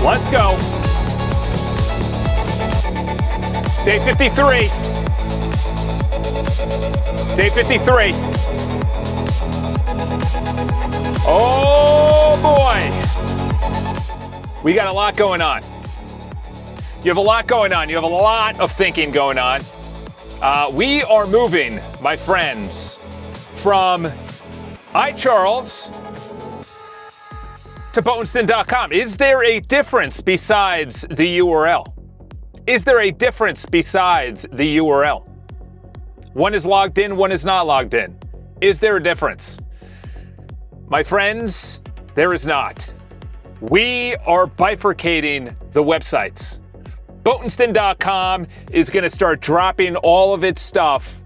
Let's go. Day 53. Day 53. Oh boy. We got a lot going on. You have a lot going on. You have a lot of thinking going on. We are moving, my friends, from iCharles to Botenstein.com. Is there a difference besides the URL? Is there a difference besides the URL? One is logged in, one is not logged in. Is there a difference? My friends, there is not. We are bifurcating the websites. Botenstein.com is going to start dropping all of its stuff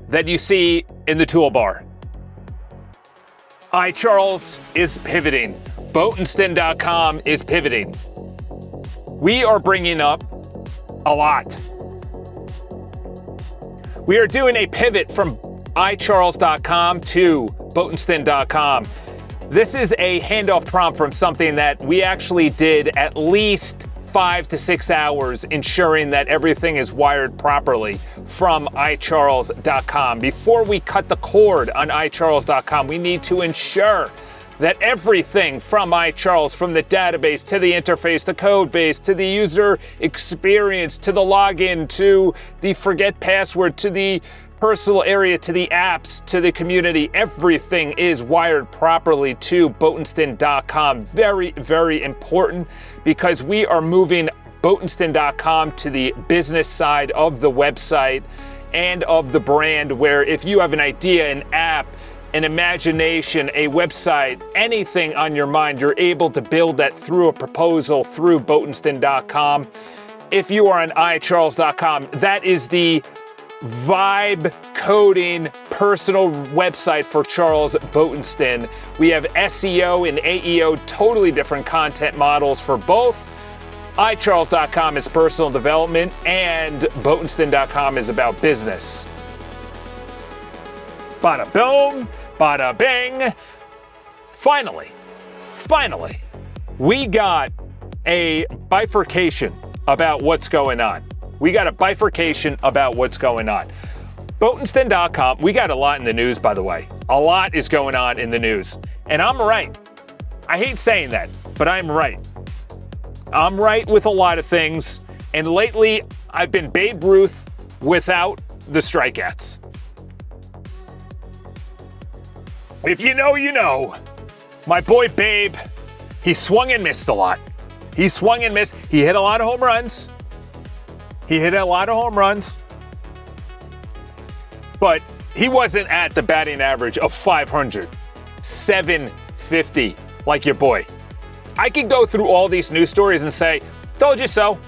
that you see in the toolbar. iCharles is pivoting. Botenstein.com is pivoting. We are bringing up a lot. We are doing a pivot from iCharles.com to Botenstein.com. This is a handoff prompt from something that we actually did at least 5 to 6 hours ensuring that everything is wired properly from iCharles.com. Before we cut the cord on iCharles.com, we need to ensure that everything from iCharles, from the database to the interface, the code base, to the user experience, to the login, to the forget password, to the personal area, to the apps, to the community, everything is wired properly to Botenstein.com. Very, very important, because we are moving Botenstein.com to the business side of the website and of the brand, where if you have an idea, an app, an imagination, a website, anything on your mind, you're able to build that through a proposal through Botenstein.com. If you are on iCharles.com, that is the vibe coding personal website for Charles Botenstein. We have SEO and AEO, totally different content models for both. iCharles.com is personal development and Botenstein.com is about business. Bada boom, bada bing. Finally, we got a bifurcation about what's going on. We got a bifurcation about what's going on. Botenstein.com, we got a lot in the news, by the way. A lot is going on in the news. And I'm right. I hate saying that, but I'm right. I'm right with a lot of things. And lately, I've been Babe Ruth without the strikeouts. If you know, you know. My boy Babe, he swung and missed a lot. He swung and missed. He hit a lot of home runs. But he wasn't at the batting average of 500, 750, like your boy. I could go through all these news stories and say, told you so.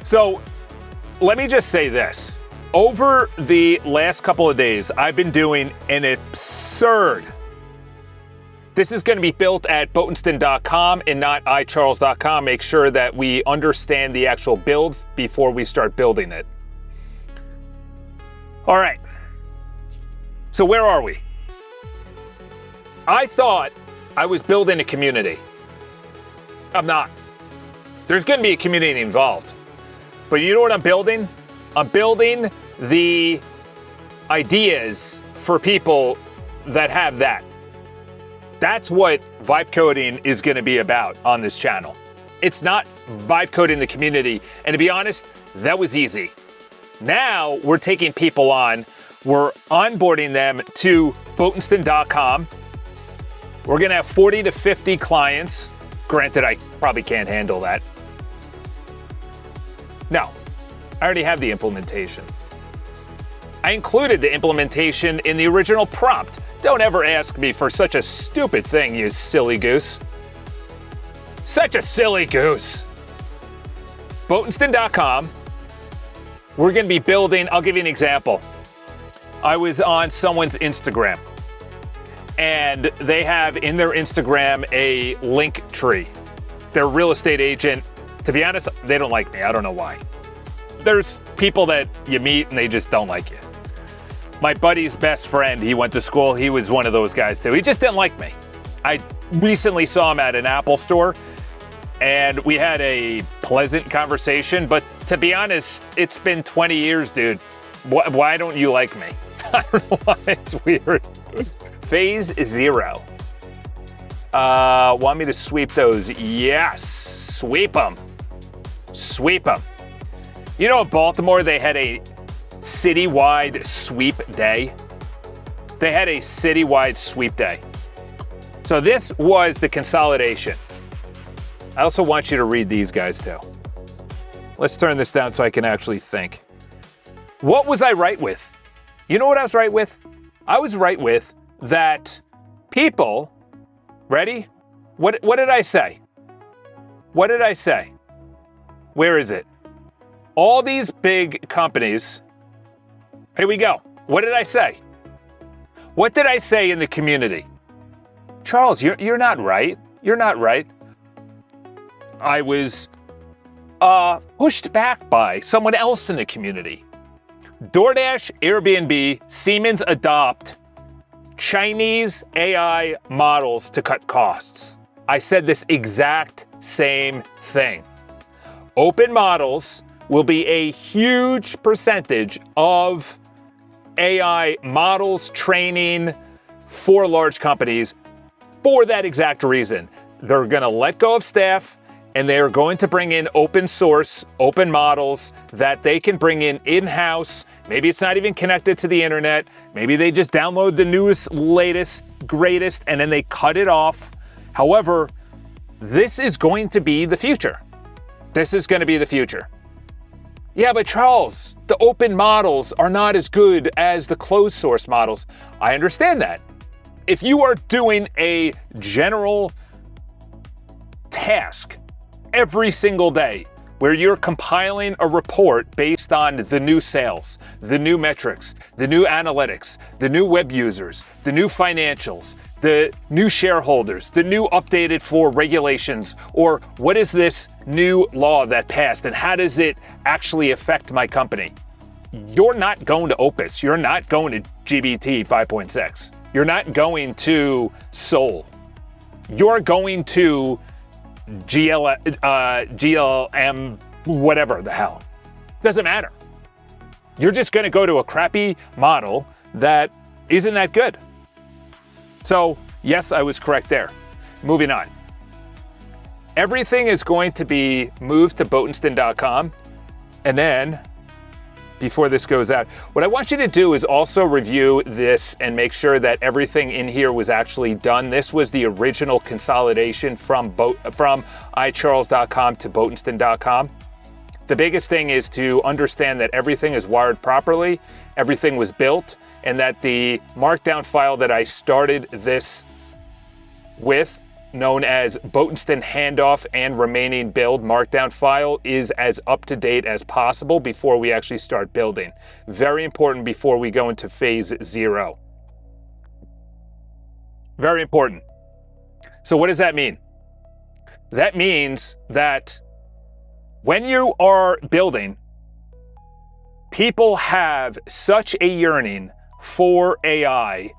So let me just say this. Over the last couple of days, I've been doing an absurd. This is going to be built at Botenstein.com and not iCharles.com. Make sure that we understand the actual build before we start building it. All right. So where are we? I thought I was building a community. I'm not. There's going to be a community involved. But you know what I'm building? I'm building the ideas for people that have that. That's what vibe coding is going to be about on this channel. It's not vibe coding the community. And to be honest, that was easy. Now we're taking people on. We're onboarding them to Botenstein.com. We're going to have 40 to 50 clients. Granted, I probably can't handle that. No, I already have the implementation. I included the implementation in the original prompt. Don't ever ask me for such a stupid thing, you silly goose. Such a silly goose. Botenstein.com. We're going to be building, I'll give you an example. I was on someone's Instagram, and they have in their Instagram a link tree. They're a real estate agent. To be honest, they don't like me. I don't know why. There's people that you meet and they just don't like you. My buddy's best friend, he went to school, he was one of those guys too. He just didn't like me. I recently saw him at an Apple store, and we had a pleasant conversation. But to be honest, it's been 20 years, dude. Why don't you like me? I don't know why. It's weird. Phase 0. Want me to sweep those? Yes. Sweep them. Sweep them. You know, in Baltimore, they had a citywide sweep day. They had a citywide sweep day. So this was the consolidation. I also want you to read these guys too. Let's turn this down so I can actually think. What was I right with? You know what I was right with? I was right with that people, ready? What did I say? What did I say? Where is it? All these big companies. Here we go. What did I say? What did I say in the community? Charles, you're not right. You're not right. I was pushed back by someone else in the community. DoorDash, Airbnb, Siemens adopt Chinese AI models to cut costs. I said this exact same thing. Open models will be a huge percentage of AI models training for large companies for that exact reason. They're going to let go of staff and they are going to bring in open source, open models that they can bring in-house. Maybe it's not even connected to the internet. Maybe they just download the newest, latest, greatest, and then they cut it off. However, this is going to be the future. This is going to be the future. Yeah, but Charles, the open models are not as good as the closed source models. I understand that. If you are doing a general task every single day where you're compiling a report based on the new sales, the new metrics, the new analytics, the new web users, the new financials, the new shareholders, the new updated for regulations, or what is this new law that passed and how does it actually affect my company? You're not going to Opus. You're not going to GBT 5.6. You're not going to Soul. You're going to GLM, whatever the hell. Doesn't matter. You're just going to go to a crappy model that isn't that good. So, yes, I was correct there. Moving on. Everything is going to be moved to Botensten.com. And then, before this goes out, what I want you to do is also review this and make sure that everything in here was actually done. This was the original consolidation from iCharles.com to Botensten.com. The biggest thing is to understand that everything is wired properly, everything was built, and that the markdown file that I started this with, known as Botensten handoff and remaining build markdown file, is as up to date as possible before we actually start building. Very important before we go into phase 0. Very important. So what does that mean? That means that when you are building, people have such a yearning for AI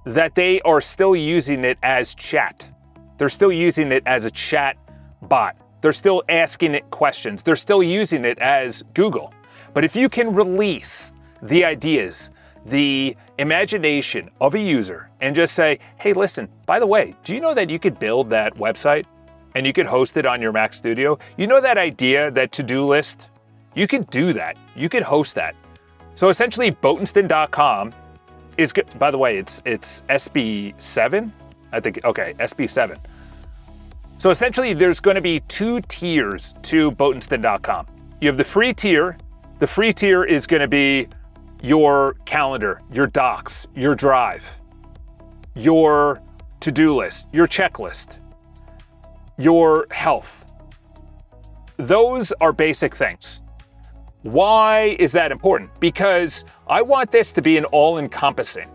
that they are still using it as chat. They're still using it as a chat bot. They're still asking it questions. They're still using it as Google. But if you can release the ideas, the imagination of a user and just say, hey, listen, by the way, do you know that you could build that website and you could host it on your Mac Studio? You know that idea, that to-do list? You could do that. You could host that. So essentially, Botensten.com is good. By the way, it's SB7. I think, okay, SB7. So essentially, there's going to be 2 tiers to Botensten.com. You have the free tier. The free tier is going to be your calendar, your docs, your drive, your to-do list, your checklist, your health. Those are basic things. Why is that important? Because I want this to be an all-encompassing.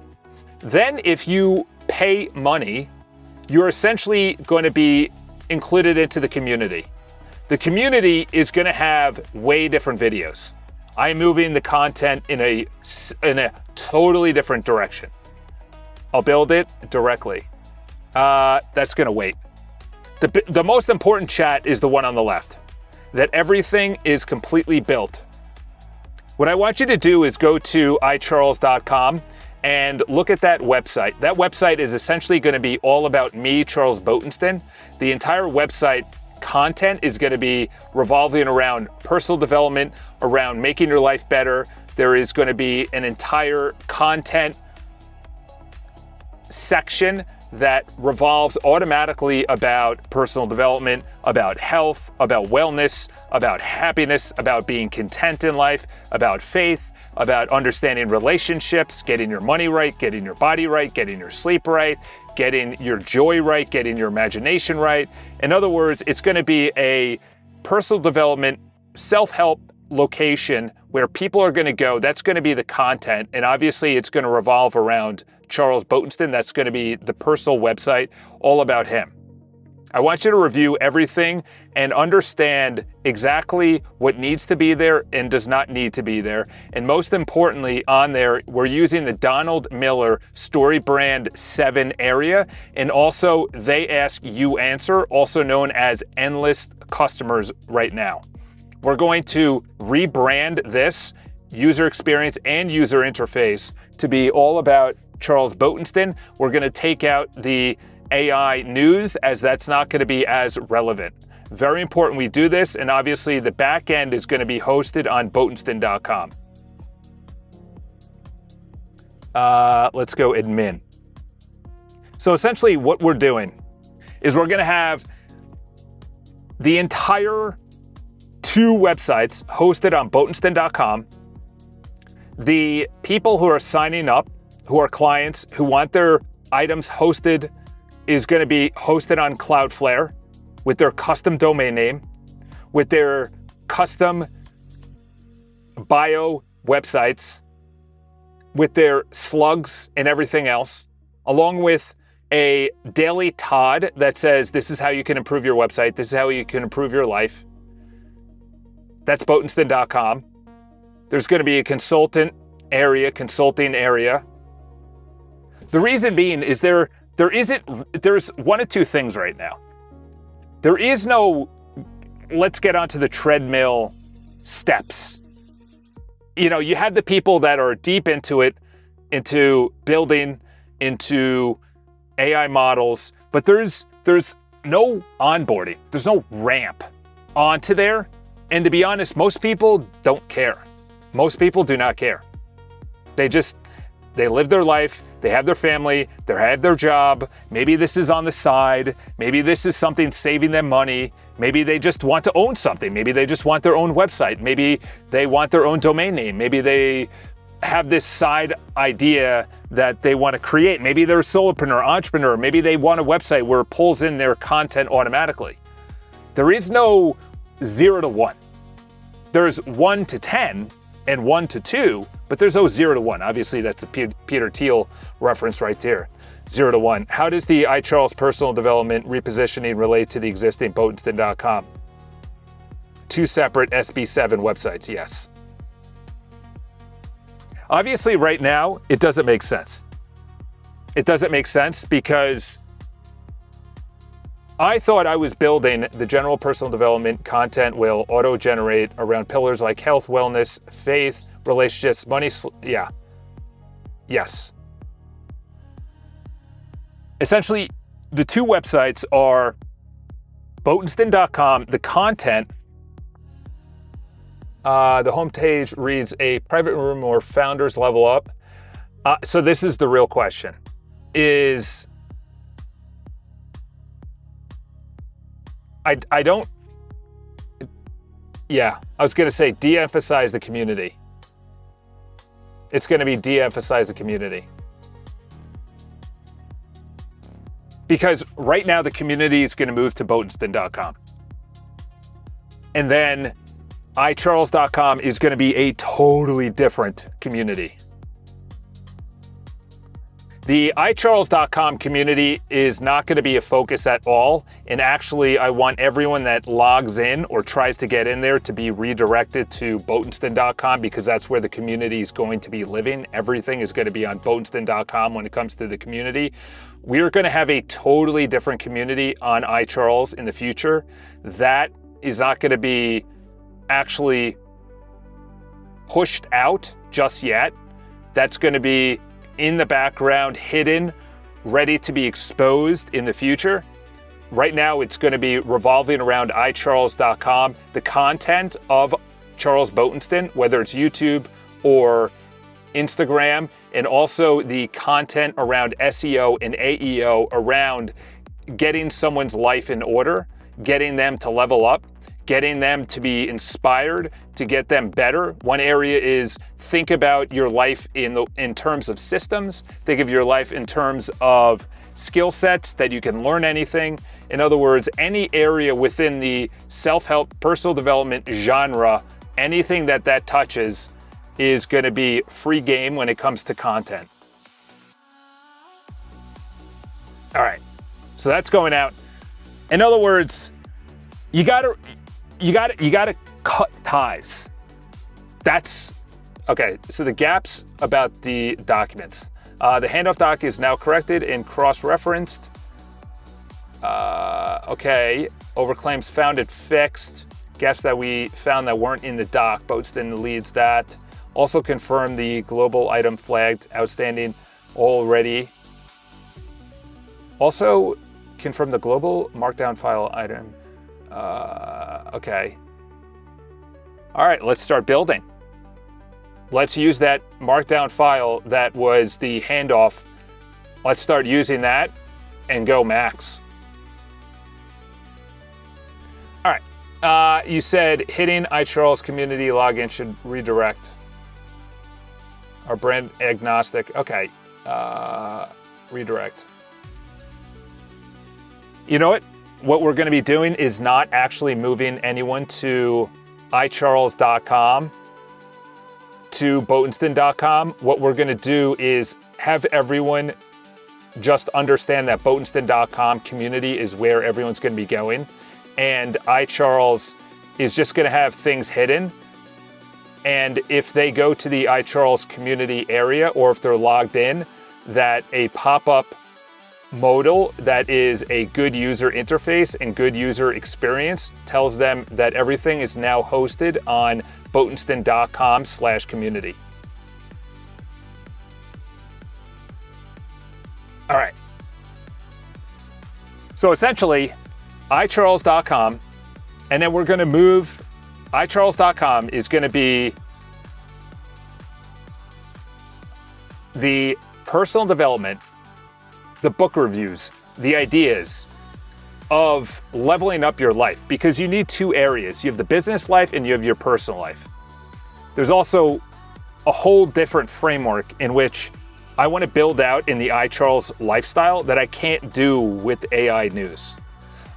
Then if you pay money, you're essentially going to be included into the community. The community is going to have way different videos. I'm moving the content in a totally different direction. I'll build it directly. That's going to wait. The most important chat is the one on the left, that everything is completely built. What I want you to do is go to iCharles.com and look at that website. That website is essentially going to be all about me, Charles Botensten. The entire website content is going to be revolving around personal development, around making your life better. There is going to be an entire content section that revolves automatically about personal development, about health, about wellness, about happiness, about being content in life, about faith, about understanding relationships, getting your money right, getting your body right, getting your sleep right, getting your joy right, getting your imagination right. In other words, it's going to be a personal development, self-help location where people are going to go. That's going to be the content. And obviously it's going to revolve around Charles Botensten. That's going to be the personal website, all about him. I want you to review everything and understand exactly what needs to be there and does not need to be there. And most importantly, on there, we're using the Donald Miller Story Brand 7 area. And also, they ask you answer, also known as endless customers right now. We're going to rebrand this user experience and user interface to be all about Charles Botensten. We're going to take out the AI news, as that's not going to be as relevant. Very important we do this, and obviously the back end is going to be hosted on Botensten.com. Let's go admin. So essentially what we're doing is we're going to have the entire 2 websites hosted on Botensten.com. The people who are signing up, who are clients, who want their items hosted, is going to be hosted on Cloudflare with their custom domain name, with their custom bio websites, with their slugs and everything else, along with a daily TOD that says, this is how you can improve your website, this is how you can improve your life. That's Botensten.com. There's going to be a consulting area. The reason being is there's one of 2 things right now. There is no, let's get onto the treadmill steps. You know, you have the people that are deep into it, into building, into AI models, but there's no onboarding. There's no ramp onto there. And to be honest, most people don't care. Most people do not care. They live their life, they have their family, they have their job. Maybe this is on the side. Maybe this is something saving them money. Maybe they just want to own something. Maybe they just want their own website. Maybe they want their own domain name. Maybe they have this side idea that they want to create. Maybe they're a solopreneur, entrepreneur. Maybe they want a website where it pulls in their content automatically. There is no 0 to 1. There's 1 to 10 and 1 to 2, but there's no 0 to 1. Obviously, that's a Peter Thiel reference right there. 0 to 1. How does the iCharles personal development repositioning relate to the existing Botensten.com? 2 separate SB7 websites, yes. Obviously, right now, it doesn't make sense. It doesn't make sense because I thought I was building the general personal development content will auto-generate around pillars like health, wellness, faith, relationships, money, yes. Essentially, the 2 websites are Botensten.com. The content, the homepage reads a private room or founders level up. So this is the real question, is I was going to say de-emphasize the community. It's going to be de-emphasize the community. Because right now the community is going to move to Botensten.com. And then iCharles.com is going to be a totally different community. The iCharles.com community is not going to be a focus at all. And actually, I want everyone that logs in or tries to get in there to be redirected to Boatenston.com, because that's where the community is going to be living. Everything is going to be on Boatenston.com when it comes to the community. We're going to have a totally different community on iCharles in the future. That is not going to be actually pushed out just yet. That's going to be in the background, hidden, ready to be exposed in the future. Right now, it's going to be revolving around iCharles.com. The content of Charles Boatenston, whether it's YouTube or Instagram, and also the content around SEO and AEO around getting someone's life in order, getting them to level up, getting them to be inspired, to get them better. One area is think about your life in terms of systems. Think of your life in terms of skill sets that you can learn anything. In other words, any area within the self-help, personal development genre, anything that touches is going to be free game when it comes to content. All right, so that's going out. In other words, you gotta cut ties. That's okay. So the gaps about the documents. The handoff doc is now corrected and cross-referenced. Okay, overclaims found it fixed. Gaps that we found that weren't in the doc. Boatston leads that. Also confirmed the global item flagged outstanding already. Also confirmed the global markdown file item. Okay. All right, let's start building. Let's use that markdown file that was the handoff. Let's start using that and go max. All right, you said hitting iCharles community login should redirect. Our brand agnostic, okay, redirect. You know what? What we're going to be doing is not actually moving anyone to iCharles.com to Boatenston.com. What we're going to do is have everyone just understand that Boatenston.com community is where everyone's going to be going. And iCharles is just going to have things hidden. And if they go to the iCharles community area, or if they're logged in, that a pop-up modal that is a good user interface and good user experience tells them that everything is now hosted on Boatenston.com/community. All right. So essentially, iCharles.com, and then we're going to move. iCharles.com is going to be the personal development, the book reviews, the ideas of leveling up your life, because you need two areas. You have the business life and you have your personal life. There's also a whole different framework in which I want to build out in the iCharles lifestyle that I can't do with AI news.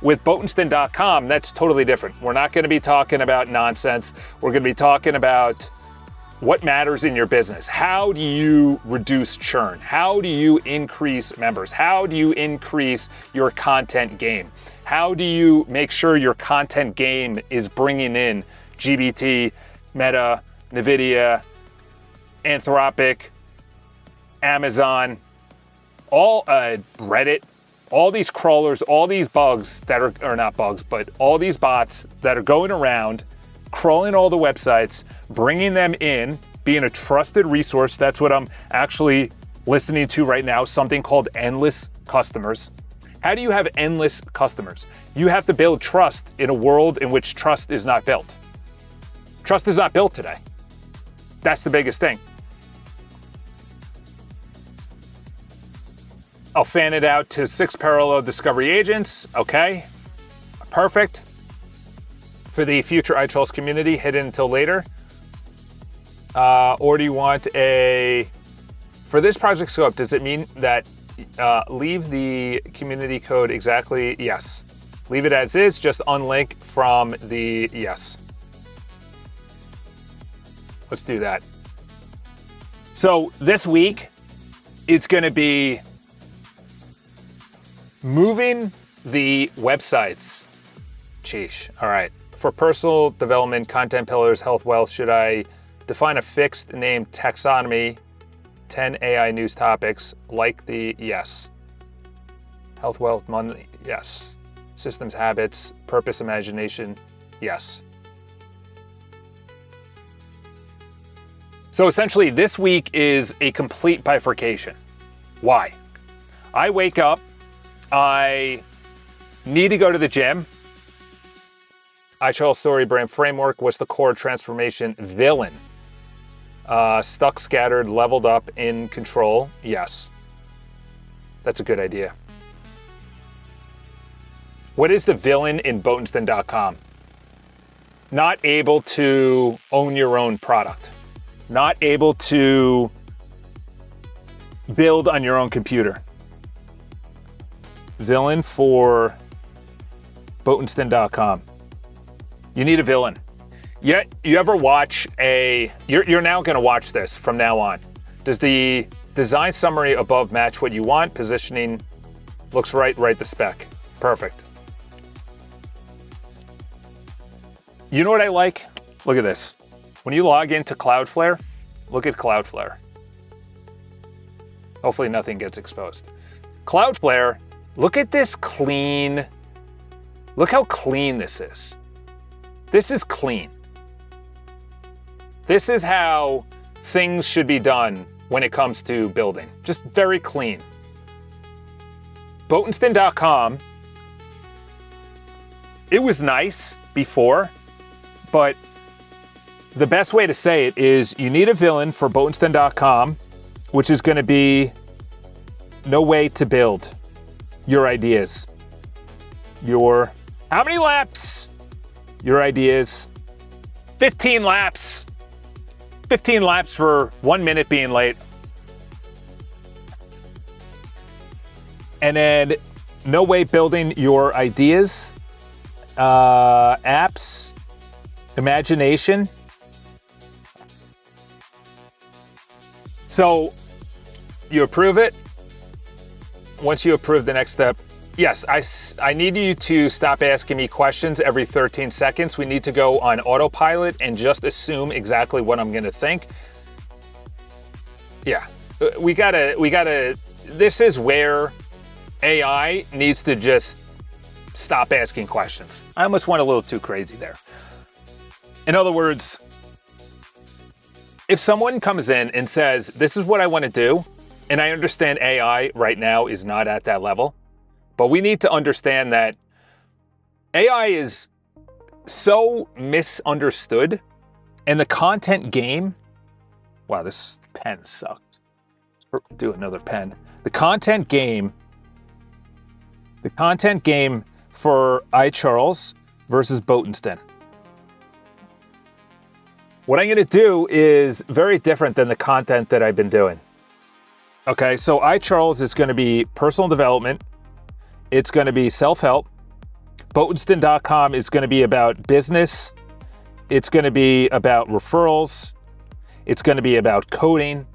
With Boatenston.com, that's totally different. We're not going to be talking about nonsense. We're going to be talking about what matters in your business. How do you reduce churn? How do you increase members? How do you increase your content game? How do you make sure your content game is bringing in GBT, Meta, NVIDIA, Anthropic, Amazon, all Reddit, all these crawlers, all these bugs that are, or not bugs, but all these bots that are going around, crawling all the websites, bringing them in, being a trusted resource. That's what I'm actually listening to right now, something called endless customers. How do you have endless customers? You have to build trust in a world in which trust is not built. Trust is not built today. That's the biggest thing. I'll fan it out to 6 parallel discovery agents. Okay, perfect. For the future iCharles community, hidden until later. Or do you want for this project scope, does it mean that leave the community code exactly? Yes. Leave it as is, just unlink from the yes. Let's do that. So this week, is going to be moving the websites. Sheesh. All right. For personal development, content pillars, health, wealth, should I define a fixed name taxonomy, 10 AI news topics, like the yes. Health, wealth, money, yes. Systems, habits, purpose, imagination, yes. So essentially, this week is a complete bifurcation. Why? I wake up, I need to go to the gym. iCharles Story Brand Framework was the core transformation villain. Stuck, scattered, leveled up, in control, yes. That's a good idea. What is the villain in Botensten.com? Not able to own your own product. Not able to build on your own computer. Villain for Botensten.com. You need a villain. You ever watch you're now going to watch this from now on. Does the design summary above match what you want? Positioning looks right, write the spec. Perfect. You know what I like? Look at this. When you log into Cloudflare, look at Cloudflare. Hopefully nothing gets exposed. Cloudflare, look at this clean. Look how clean this is. This is clean. This is how things should be done when it comes to building. Just very clean. Botensten.com, it was nice before, but the best way to say it is you need a villain for Botensten.com, which is going to be no way to build your ideas. How many laps? Your ideas. 15 laps. 15 laps for 1 minute being late. And then no way building your ideas, apps, imagination. So you approve it. Once you approve the next step, yes, I need you to stop asking me questions every 13 seconds. We need to go on autopilot and just assume exactly what I'm going to think. Yeah, we gotta, this is where AI needs to just stop asking questions. I almost went a little too crazy there. In other words, if someone comes in and says, this is what I want to do, and I understand AI right now is not at that level, but we need to understand that AI is so misunderstood, and the content game, wow, this pen sucked. Let's do another pen. The content game for iCharles versus Botensten. What I'm going to do is very different than the content that I've been doing. Okay, so iCharles is going to be personal development. It's going to be self-help. Botensten.com is going to be about business. It's going to be about referrals. It's going to be about coding.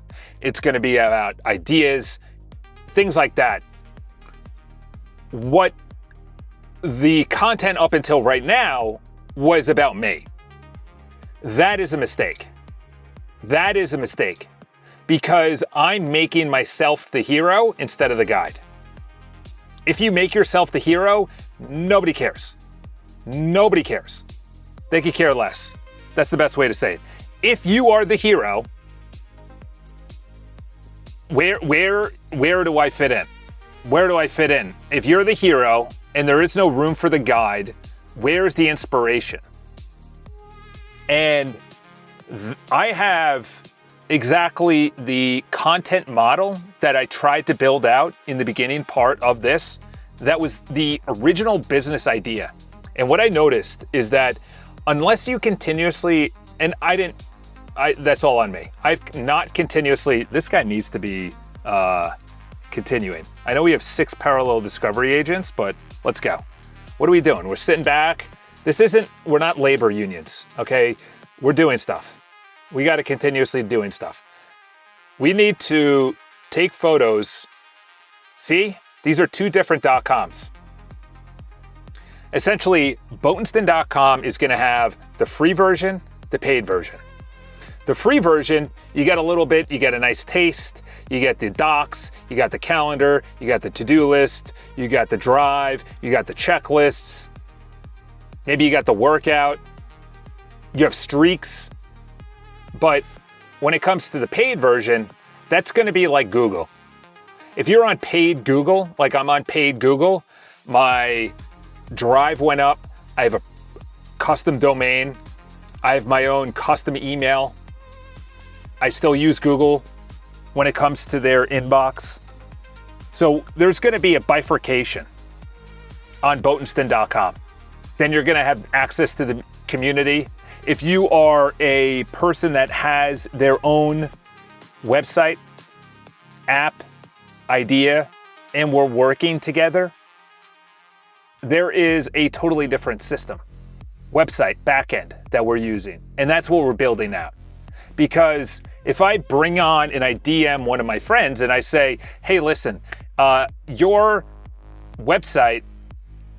It's going to be about ideas, things like that. What the content up until right now was about me. That is a mistake. That is a mistake because I'm making myself the hero instead of the guide. If you make yourself the hero, nobody cares. Nobody cares. They could care less. That's the best way to say it. If you are the hero, where do I fit in? Where do I fit in? If you're the hero and there is no room for the guide, where's the inspiration? And I have exactly the content model that I tried to build out in the beginning part of this. That was the original business idea. And what I noticed is that unless you continuously, and that's all on me. I've not continuously, this guy needs to be continuing. I know we have 6 parallel discovery agents, but let's go. What are we doing? We're sitting back. We're not labor unions, okay? We're doing stuff. We got to continuously doing stuff. We need to take photos. See, these are two different .coms. Essentially, Boatenston.com is going to have the free version, the paid version. The free version, you get a little bit, you get a nice taste, you get the docs, you got the calendar, you got the to-do list, you got the drive, you got the checklists, maybe you got the workout, you have streaks. But when it comes to the paid version, that's going to be like Google. If you're on paid Google, like I'm on paid Google, my drive went up, I have a custom domain, I have my own custom email. I still use Google when it comes to their inbox. So there's going to be a bifurcation on Boatenston.com. Then you're going to have access to the community. If you are a person that has their own website, app, idea, and we're working together, there is a totally different system, website, backend that we're using. And that's what we're building out. Because if I bring on and I DM one of my friends and I say, hey, listen, your website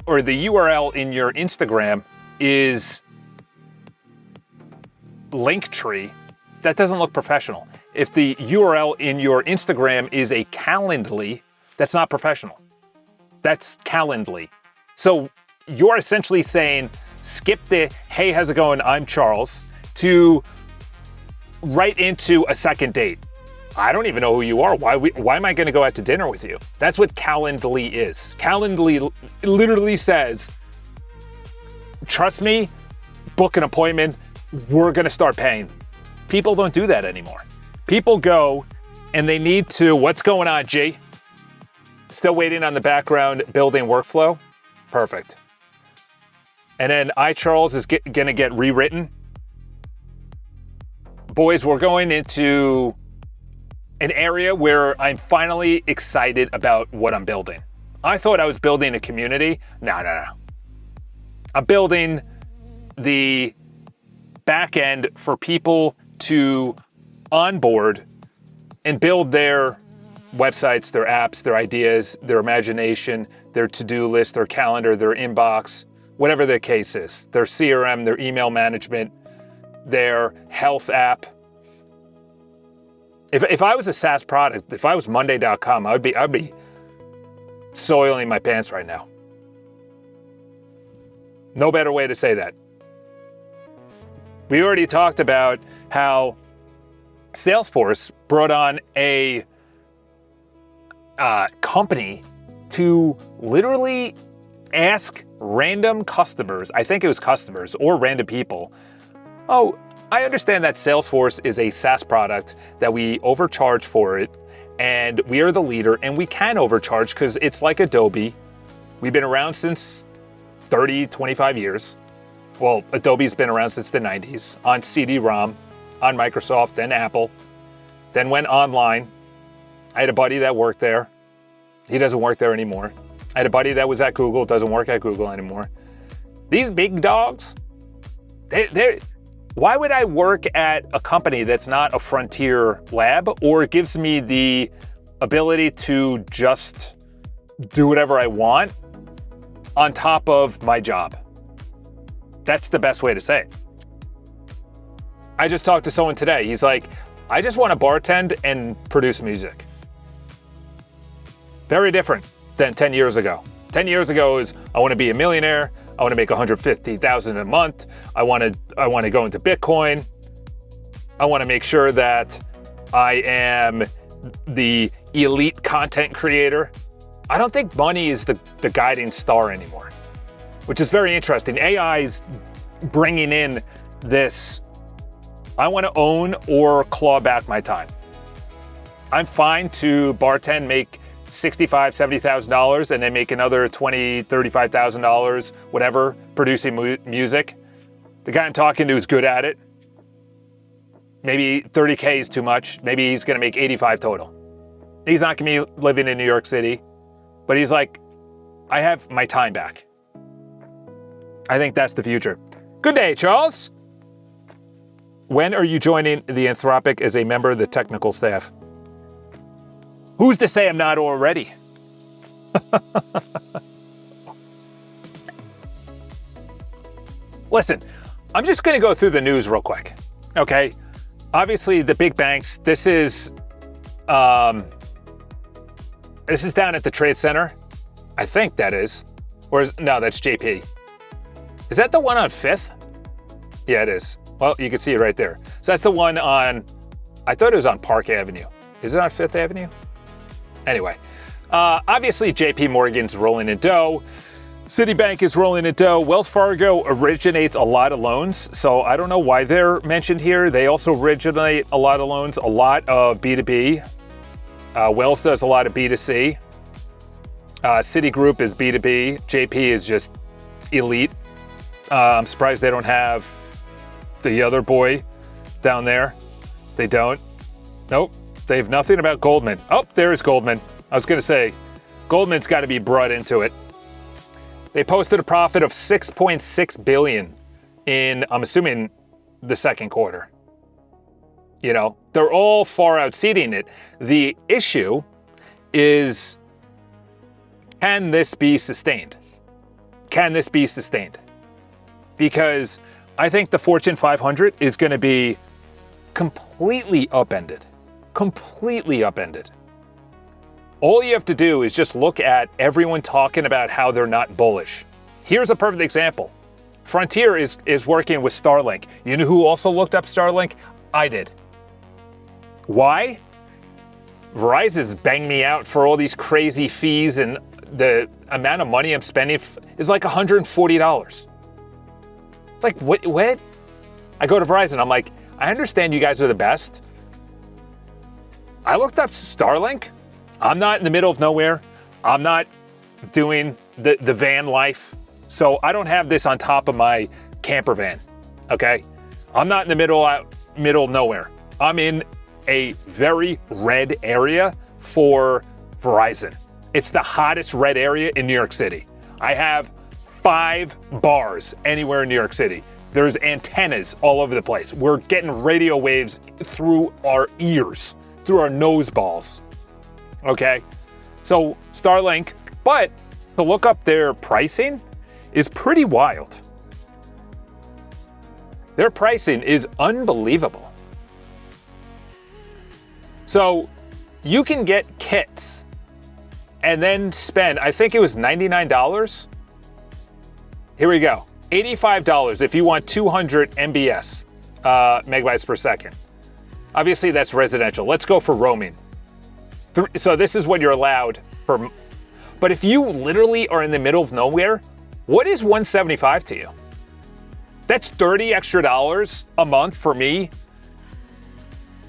or the URL in your Instagram is Linktree, that doesn't look professional. If the URL in your Instagram is a Calendly, that's not professional. That's Calendly. So you're essentially saying, skip the, hey, how's it going? I'm Charles, to right into a second date. I don't even know who you are. Why am I going to go out to dinner with you? That's what Calendly is. Calendly literally says, trust me, book an appointment, we're going to start paying. People don't do that anymore. People go and they need to, what's going on, G? Still waiting on the background building workflow? Perfect. And then iCharles is going to get rewritten. Boys, we're going into an area where I'm finally excited about what I'm building. I thought I was building a community. No. I'm building the back end for people to onboard and build their websites, their apps, their ideas, their imagination, their to-do list, their calendar, their inbox, whatever the case is, their CRM, their email management, their health app. If I was a SaaS product, if I was Monday.com, I'd be soiling my pants right now. No better way to say that. We already talked about how Salesforce brought on a company to literally ask random customers, I think it was customers or random people, oh, I understand that Salesforce is a SaaS product that we overcharge for it, and we are the leader, and we can overcharge because it's like Adobe. We've been around since 30, 25 years. Well, Adobe's been around since the 90s, on CD-ROM, on Microsoft, then Apple, then went online. I had a buddy that worked there. He doesn't work there anymore. I had a buddy that was at Google, doesn't work at Google anymore. These big dogs, why would I work at a company that's not a frontier lab or gives me the ability to just do whatever I want on top of my job? That's the best way to say it. I just talked to someone today. He's like, I just want to bartend and produce music. Very different than 10 years ago. 10 years ago is, I want to be a millionaire. I want to make $150,000 a month. I want to go into Bitcoin. I want to make sure that I am the elite content creator. I don't think money is the guiding star anymore, which is very interesting. AI is bringing in this, I want to own or claw back my time. I'm fine to bartend, make $65,000, $70,000, and then make another $20,000, $35,000, whatever, producing music. The guy I'm talking to is good at it. Maybe 30K is too much. Maybe he's going to make 85 total. He's not going to be living in New York City, but he's like, I have my time back. I think that's the future. Good day, Charles. When are you joining the Anthropic as a member of the technical staff? Who's to say I'm not already? Listen, I'm just going to go through the news real quick, okay? Obviously, the big banks, this is down at the Trade Center. I think that is. No, that's JP. Is that the one on 5th? Yeah, it is. Well, you can see it right there. So that's the one on, I thought it was on Park Avenue. Is it on 5th Avenue? Anyway, obviously JP Morgan's rolling in dough. Citibank is rolling in dough. Wells Fargo originates a lot of loans, so I don't know why they're mentioned here. They also originate a lot of loans, a lot of B2B. Wells does a lot of B2C. Citigroup is B2B. JP is just elite. I'm surprised they don't have the other boy down there. They don't. Nope. They have nothing about Goldman. Oh, there's Goldman. I was going to say, Goldman's got to be brought into it. They posted a profit of $6.6 billion in, I'm assuming, the second quarter. You know, they're all far outseeding it. The issue is, can this be sustained? Can this be sustained? Because I think the Fortune 500 is going to be completely upended. Completely upended. All you have to do is just look at everyone talking about how they're not bullish. Here's a perfect example. Frontier is working with Starlink. You know who also looked up Starlink? I did. Why? Verizon's banged me out for all these crazy fees, and the amount of money I'm spending is like $140. It's like, what? I go to Verizon, I'm like, I understand you guys are the best. I looked up Starlink. I'm not in the middle of nowhere. I'm not doing the van life. So I don't have this on top of my camper van, okay? I'm not in the middle of nowhere. I'm in a very red area for Verizon. It's the hottest red area in New York City. I have 5 bars anywhere in New York City. There's antennas all over the place. We're getting radio waves through our ears, through our nose balls. Okay, so Starlink, but to look up their pricing is pretty wild. Their pricing is unbelievable. So you can get kits and then spend, I think it was $99. Here we go, $85 if you want 200 MBS, megabytes per second. Obviously that's residential. Let's go for roaming. So this is what you're allowed for. But if you literally are in the middle of nowhere, what is $175 to you? That's $30 extra a month for me.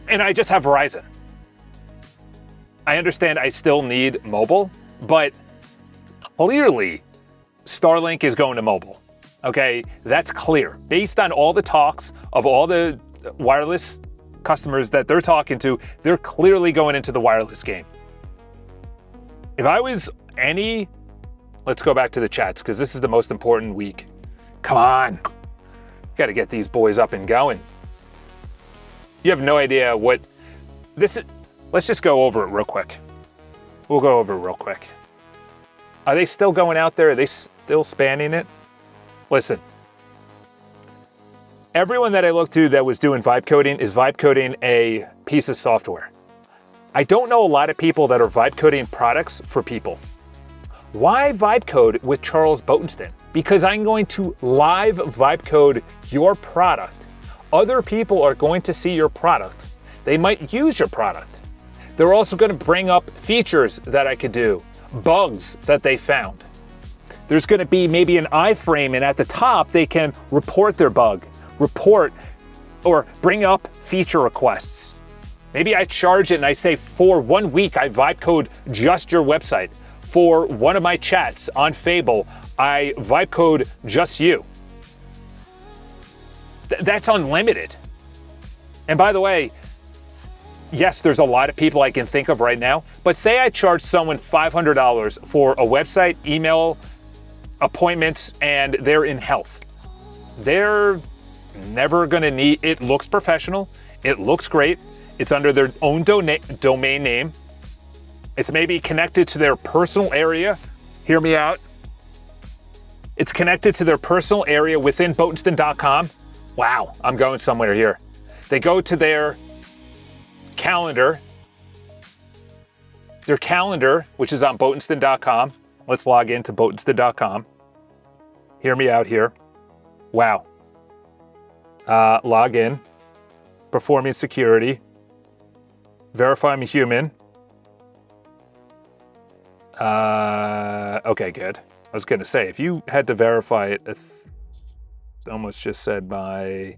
And I just have Verizon. I understand I still need mobile, but clearly Starlink is going to mobile. Okay, that's clear. Based on all the talks of all the wireless customers that they're talking to, they're clearly going into the wireless game. If I was let's go back to the chats because this is the most important week. Come on. Got to get these boys up and going. You have no idea what this is. Let's just go over it real quick. We'll go over it real quick. Are they still going out there? Are they still spanning it? Listen. Everyone that I looked to that was doing vibe coding is vibe coding a piece of software. I don't know a lot of people that are vibe coding products for people. Why vibe code with Charles Botenston? Because I'm going to live vibe code your product. Other people are going to see your product. They might use your product. They're also going to bring up features that I could do, bugs that they found. There's going to be maybe an iframe, and at the top they can report their bug. Report or bring up feature requests. Maybe I charge it and I say for 1 week I vibe code just your website. For one of my chats on Fable, I vibe code just you. That's unlimited. And by the way, yes, there's a lot of people I can think of right now, but say I charge someone $500 for a website, email, appointments, and they're in health. They're never gonna need, it looks professional, it looks great, it's under their own domain name. It's maybe connected to their personal area. Hear me out. It's connected to their personal area within Botenstein.com. Wow, I'm going somewhere here. They go to their calendar, which is on Botenstein.com. Let's log into Botenstein.com. Hear me out here. Wow. Log in. Performing security. Verify I'm a human. Okay, good. I was going to say, if you had to verify it, almost just said by,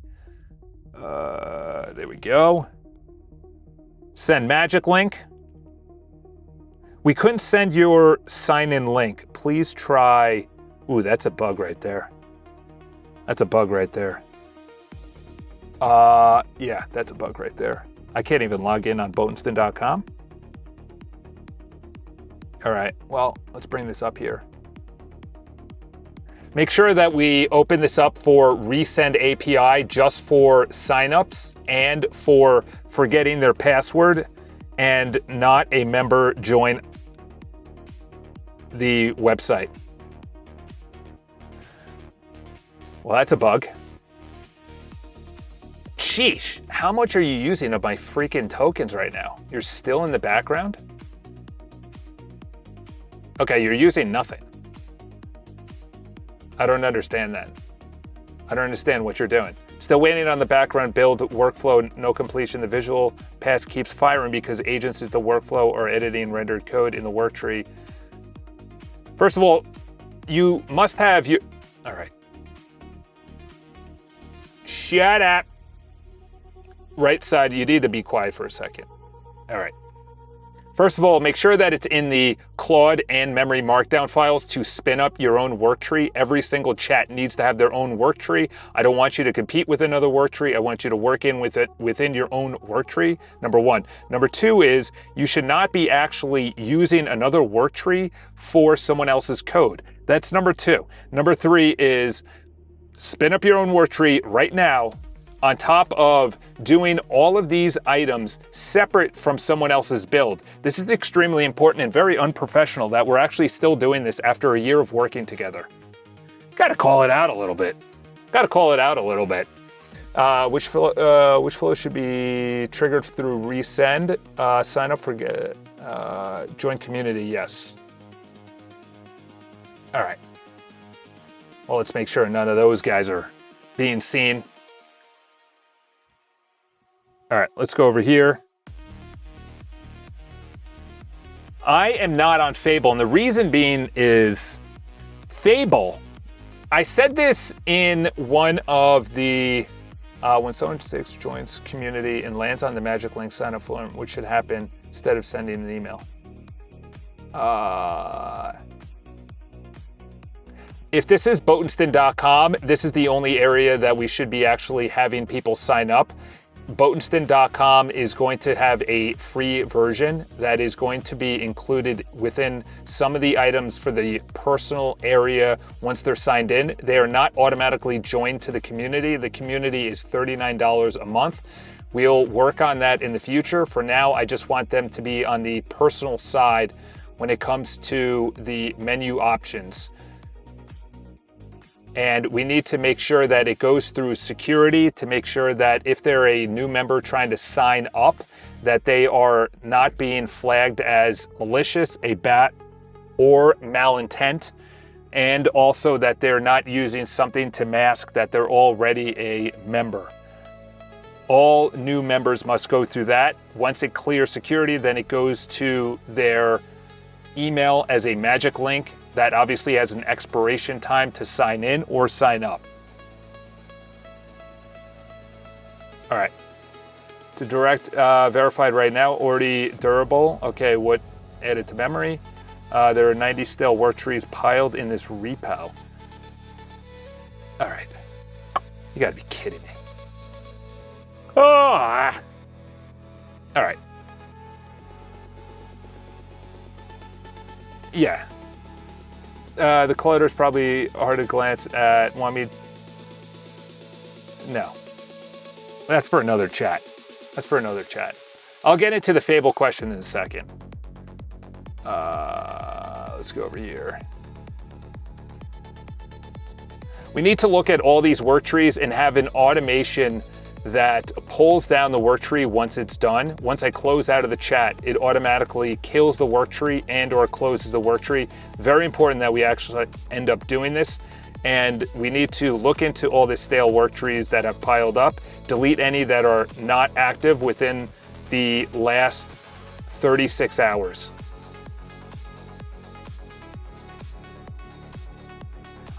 there we go. Send magic link. We couldn't send your sign-in link. Please try. Ooh, that's a bug right there. That's a bug right there. Yeah, that's a bug right there. I can't even log in on Botenstein.com. All right, well, let's bring this up here. Make sure that we open this up for Resend API just for signups and for forgetting their password and not a member join the website. Well, that's a bug. Sheesh, how much are you using of my freaking tokens right now? You're still in the background? Okay, you're using nothing. I don't understand that. I don't understand what you're doing. Still waiting on the background build workflow, no completion. The visual pass keeps firing because agents is the workflow or editing rendered code in the work tree. First of all, you must have you. All right. Shut up. Right side, you need to be quiet for a second. All right. First of all, make sure that it's in the Claude and memory markdown files to spin up your own work tree. Every single chat needs to have their own work tree. I don't want you to compete with another work tree. I want you to work in with it within your own work tree, number one. Number two is you should not be actually using another work tree for someone else's code. That's number two. Number three is spin up your own work tree right now, on top of doing all of these items separate from someone else's build. This is extremely important and very unprofessional that we're actually still doing this after a year of working together. Got to call it out a little bit. Which flow should be triggered through resend? Sign up for join community, yes. All right. Well, let's make sure none of those guys are being seen. All right, let's go over here. I am not on Fable, and the reason being is Fable. I said this in one of the, when someone joins community and lands on the magic link sign up form, which should happen instead of sending an email. If this is Botenstein.com, this is the only area that we should be actually having people sign up. Botenstein.com is going to have a free version that is going to be included within some of the items for the personal area once they're signed in. They are not automatically joined to the community. The community is $39 a month. We'll work on that in the future. For now, I just want them to be on the personal side when it comes to the menu options. And we need to make sure that it goes through security to make sure that if they're a new member trying to sign up, that they are not being flagged as malicious, a bat, or malintent, and also that they're not using something to mask that they're already a member. All new members must go through that. Once it clears security, then it goes to their email as a magic link. That obviously has an expiration time to sign in or sign up. All right. To direct verified right now, already durable. Okay, what added to memory? There are 90 stale work trees piled in this repo. All right. You gotta be kidding me. Oh! All right. Yeah. The clutter's probably hard to glance at. Want me? No. That's for another chat. I'll get into the Fable question in a second. Let's go over here. We need to look at all these work trees and have an automation that pulls down the work tree once it's done. Once I close out of the chat, it automatically kills the work tree and or closes the work tree. Very important that we actually end up doing this. And we need to look into all the stale work trees that have piled up, delete any that are not active within the last 36 hours.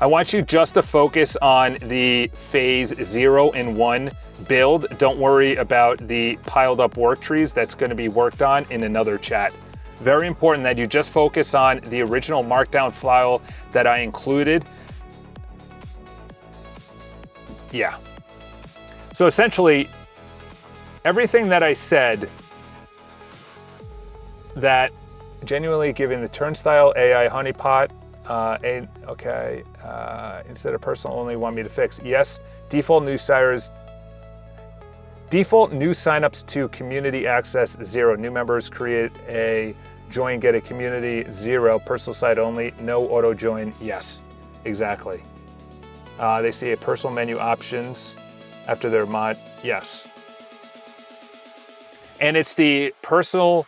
I want you just to focus on the phase 0 and 1 build. Don't worry about the piled up work trees. That's going to be worked on in another chat. Very important that you just focus on the original markdown file that I included. Yeah. So essentially, everything that I said that genuinely giving the turnstile AI honeypot, instead of personal only want me to fix. Yes, default new signups to community access 0. New members create a join, get a community 0. Personal site only, no auto join. Yes, exactly. They see a personal menu options after their mod. Yes. And it's the personal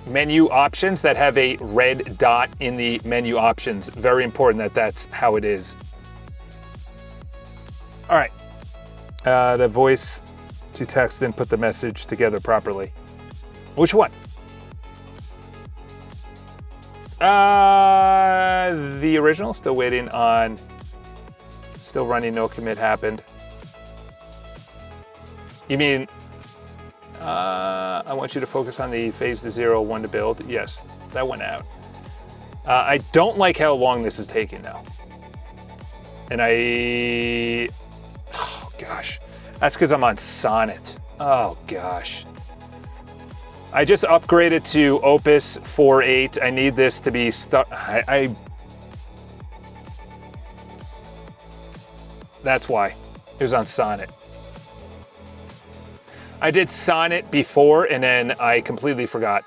menu options that have a red dot in the menu options. Very important that that's how it is. All right. The voice to text and put the message together properly. Which one? The original, still waiting on, still running, no commit happened. You mean, I want you to focus on the phase to 0, 1 to build. Yes, that went out. I don't like how long this is taking now. And oh gosh, that's because I'm on Sonnet. Oh gosh. I just upgraded to Opus 4.8. I need this to be that's why it was on Sonnet. I did Sonnet before and then I completely forgot.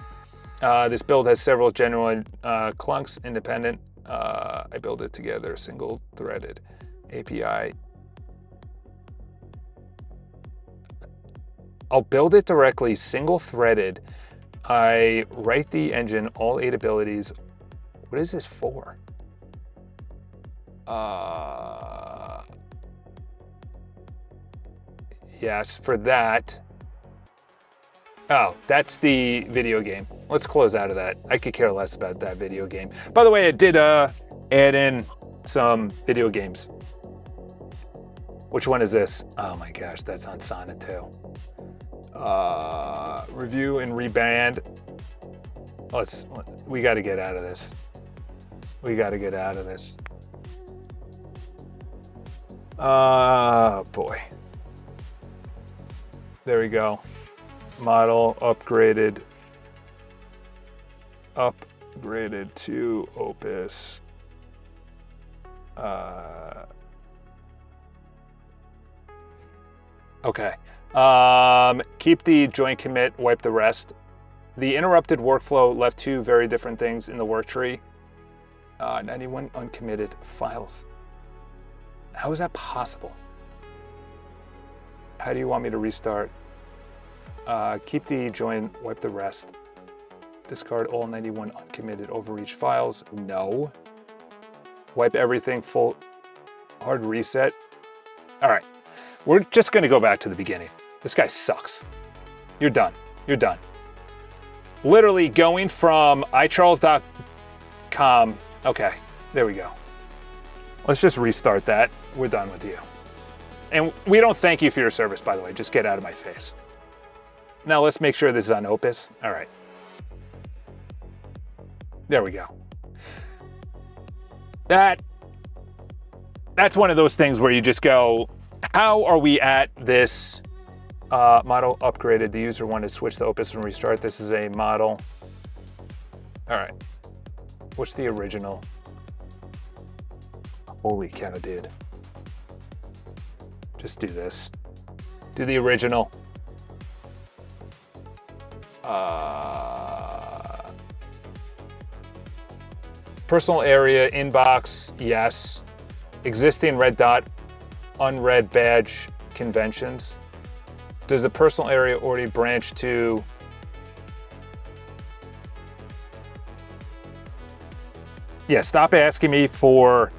This build has several genuine clunks, independent. I build it together, single threaded API. I'll build it directly, single threaded. I write the engine, all 8 abilities. What is this for? Yes, for that. Oh, that's the video game. Let's close out of that. I could care less about that video game. By the way, I did add in some video games. Which one is this? Oh my gosh, that's on Sonnet too. Review and rebrand. We got to get out of this. We got to get out of this. Boy. There we go. Model upgraded to Opus. Okay. Keep the join commit, wipe the rest. The interrupted workflow left 2 very different things in the work tree. 91 uncommitted files. How is that possible? How do you want me to restart? Keep the join, wipe the rest. Discard all 91 uncommitted overreach files. No. Wipe everything, full hard reset. All right. We're just going to go back to the beginning. This guy sucks. You're done. You're done. Literally going from iCharles.com. Okay, there we go. Let's just restart that. We're done with you. And we don't thank you for your service, by the way. Just get out of my face. Now let's make sure this is on Opus. All right. There we go. That's one of those things where you just go, how are we at this model upgraded? The user wanted to switch to Opus and restart. This is a model. All right. What's the original? Holy cow, dude. Just do this. Do the original. Personal area, inbox, yes. Existing red dot, unread badge conventions. Does the personal area already branch to? Yeah, stop asking me for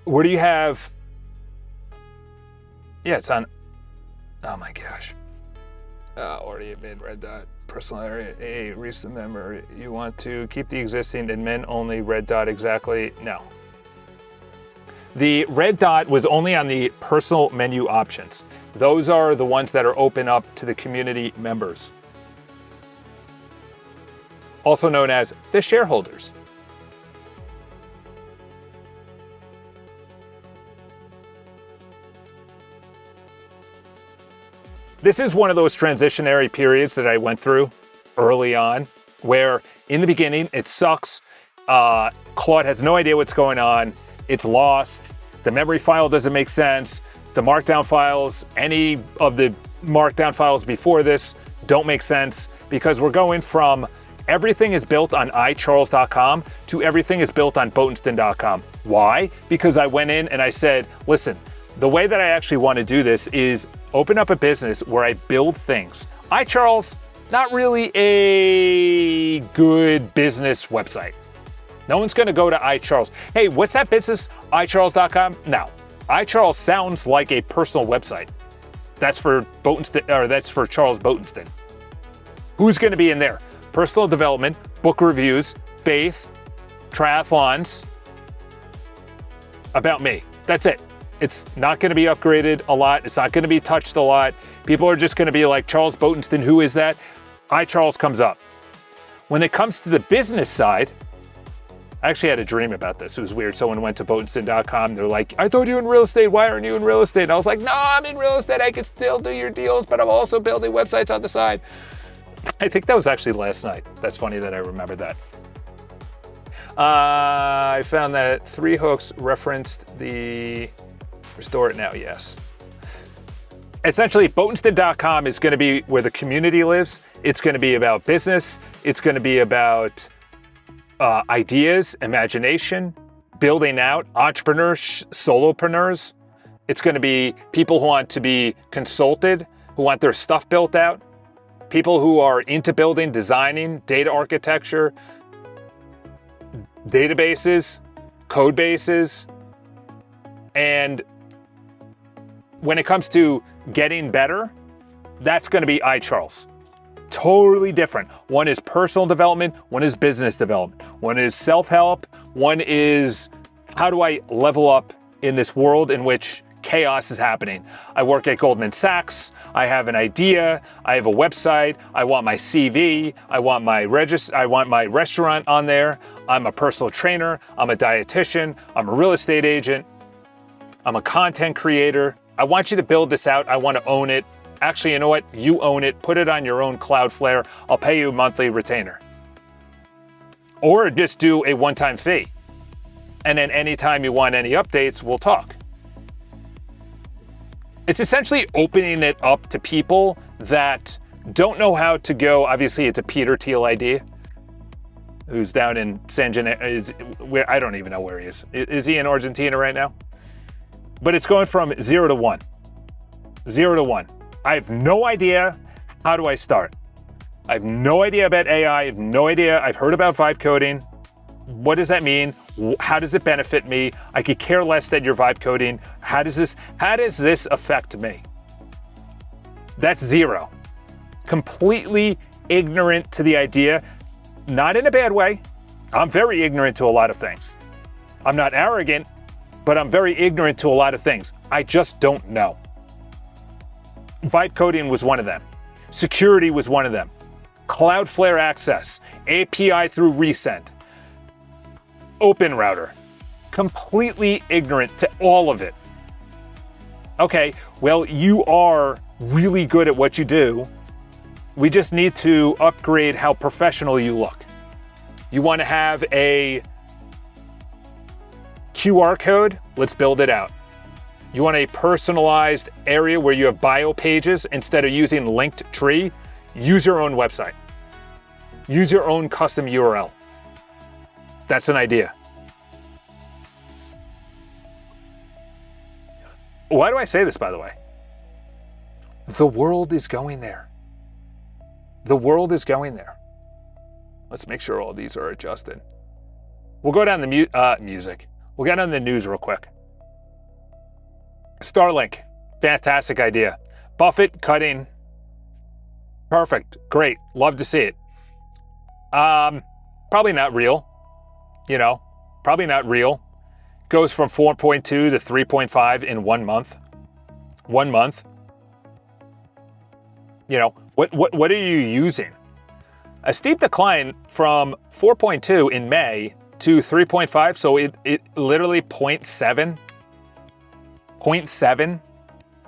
where do you have? Yeah, it's on. Oh my gosh. Already admin red dot personal area. Hey, recent member. You want to keep the existing admin only red dot exactly? No. The red dot was only on the personal menu options. Those are the ones that are open up to the community members, also known as the shareholders. This is one of those transitionary periods that I went through early on, where in the beginning it sucks. Claude has no idea what's going on. It's lost. The memory file doesn't make sense. The markdown files, any of the markdown files before this don't make sense, because we're going from everything is built on iCharles.com to everything is built on Botenstein.com. Why? Because I went in and I said, listen, the way that I actually want to do this is open up a business where I build things. iCharles, not really a good business website. No one's going to go to iCharles. Hey, what's that business? iCharles.com? No. iCharles sounds like a personal website. That's for Botenstein, or that's for Charles Botenstein. Who's going to be in there? Personal development, book reviews, faith, triathlons, about me. That's it. It's not going to be upgraded a lot. It's not going to be touched a lot. People are just going to be like, Charles Botenstein, who is that? iCharles comes up. When it comes to the business side, I actually had a dream about this. It was weird. Someone went to Botenstein.com. They're like, I thought you were in real estate. Why aren't you in real estate? And I was like, no, I'm in real estate. I can still do your deals, but I'm also building websites on the side. I think that was actually last night. That's funny that I remember that. I found that 3 hooks referenced the restore it now, yes. Essentially, Botenstein.com is going to be where the community lives. It's going to be about business. It's going to be about ideas, imagination, building out, entrepreneurs, solopreneurs. It's going to be people who want to be consulted, who want their stuff built out, people who are into building, designing, data architecture, databases, code bases, and when it comes to getting better, that's going to be iCharles. Totally different. One is personal development, one is business development, one is self-help, one is how do I level up in this world in which chaos is happening. I work at Goldman Sachs, I have an idea, I have a website, I want my CV, I want my restaurant on there, I'm a personal trainer, I'm a dietitian, I'm a real estate agent, I'm a content creator. I want you to build this out, I want to own it. Actually, you know what? You own it. Put it on your own Cloudflare. I'll pay you a monthly retainer. Or just do a one-time fee. And then anytime you want any updates, we'll talk. It's essentially opening it up to people that don't know how to go. Obviously, it's a Peter Thiel idea, who's down in San Gennaro. I don't even know where he is. Is he in Argentina right now? But it's going from 0 to 1. 0 to 1. I have no idea. How do I start? I have no idea about AI. I have no idea. I've heard about vibe coding. What does that mean? How does it benefit me? I could care less that you're vibe coding. How does this affect me? That's 0. Completely ignorant to the idea, not in a bad way. I'm very ignorant to a lot of things. I'm not arrogant, but I'm very ignorant to a lot of things. I just don't know. Vibe coding was one of them. Security was one of them. Cloudflare access, API through resend, Open Router. Completely ignorant to all of it. Okay, well, you are really good at what you do. We just need to upgrade how professional you look. You want to have a QR code? Let's build it out. You want a personalized area where you have bio pages instead of using Linktree? Use your own website. Use your own custom URL. That's an idea. Why do I say this, by the way? The world is going there. The world is going there. Let's make sure all these are adjusted. We'll go down the music. We'll get on the news real quick. Starlink, fantastic idea. Buffett cutting, perfect, great, love to see it. Probably not real, probably not real. Goes from 4.2 to 3.5 in 1 month. 1 month. What are you using? A steep decline from 4.2 in May to 3.5, so it literally 0.7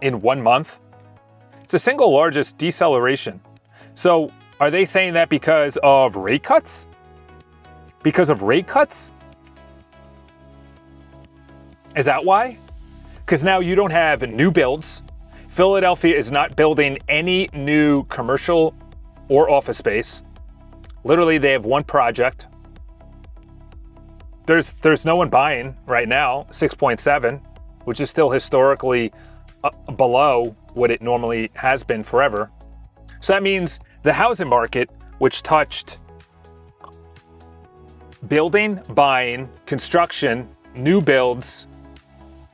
in 1 month. It's the single largest deceleration. So are they saying that because of rate cuts? Because of rate cuts? Is that why? Because now you don't have new builds. Philadelphia is not building any new commercial or office space. Literally, they have one project. There's no one buying right now, 6.7, which is still historically below what it normally has been forever. So that means the housing market, which touched building, buying, construction, new builds,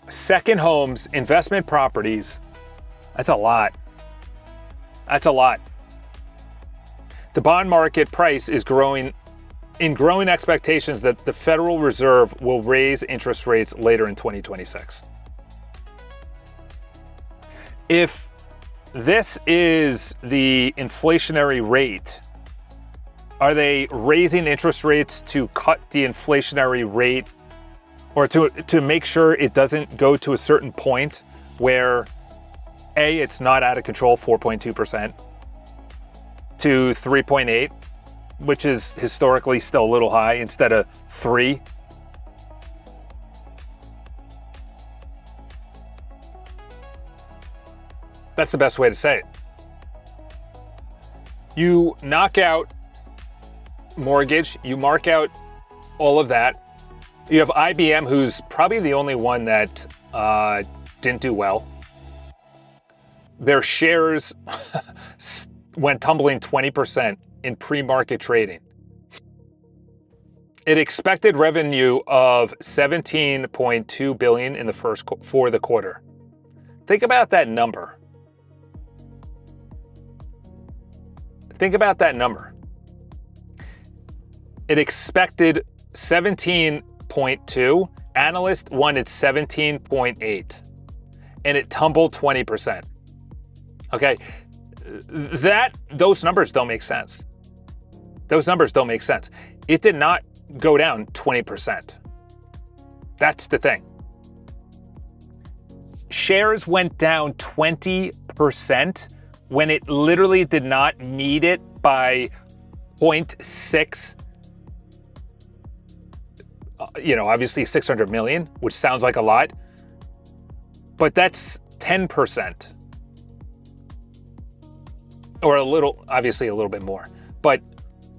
second homes, investment properties, that's a lot. That's a lot. The bond market price is growing in growing expectations that the Federal Reserve will raise interest rates later in 2026. If this is the inflationary rate, are they raising interest rates to cut the inflationary rate, or to make sure it doesn't go to a certain point where A, it's not out of control, 4.2%, to 3.8, which is historically still a little high, instead of 3? That's the best way to say it. You knock out mortgage, you mark out all of that. You have IBM, who's probably the only one that didn't do well. Their shares went tumbling 20% in pre-market trading. It expected revenue of $17.2 billion in for the quarter. Think about that number. Think about that number. It expected 17.2. Analysts wanted 17.8. And it tumbled 20%. Okay, those numbers don't make sense. Those numbers don't make sense. It did not go down 20%. That's the thing. Shares went down 20% when it literally did not meet it by 0.6. Obviously 600 million, which sounds like a lot, but that's 10%. Or obviously a little bit more, but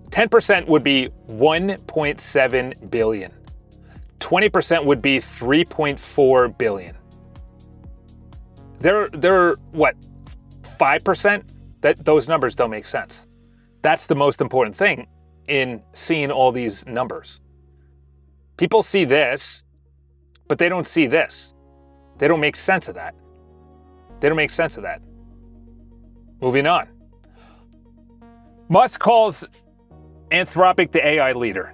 10% would be 1.7 billion. 20% would be 3.4 billion. They're what, 5%? Those numbers don't make sense. That's the most important thing in seeing all these numbers. People see this, but they don't see this. They don't make sense of that. They don't make sense of that. Moving on. Musk calls Anthropic the AI leader.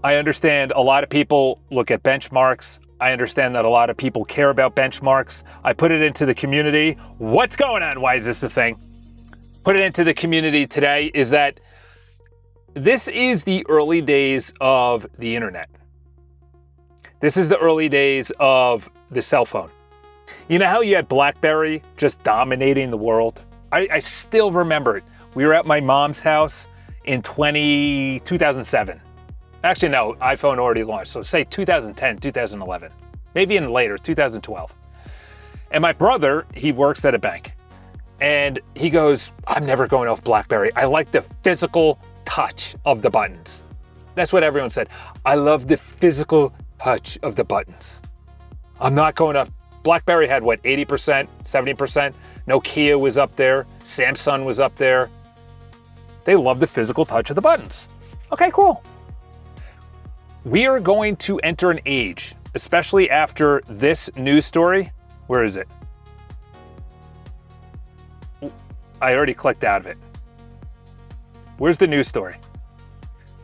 I understand a lot of people look at benchmarks. I understand that a lot of people care about benchmarks. I put it into the community. What's going on? Why is this a thing? Put it into the community today is that this is the early days of the internet. This is the early days of the cell phone. You know how you had BlackBerry just dominating the world? I still remember it. We were at my mom's house in 2007. Actually, no, iPhone already launched. So say 2010, 2011, maybe even later, 2012. And my brother, he works at a bank. And he goes, I'm never going off BlackBerry. I like the physical touch of the buttons. That's what everyone said. I love the physical touch of the buttons. I'm not going off. BlackBerry had what, 80%, 70%? Nokia was up there. Samsung was up there. They love the physical touch of the buttons. Okay, cool. We are going to enter an age, especially after this news story. Where is it? I already clicked out of it. Where's the news story?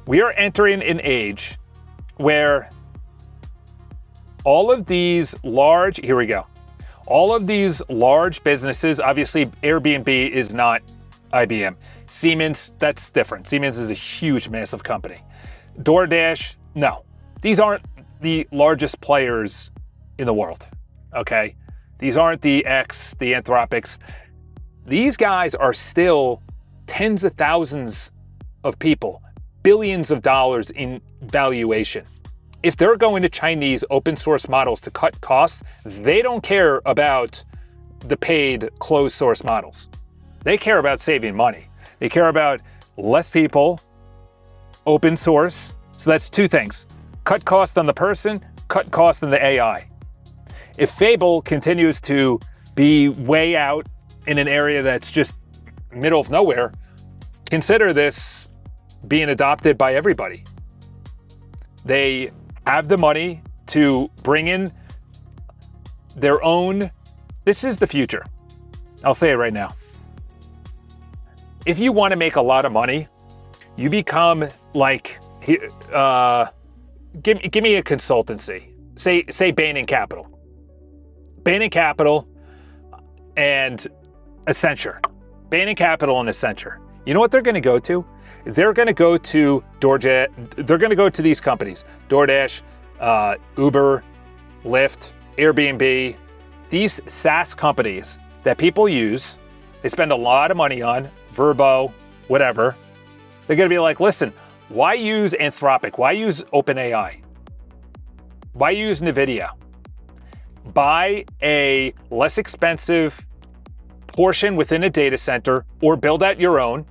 We are entering an age where all of these large, here we go. All of these large businesses, obviously Airbnb is not IBM. Siemens, that's different. Siemens is a huge, massive company. DoorDash, no. These aren't the largest players in the world, okay? These aren't the X, the Anthropics. These guys are still tens of thousands of people, billions of dollars in valuation. If they're going to Chinese open source models to cut costs, they don't care about the paid closed source models. They care about saving money. They care about less people, open source. So that's two things. Cut cost on the person, cut cost on the AI. If Fable continues to be way out in an area that's just middle of nowhere, consider this being adopted by everybody. They have the money to bring in their own. This is the future. I'll say it right now. If you want to make a lot of money, you become like, give me a consultancy. Say Bain & Capital. Bain & Capital and Accenture. Bain & Capital and Accenture. You know what they're going to go to? They're going to go to DoorDash. They're going to go to these companies. DoorDash, Uber, Lyft, Airbnb. These SaaS companies that people use, they spend a lot of money on, Verbo, whatever. They're going to be like, listen, why use Anthropic? Why use OpenAI? Why use NVIDIA? Buy a less expensive portion within a data center or build out your own,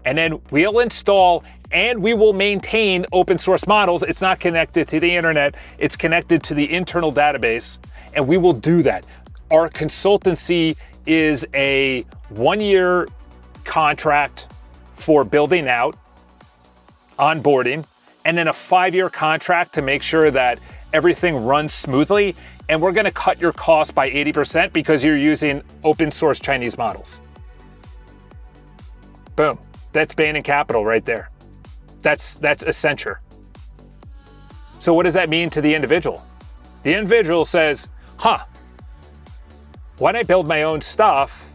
and then we'll install and we will maintain open source models. It's not connected to the internet. It's connected to the internal database, and we will do that. Our consultancy is a 1-year contract for building out, onboarding, and then a 5-year contract to make sure that everything runs smoothly. And we're going to cut your cost by 80% because you're using open source Chinese models. Boom. That's Bain & Capital right there. That's Accenture. So what does that mean to the individual? The individual says, why don't I build my own stuff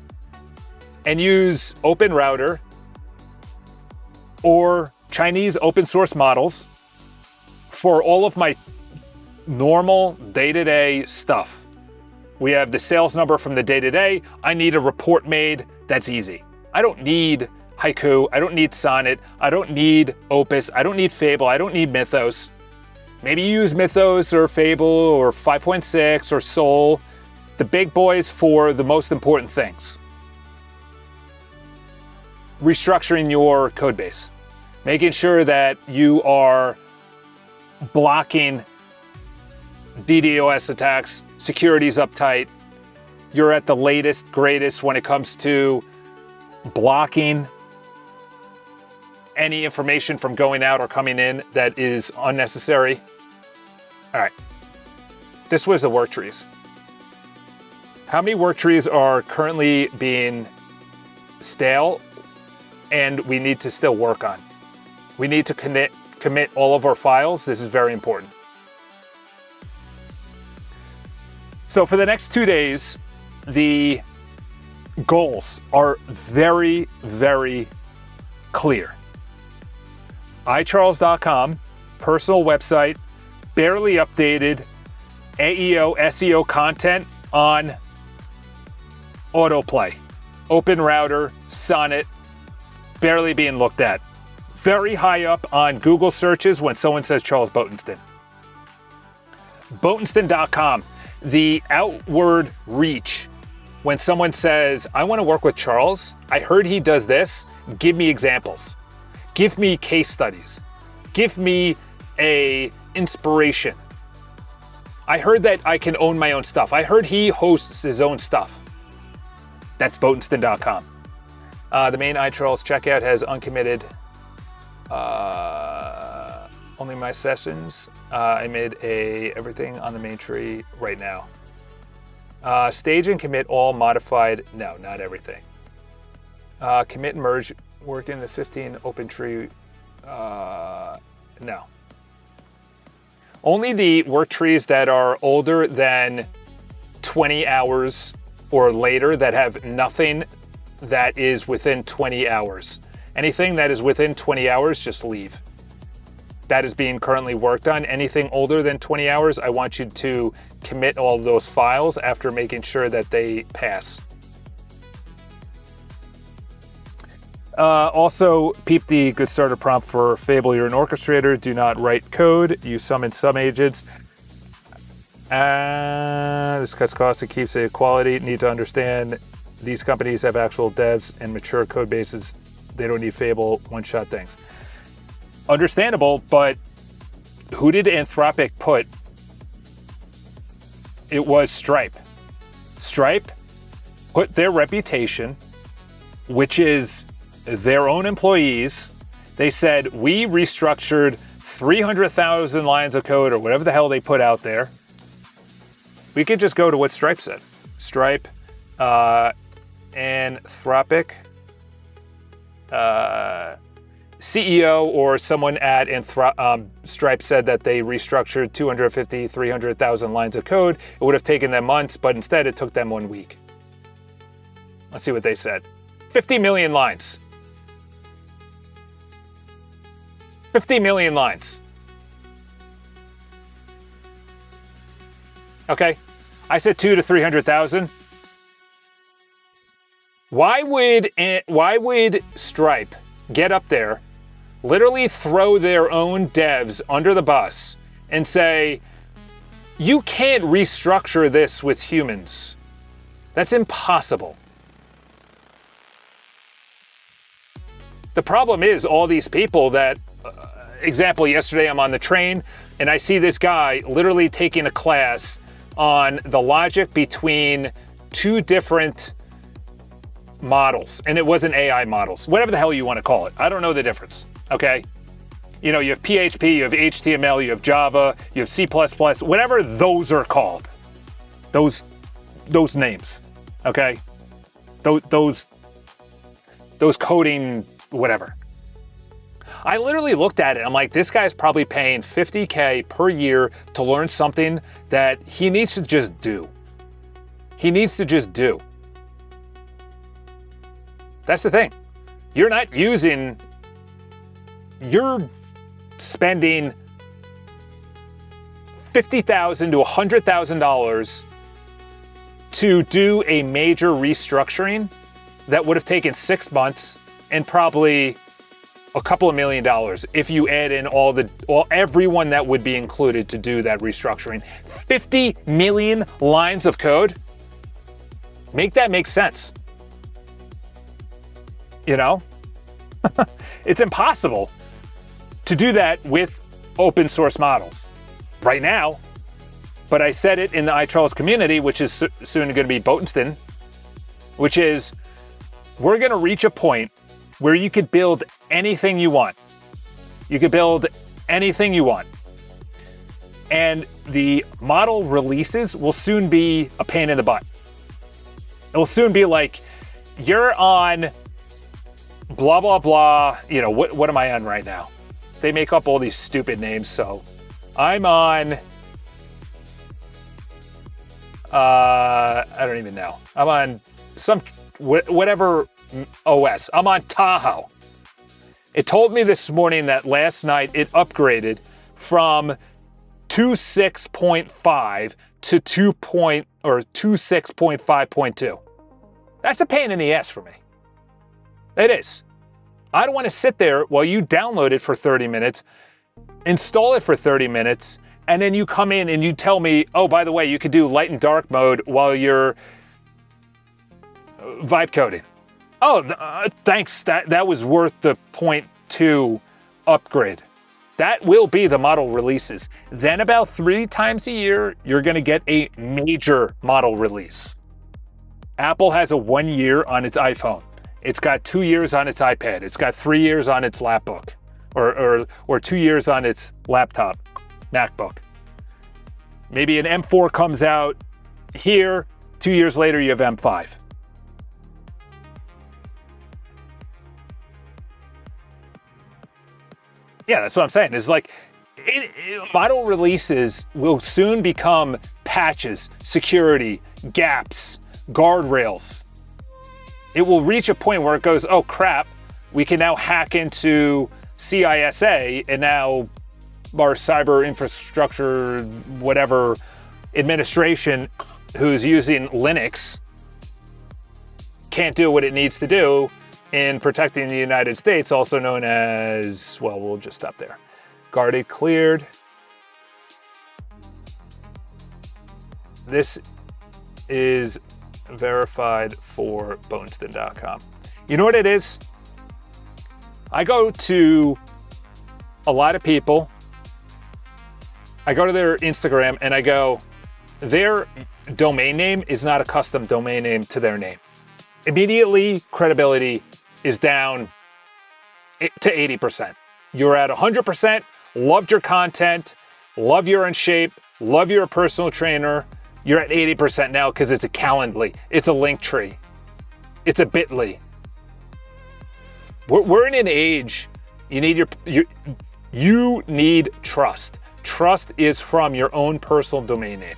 and use Open Router or Chinese open source models for all of my normal day-to-day stuff. We have the sales number from the day-to-day. I need a report made. That's easy. I don't need Haiku. I don't need Sonnet. I don't need Opus. I don't need Fable. I don't need Mythos. Maybe you use Mythos or Fable or 5.6 or Soul, the big boys for the most important things. Restructuring your code base, making sure that you are blocking DDoS attacks, security's uptight, you're at the latest, greatest when it comes to blocking any information from going out or coming in that is unnecessary. All right, this was the work trees. How many work trees are currently being stale and we need to still work on? We need to commit all of our files. This is very important. So for the next 2 days, the goals are very, very clear. iCharles.com, personal website, barely updated AEO, SEO content on autoplay. Open Router, Sonnet, barely being looked at. Very high up on Google searches when someone says Charles Botensten. Botensten.com. the outward reach. When someone says, I want to work with Charles, I heard he does this, give me examples. Give me case studies. Give me a inspiration. I heard that I can own my own stuff. I heard he hosts his own stuff. That's Botenstein.com. The main iCharles checkout has uncommitted only my sessions. I made everything on the main tree right now. Stage and commit all modified. No, not everything. Commit and merge work in the 15 open tree. No. Only the work trees that are older than 20 hours or later that have nothing that is within 20 hours. Anything that is within 20 hours, just leave. That is being currently worked on. Anything older than 20 hours, I want you to commit all of those files after making sure that they pass. Also, peep the good starter prompt for Fable. You're an orchestrator. Do not write code. You summon some agents. This cuts costs and keeps it quality. Need to understand these companies have actual devs and mature code bases. They don't need Fable one-shot things. Understandable, but who did Anthropic put? It was Stripe. Stripe put their reputation, which is their own employees. They said, we restructured 300,000 lines of code or whatever the hell they put out there. We could just go to what Stripe said. Stripe, Anthropic, CEO or someone at Stripe said that they restructured 250, 300,000 lines of code. It would have taken them months, but instead it took them 1 week. Let's see what they said. 50 million lines. 50 million lines. Okay, I said 200 to 300,000. Why would Stripe get up there, literally throw their own devs under the bus and say, you can't restructure this with humans? That's impossible. The problem is all these people that, example, yesterday I'm on the train and I see this guy literally taking a class on the logic between two different models, and it wasn't AI models, whatever the hell you want to call it. I don't know the difference, okay? You know, you have PHP, you have HTML, you have Java, you have C++, whatever those are called. Those names, okay? Those coding, whatever. I literally looked at it. I'm like, this guy's probably paying $50K per year to learn something that he needs to just do. He needs to just do. That's the thing. You're spending $50,000 to $100,000 to do a major restructuring that would have taken 6 months and probably a couple of $1 million if you add in everyone that would be included to do that restructuring. 50 million lines of code? Make that make sense. You know? It's impossible to do that with open source models right now. But I said it in the iCharles community, which is soon going to be Botenstein, which is we're going to reach a point where you could build anything you want. You could build anything you want. And the model releases will soon be a pain in the butt. It'll soon be like, you're on blah, blah, blah. You know, what am I on right now? They make up all these stupid names. So I'm on, I don't even know. I'm on whatever OS. I'm on Tahoe. It told me this morning that last night it upgraded from 2.6.5 to 2.6.5.2. That's a pain in the ass for me. It is. I don't want to sit there while you download it for 30 minutes, install it for 30 minutes, And then you come in and you tell me, oh, by the way, you could do light and dark mode while you're vibe coding. Oh, thanks. That was worth the 0.2 upgrade. That will be the model releases. Then about 3 times a year, you're going to get a major model release. Apple has a 1 year on its iPhone. It's got 2 years on its iPad. It's got 3 years on its lapbook, or 2 years on its laptop, MacBook. Maybe an M4 comes out here. 2 years later, you have M5. Yeah, that's what I'm saying. It's like model releases will soon become patches, security, gaps, guardrails. It will reach a point where it goes, oh crap, we can now hack into CISA, and now our cyber infrastructure, whatever administration who's using Linux can't do what it needs to do in protecting the United States, also known as, well, we'll just stop there. Guarded, cleared. This is verified for Boatenston.com. You know what it is? I go to a lot of people. I go to their Instagram and I go, their domain name is not a custom domain name to their name. Immediately, credibility is down to 80%. You're at 100%, loved your content, love you're in shape, love you're a personal trainer. You're at 80% now because it's a Calendly, it's a Linktree, it's a Bitly. We're in an age, you need trust. Trust is from your own personal domain name.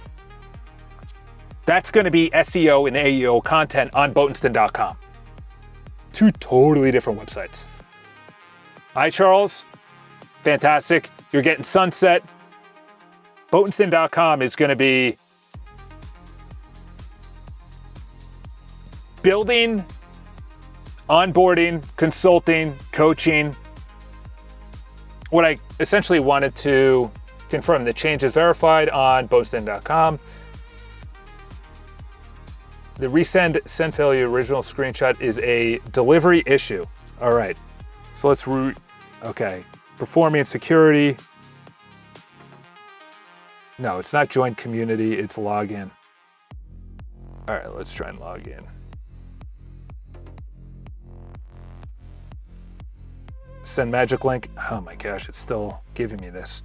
That's going to be SEO and AEO content on Boatenston.com. 2 totally different websites. Hi, Charles. Fantastic. You're getting sunset. Boatenston.com is going to be building, onboarding, consulting, coaching. What I essentially wanted to confirm, the change is verified on Boatenston.com. The resend send failure original screenshot is a delivery issue. All right, so let's okay. Performing security. No, it's not join community, it's login. All right, let's try and log in. Send magic link. Oh my gosh, it's still giving me this.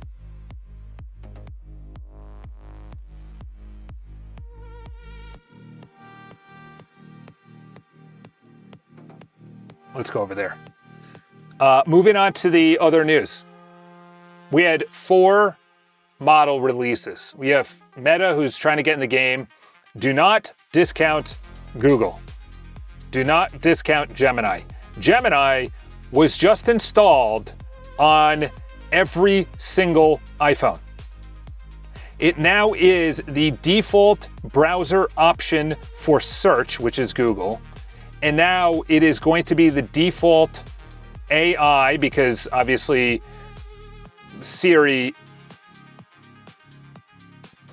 Let's go over there. Moving on to the other news. We had 4 model releases. We have Meta, who's trying to get in the game. Do not discount Google. Do not discount Gemini. Gemini was just installed on every single iPhone. It now is the default browser option for search, which is Google. And now it is going to be the default AI, because obviously Siri,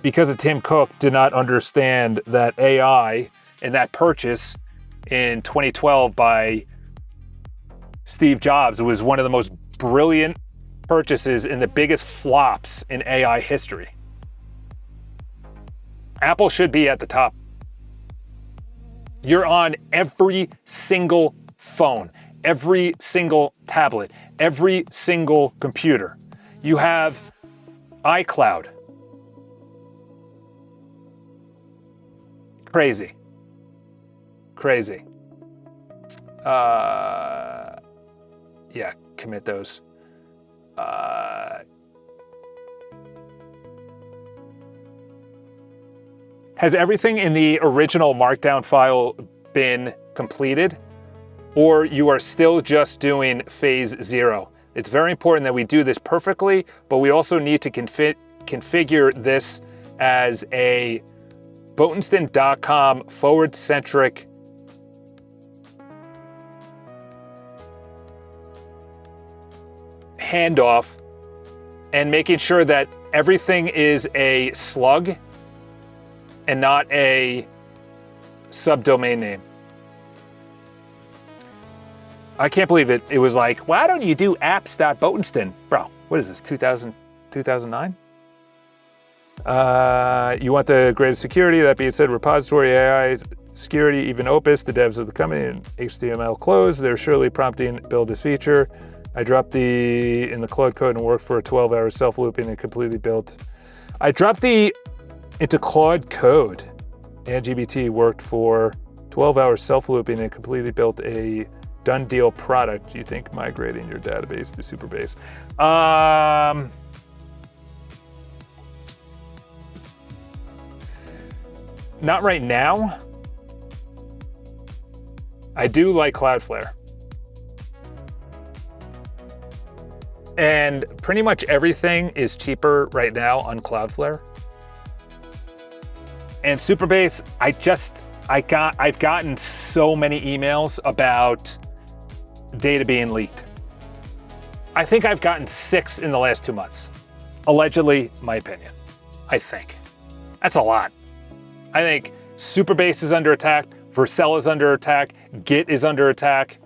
because of Tim Cook, did not understand that AI and that purchase in 2012 by Steve Jobs was one of the most brilliant purchases and the biggest flops in AI history. Apple should be at the top. You're on every single phone, every single tablet, every single computer. You have iCloud. Crazy. Crazy. Yeah, commit those. Has everything in the original Markdown file been completed, or you are still just doing phase 0? It's very important that we do this perfectly, but we also need to configure this as a Boatenston.com forward-centric handoff, and making sure that everything is a slug and not a subdomain name. I can't believe it. It was like, why don't you do apps.botenston? Bro, what is this, 2009? You want the greatest security. That being said, repository AI security, even Opus, the devs of the company, and HTML closed. They're surely prompting build this feature. I dropped in the Claude code and worked for 12 hours self-looping and completely built. I dropped into Claude code and GBT, worked for 12 hours self-looping and completely built a done deal product. Do you think migrating your database to Superbase? Not right now. I do like Cloudflare. And pretty much everything is cheaper right now on Cloudflare. And Superbase, I've gotten so many emails about data being leaked. I think I've gotten 6 in the last 2 months. Allegedly, my opinion. I think. That's a lot. I think Superbase is under attack, Vercel is under attack, Git is under attack.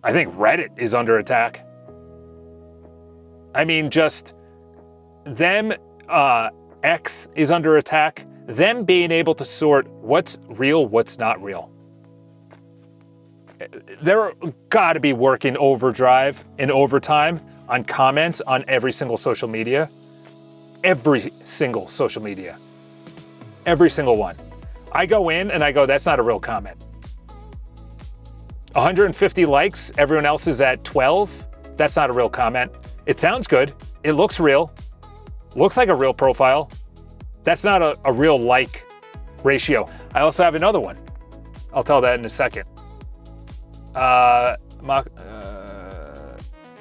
I think Reddit is under attack. I mean, just them, X is under attack. Them being able to sort what's real, what's not real. They're gotta be working overdrive and overtime on comments on every single social media. Every single social media. Every single one. I go in and I go, that's not a real comment. 150 likes, everyone else is at 12. That's not a real comment. It sounds good. It looks real. Looks like a real profile. That's not a real like ratio. I also have another one. I'll tell that in a second.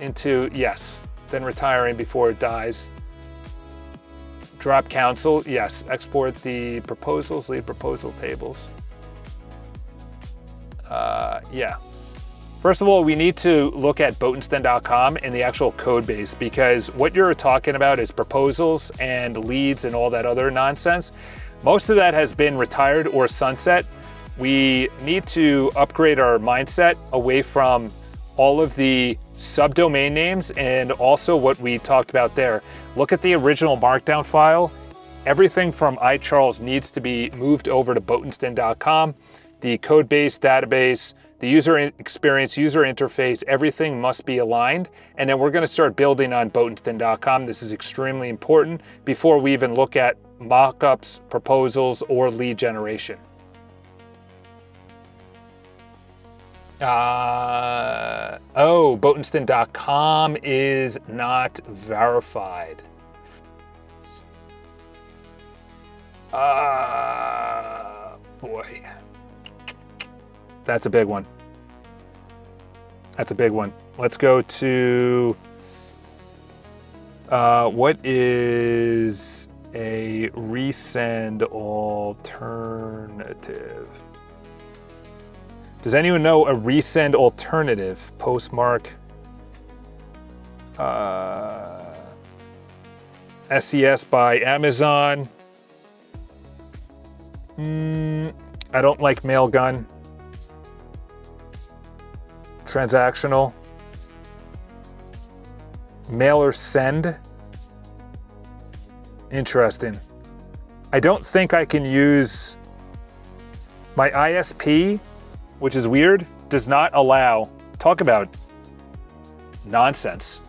Into yes, then retiring before it dies. Drop council, yes. Export the proposals, lead proposal tables. Yeah. First of all, we need to look at botenston.com and the actual code base, because what you're talking about is proposals and leads and all that other nonsense. Most of that has been retired or sunset. We need to upgrade our mindset away from all of the subdomain names and also what we talked about there. Look at the original markdown file. Everything from iCharles needs to be moved over to botenston.com. The code base, database, the user experience, user interface, everything must be aligned. And then we're going to start building on botenston.com. This is extremely important before we even look at mockups, proposals, or lead generation. Botenston.com is not verified. Boy. That's a big one. That's a big one. Let's go to what is a resend alternative? Does anyone know a resend alternative? Postmark. SES by Amazon. I don't like Mailgun. Transactional. Mailer send. Interesting. I don't think I can use my ISP, which is weird, does not allow, talk about nonsense.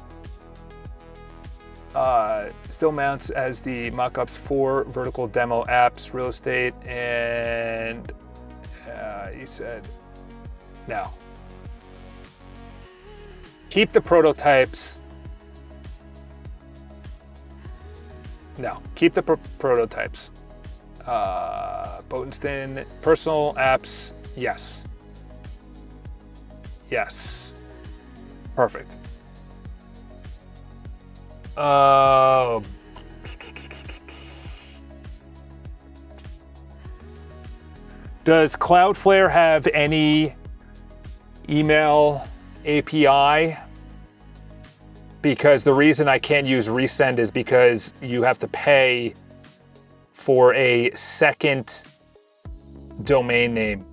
Still mounts as the mockups for vertical demo apps, real estate, and you said no. Keep the prototypes. No, keep the prototypes. Botenston, personal apps, yes. Yes. Perfect. Does Cloudflare have any email API? because the reason I can't use resend is because you have to pay for a second domain name.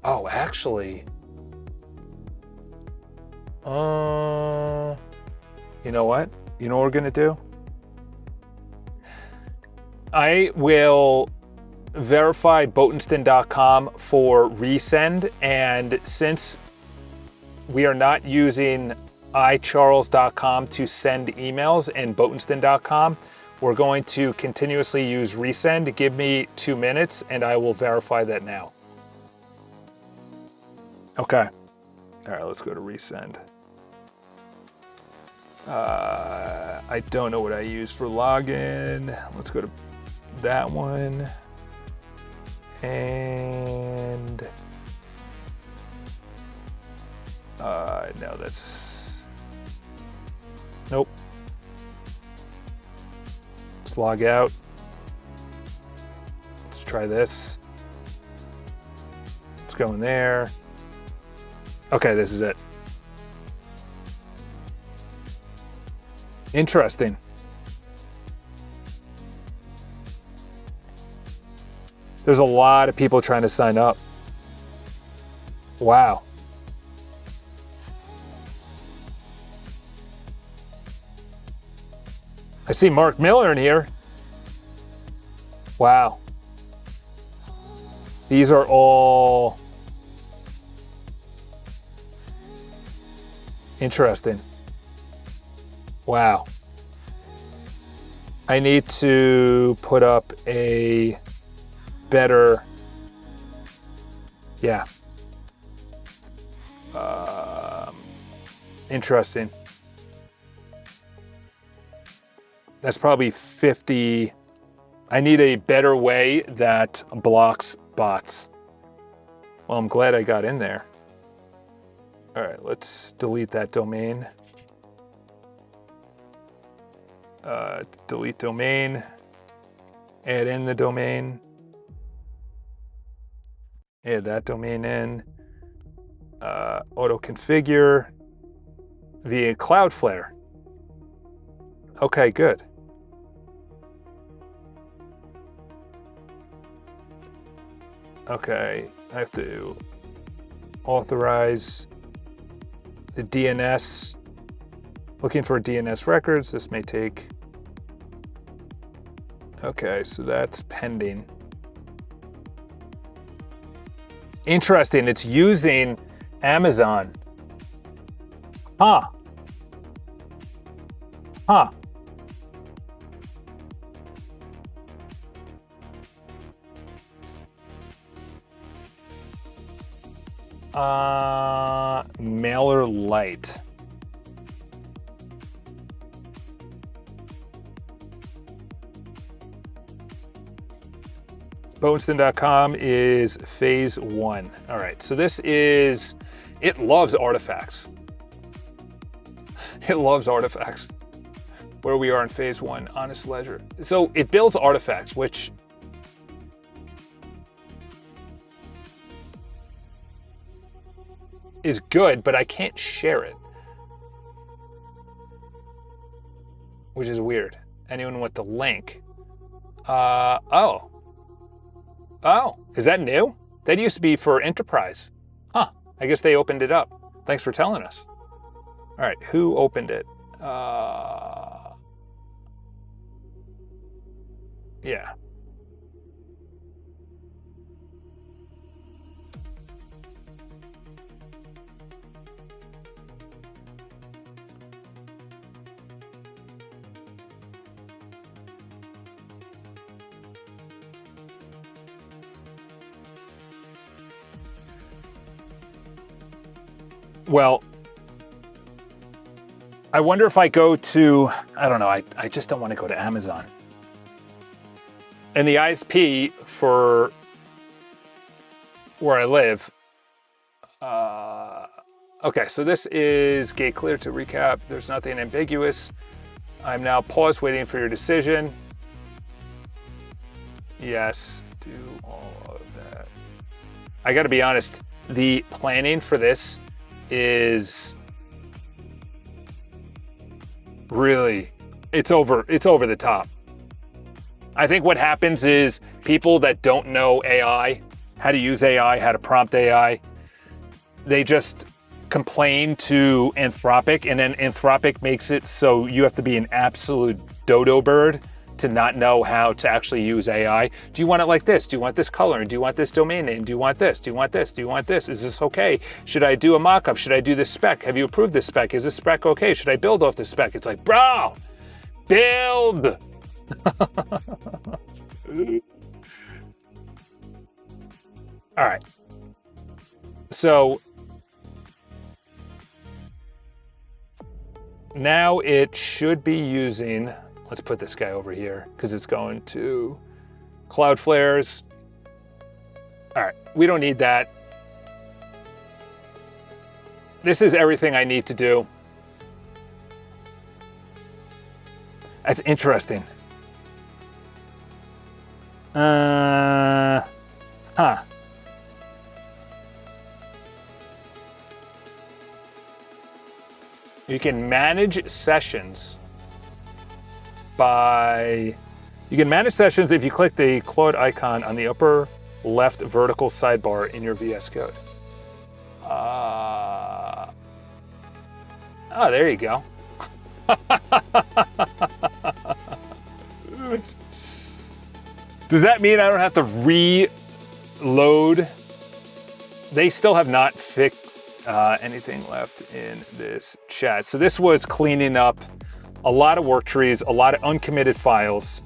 Oh, actually, you know what? You know what we're gonna do? I will verify Boatenston.com for resend, and since we are not using iCharles.com to send emails and Boatenston.com, we're going to continuously use resend. Give me 2 minutes and I will verify that now. Okay. All right, let's go to resend. I don't know what I use for login. Let's go to that one. And no, that's, nope. Let's log out. Let's try this. Let's go in there. Okay, this is it. Interesting. There's a lot of people trying to sign up. Wow. I see Mark Miller in here. Wow. These are all interesting. Wow. I need to put up a better, yeah. Interesting. That's probably 50. I need a better way that blocks bots. Well, I'm glad I got in there. All right, let's delete that domain. Delete domain. Add in the domain. Add that domain in. Auto configure via Cloudflare. Okay, good. Okay, I have to authorize the DNS. Looking for DNS records. This may take. Okay, so that's pending. Interesting, it's using Amazon. Huh. Huh. MailerLite. Boatenston.com is phase 1. All right, so this is, it loves artifacts. It loves artifacts. Where we are in phase 1, honest ledger. So it builds artifacts, which is good, but I can't share it, which is weird. Anyone with the link? Oh, is that new? That used to be for enterprise. Huh, I guess they opened it up. Thanks for telling us. All right, who opened it? Yeah. Well, I wonder if I go to, I don't know, I just don't want to go to Amazon. And the ISP for where I live, okay, so this is gate clear. To recap, there's nothing ambiguous. I'm now paused waiting for your decision. Yes, do all of that. I gotta be honest, the planning for this is really, it's over the top. I think what happens is people that don't know AI, how to use AI, how to prompt AI, they just complain to Anthropic, and then Anthropic makes it so you have to be an absolute dodo bird to not know how to actually use AI. Do you want it like this? Do you want this color? Do you want this domain name? Do you want this? Do you want this? Do you want this? Is this okay? Should I do a mock-up? Should I do this spec? Have you approved this spec? Is this spec okay? Should I build off this spec? It's like, bro, build. All right. So now it should be using, let's put this guy over here because it's going to Cloudflare's. All right, we don't need that. This is everything I need to do. That's interesting. Huh. You can manage sessions you can manage sessions if you click the Claude icon on the upper left vertical sidebar in your VS Code. Oh, there you go. Does that mean I don't have to reload? They still have not fixed anything left in this chat. So this was cleaning up a lot of work trees, a lot of uncommitted files.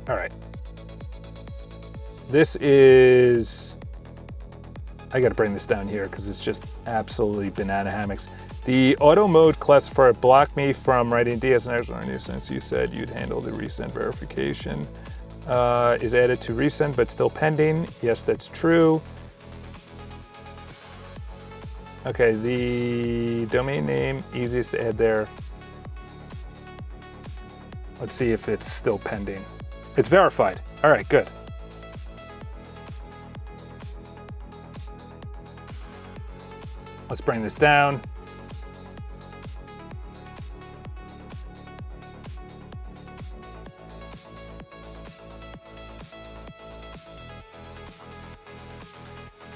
All right. This is, I got to bring this down here because it's just absolutely banana hammocks. The auto mode classifier blocked me from writing DSNX since you said you'd handle the resend verification. Is added to resend but still pending. Yes, that's true. Okay, the domain name, easiest to add there. Let's see if it's still pending. It's verified. All right, good. Let's bring this down.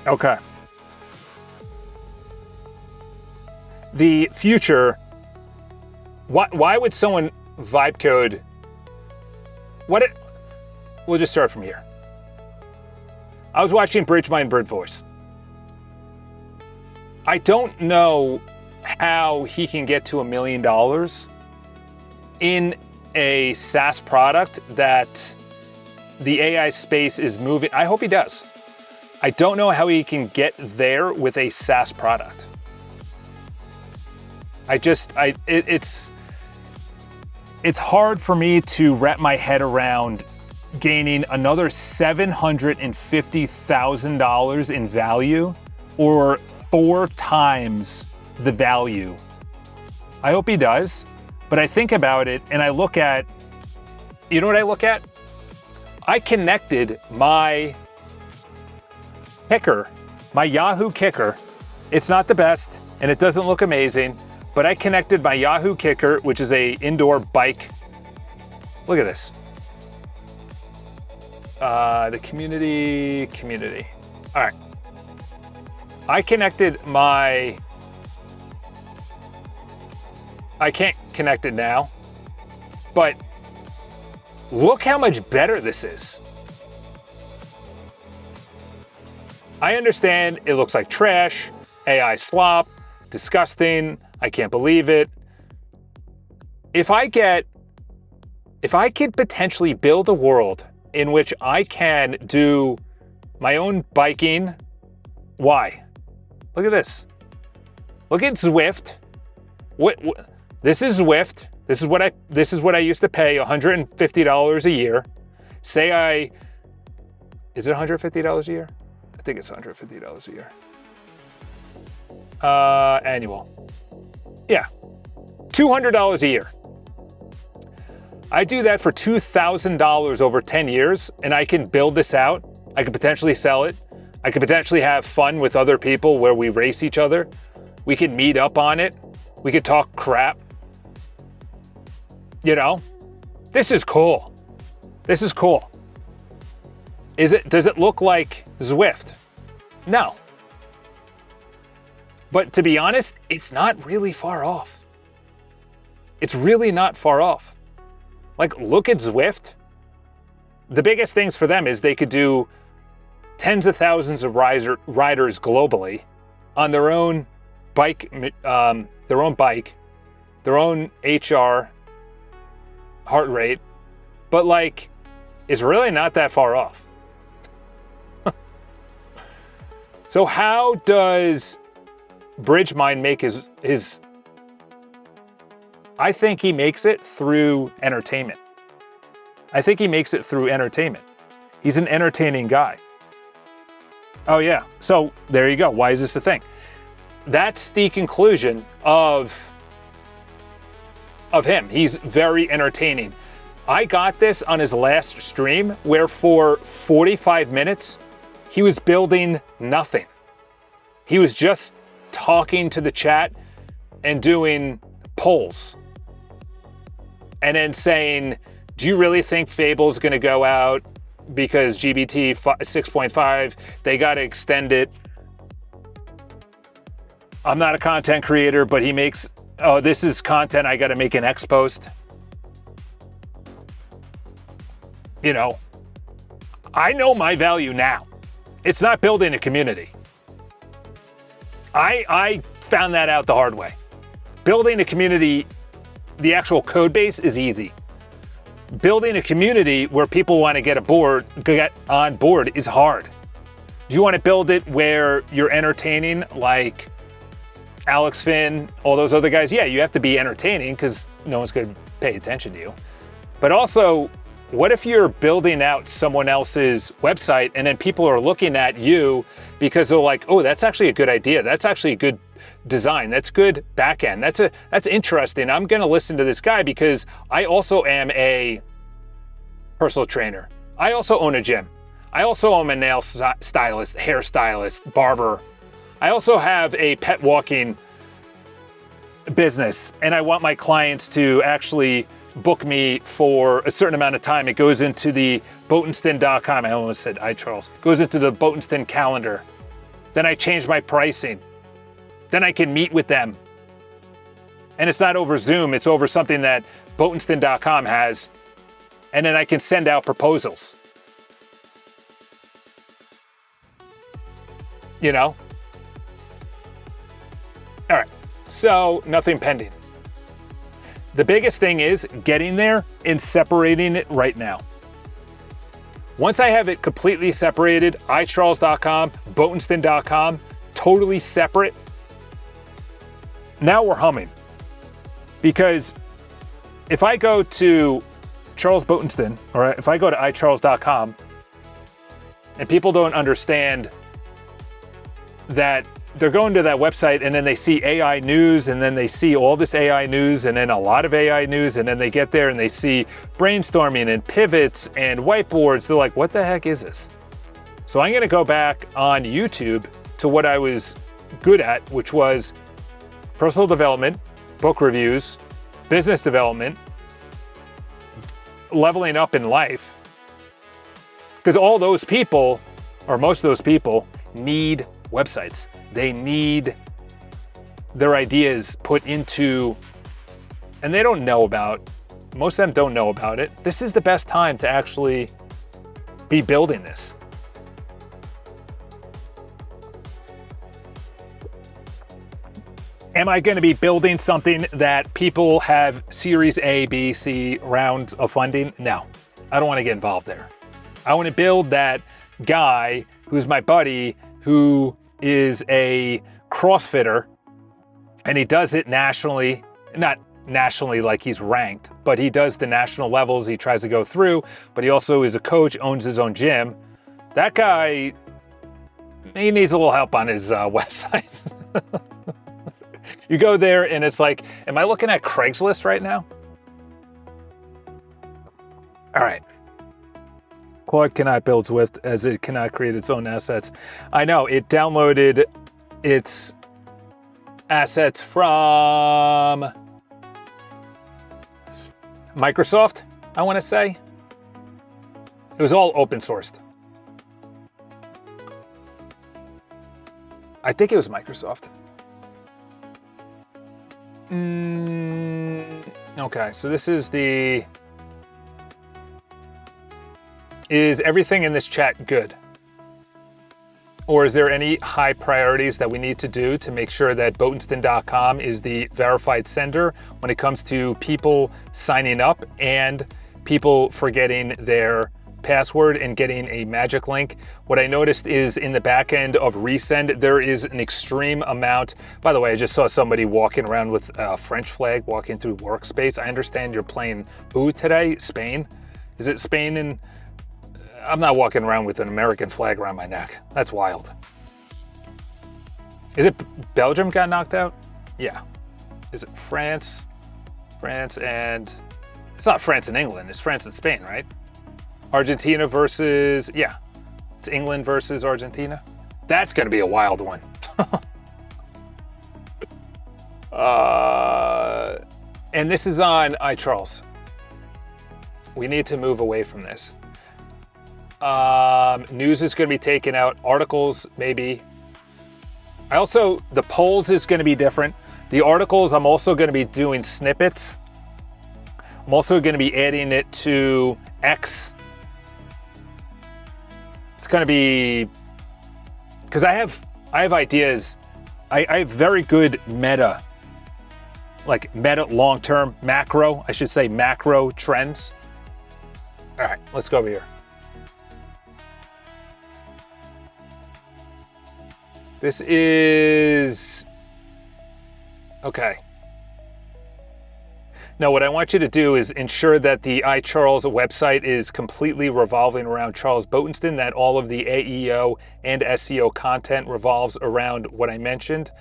Okay. The future, why would someone vibe code? We'll just start from here. I was watching Bridge Mind Bird Voice. I don't know how he can get to $1 million in a SaaS product that the AI space is moving. I hope he does. I don't know how he can get there with a SaaS product. It's hard for me to wrap my head around gaining another $750,000 in value or 4 times the value. I hope he does, but I think about it and I look at, you know what I look at? I connected my kicker, my Yahoo kicker. It's not the best and it doesn't look amazing, but I connected my Yahoo kicker, which is a indoor bike. Look at this. The community. All right. I connected I can't connect it now, but look how much better this is. I understand it looks like trash, AI slop, disgusting, I can't believe it. If I could potentially build a world in which I can do my own biking, why? Look at this. Look at Zwift. This is Zwift. This is what I used to pay $150 a year. Is it $150 a year? I think it's $150 a year. Annual. Yeah, $200 a year. I do that for $2,000 over 10 years, and I can build this out. I could potentially sell it. I could potentially have fun with other people where we race each other. We could meet up on it. We could talk crap. You know, this is cool. This is cool. Does it look like Zwift? No. But to be honest, it's not really far off. It's really not far off. Like, look at Zwift. The biggest things for them is they could do tens of thousands of riders globally on their own bike, their own HR, heart rate, but like, it's really not that far off. So how does Bridgemind make his? I think he makes it through entertainment. He's an entertaining guy. Oh yeah, so there you go. Why is this a thing? That's the conclusion of him. He's very entertaining. I got this on his last stream where for 45 minutes, he was building nothing. He was just talking to the chat and doing polls. And then saying, do you really think Fable's going to go out because GBT 6.5, they got to extend it? I'm not a content creator, but he makes, oh, this is content, I got to make an X post. You know, I know my value now. It's not building a community. I found that out the hard way. Building a community, the actual code base is easy. Building a community where people want to get on board is hard. Do you want to build it where you're entertaining like Alex Finn, all those other guys? Yeah, you have to be entertaining because no one's going to pay attention to you. But also, what if you're building out someone else's website and then people are looking at you because they're like, oh, that's actually a good idea. That's actually a good design. That's good backend. That's interesting. I'm going to listen to this guy because I also am a personal trainer. I also own a gym. I also am a nail stylist, hairstylist, barber. I also have a pet walking business, and I want my clients to actually book me for a certain amount of time. It goes into the Botensten.com. I almost said iCharles. Goes into the Botensten calendar. Then I change my pricing. Then I can meet with them. And it's not over Zoom, it's over something that Botensten.com has. And then I can send out proposals. You know? All right, so nothing pending. The biggest thing is getting there and separating it right now. Once I have it completely separated, iCharles.com, Botensten.com, totally separate, now we're humming. Because if I go to Charles Botensten, or if I go to iCharles.com, and people don't understand that they're going to that website and then they see AI news and then they see all this AI news and then a lot of AI news and then they get there and they see brainstorming and pivots and whiteboards. They're like, what the heck is this? So I'm going to go back on YouTube to what I was good at, which was personal development, book reviews, business development, leveling up in life. Because all those people, or most of those people, need websites. They need their ideas put into, and they don't know about, most of them don't know about it. This is the best time to actually be building this. Am I going to be building something that people have Series A, B, C rounds of funding? No, I don't want to get involved there. I want to build that guy who's my buddy who is a CrossFitter, and he does it nationally, not nationally like he's ranked, but he does the national levels. He tries to go through, but he also is a coach, owns his own gym. That guy, he needs a little help on his website. You go there and it's like, am I looking at Craigslist right now? All right. Claude cannot build Zwift as it cannot create its own assets. I know, it downloaded its assets from Microsoft, I want to say. It was all open sourced. I think it was Microsoft. Okay, so this is the... Is everything in this chat good? Or is there any high priorities that we need to do to make sure that Botenstein.com is the verified sender when it comes to people signing up and people forgetting their password and getting a magic link? What I noticed is in the back end of Resend, there is an extreme amount. By the way, I just saw somebody walking around with a French flag walking through Workspace. I understand you're playing who today? Spain? Is it Spain? And I'm not walking around with an American flag around my neck. That's wild. Is it Belgium got knocked out? Yeah. Is it France? France and... It's not France and England. It's France and Spain, right? Argentina versus... Yeah. It's England versus Argentina. That's going to be a wild one. And this is on iCharles. We need to move away from this. News is going to be taken out. Articles, maybe. The polls is going to be different. The articles, I'm also going to be doing snippets. I'm also going to be adding it to X. It's going to be, because I have ideas. I have very good meta long-term macro, I should say macro trends. All right, let's go over here. This is, okay. Now, what I want you to do is ensure that the iCharles website is completely revolving around Charles Botenstein, that all of the AEO and SEO content revolves around what I mentioned.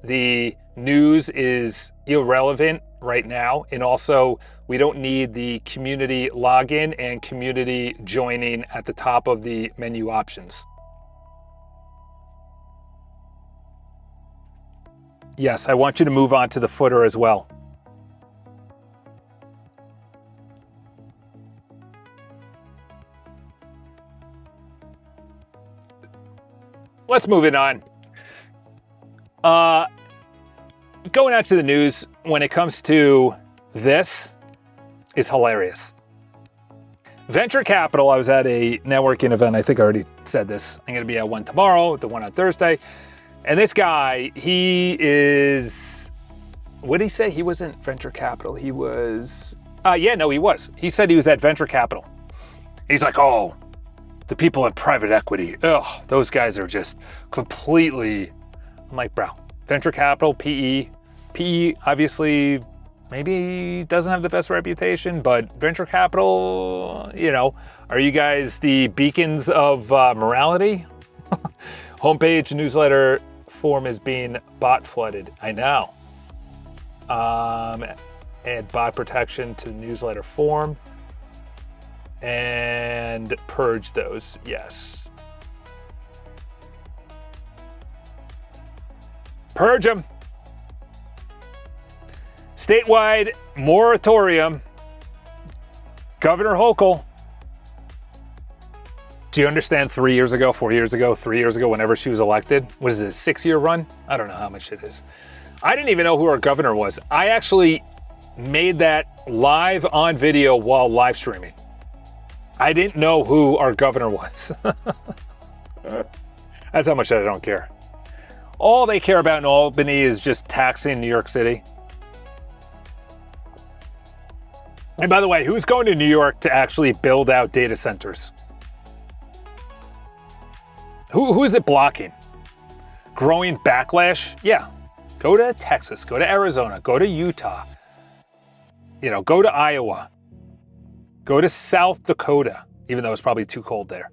The news is irrelevant right now, and also we don't need the community login and community joining at the top of the menu options. Yes, I want you to move on to the footer as well. Let's move it on. Going out to the news when it comes to this is hilarious. Venture capital, I was at a networking event. I think I already said this. I'm going to be at one tomorrow, the one on Thursday. And this guy, he is, what did he say? He wasn't venture capital. He was, he was. He said he was at venture capital. He's like, oh, the people at private equity, ugh, those guys are just completely, I'm like, bro, venture capital, PE, obviously, maybe doesn't have the best reputation, but venture capital, are you guys the beacons of morality? Homepage newsletter form is being bot flooded. I know. Add bot protection to the newsletter form and purge those. Yes. Purge them. Statewide moratorium. Governor Hochul. Do you understand 3 years ago, 4 years ago, 3 years ago, whenever she was elected? What is it, a 6-year run? I don't know how much it is. I didn't even know who our governor was. I actually made that live on video while live streaming. I didn't know who our governor was. That's how much I don't care. All they care about in Albany is just taxing New York City. And by the way, who's going to New York to actually build out data centers? Who is it blocking? Growing backlash? Yeah. Go to Texas, go to Arizona, go to Utah. Go to Iowa. Go to South Dakota, even though it's probably too cold there.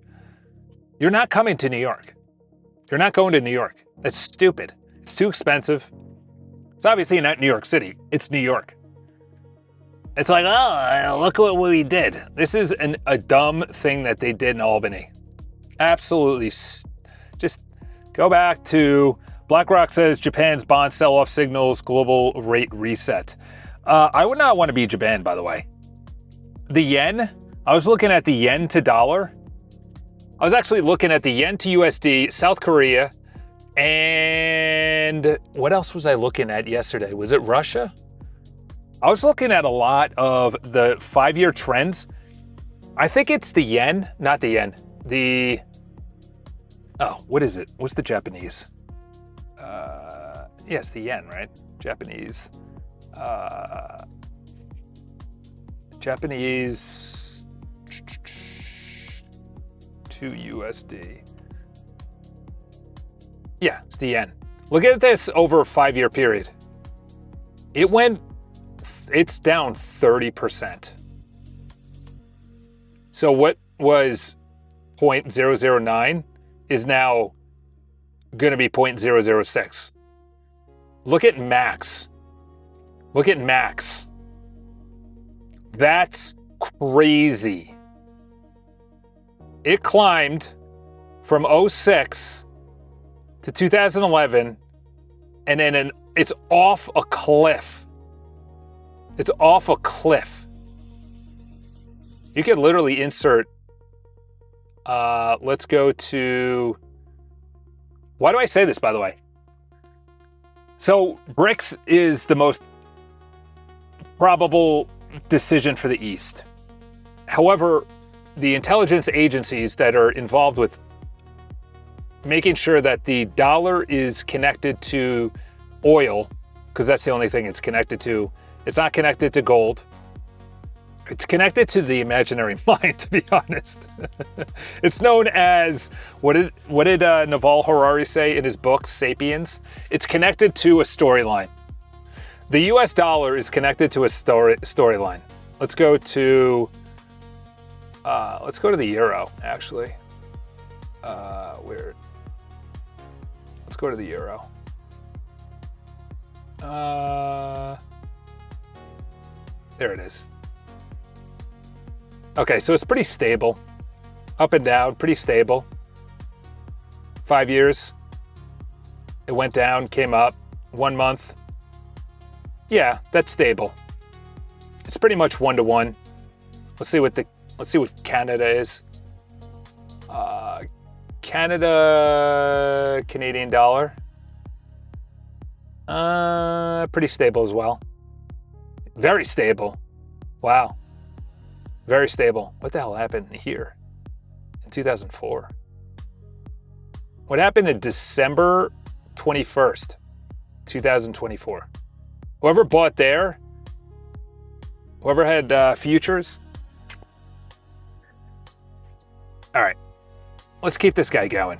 You're not coming to New York. You're not going to New York. That's stupid. It's too expensive. It's obviously not New York City. It's New York. It's like, oh, look what we did. This is a dumb thing that they did in Albany. Absolutely. Just go back to BlackRock says Japan's bond sell-off signals global rate reset. I would not want to be Japan, by the way. The yen, I was looking at the yen to dollar. I was actually looking at the yen to USD, South Korea, and what else was I looking at yesterday? Was it Russia? I was looking at a lot of the 5-year trends. I think it's the yen, not the yen. What is it? What's the Japanese? Yeah, it's the yen, right? Japanese to USD. Yeah, it's the yen. Look at this over a 5-year period. It's down 30%. So what was 0.009 is now going to be 0.006. Look at max. Look at max. That's crazy. It climbed from 06 to 2011, and then it's off a cliff. It's off a cliff. You could literally insert, let's go to, why do I say this, by the way? So BRICS is the most probable decision for the East. However, the intelligence agencies that are involved with making sure that the dollar is connected to oil, because that's the only thing it's connected to. It's not connected to gold. It's connected to the imaginary mind, to be honest. It's known as, what did Naval Harari say in his book, Sapiens? It's connected to a storyline. The US dollar is connected to a storyline. Let's go to the euro, actually. Let's go to the euro. There it is. Okay, so it's pretty stable. Up and down, pretty stable. 5 years. It went down, came up. 1 month. Yeah, that's stable. It's pretty much 1-to-1. Let's see what Canada is. Canadian dollar. Pretty stable as well. Very stable. Wow. Very stable. What the hell happened here in 2004? What happened in December 21st, 2024? Whoever bought there, whoever had futures. All right, let's keep this guy going.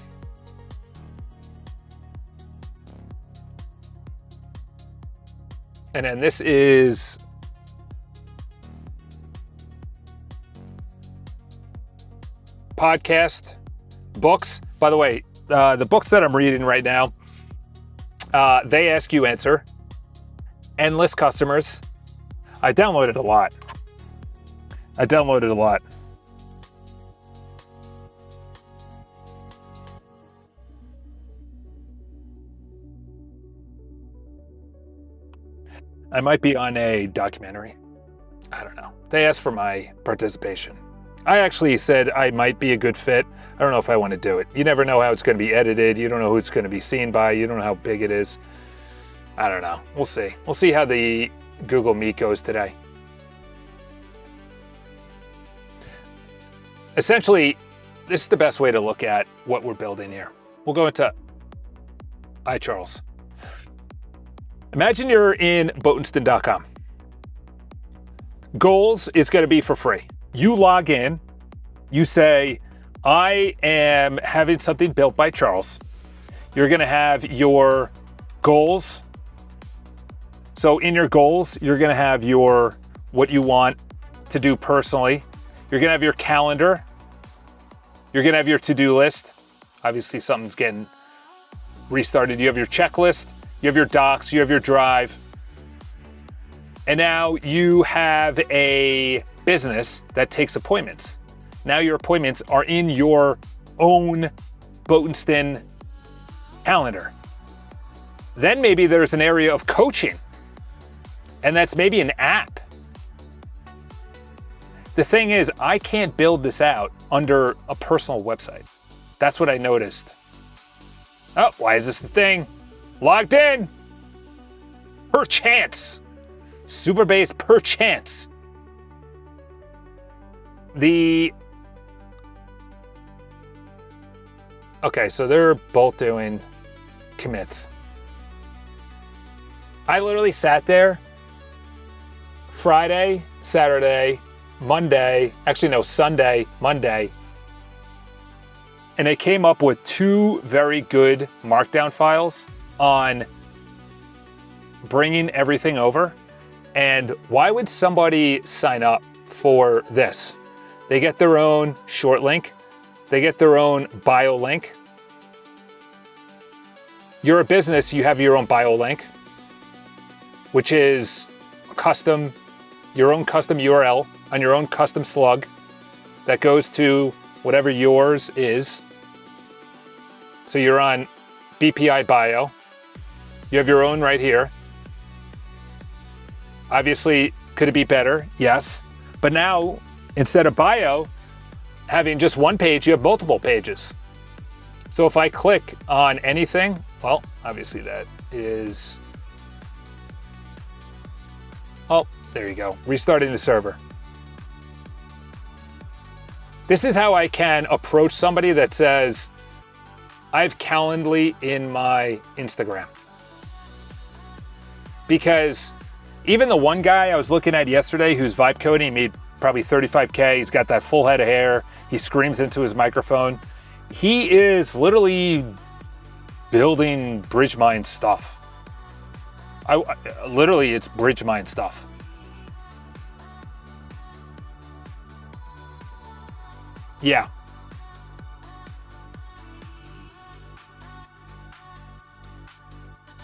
And then this is podcast, books. By the way, the books that I'm reading right now, They Ask You Answer, Endless Customers. I downloaded a lot. I might be on a documentary. I don't know. They asked for my participation. I actually said I might be a good fit. I don't know if I want to do it. You never know how it's going to be edited. You don't know who it's going to be seen by. You don't know how big it is. I don't know. We'll see. We'll see how the Google Meet goes today. Essentially, this is the best way to look at what we're building here. We'll go into iCharles. Imagine you're in Boatenston.com. Goals is going to be for free. You log in, you say, I am having something built by Charles. You're going to have your goals. So in your goals, you're going to have what you want to do personally. You're going to have your calendar. You're going to have your to-do list. Obviously, something's getting restarted. You have your checklist. You have your docs. You have your drive. And now you have a business that takes appointments. Now your appointments are in your own Boatenston calendar. Then maybe there's an area of coaching, and that's maybe an app. The thing is, I can't build this out under a personal website. That's what I noticed. Oh, why is this the thing? Logged in. Per chance. Superbase per chance. Okay, so they're both doing commits. I literally sat there Friday, Saturday, Monday, actually no, Sunday, Monday, and I came up with 2 very good markdown files on bringing everything over. And why would somebody sign up for this? They get their own short link. They get their own bio link. You're a business, you have your own bio link, which is your own custom URL on your own custom slug that goes to whatever yours is. So you're on BPI bio. You have your own right here. Obviously, could it be better? Yes. But now, instead of bio, having just one page, you have multiple pages. So if I click on anything, well, obviously that is, oh, there you go, restarting the server. This is how I can approach somebody that says, I have Calendly in my Instagram. Because even the one guy I was looking at yesterday who's vibe coding, he made probably 35K, he's got that full head of hair, he screams into his microphone. He is literally building BridgeMine stuff. Literally, it's BridgeMine stuff. Yeah.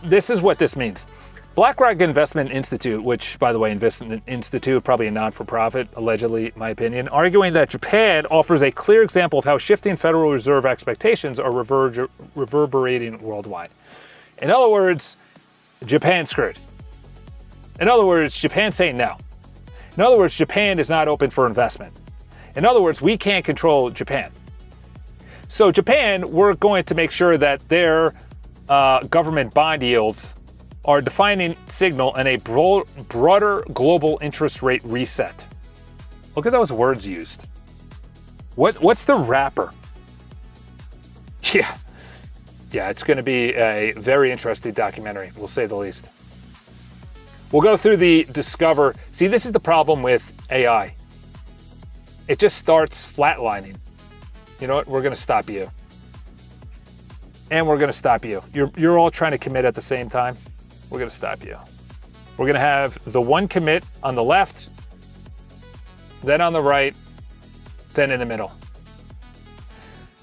This is what this means. BlackRock Investment Institute, which, by the way, Investment Institute, probably a non-for-profit, allegedly, my opinion, arguing that Japan offers a clear example of how shifting Federal Reserve expectations are reverberating worldwide. In other words, Japan's screwed. In other words, Japan's saying no. In other words, Japan is not open for investment. In other words, we can't control Japan. So Japan, we're going to make sure that their government bond yields are defining signal in a broader global interest rate reset. Look at those words used. What's the wrapper? Yeah, it's going to be a very interesting documentary, we'll say the least. We'll go through the discover. See, this is the problem with AI. It just starts flatlining. You know what? We're going to stop you. And we're going to stop you. You're all trying to commit at the same time. We're going to stop you. We're going to have the one commit on the left, then on the right, then in the middle.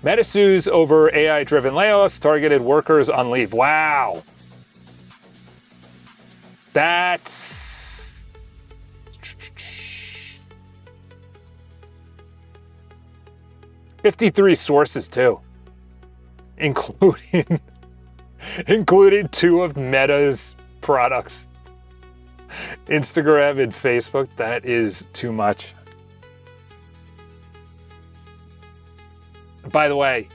Meta sues over AI-driven layoffs, targeted workers on leave. Wow. That's... $53 sources too, including 2 of Meta's products, Instagram and Facebook. That is too much. By the way,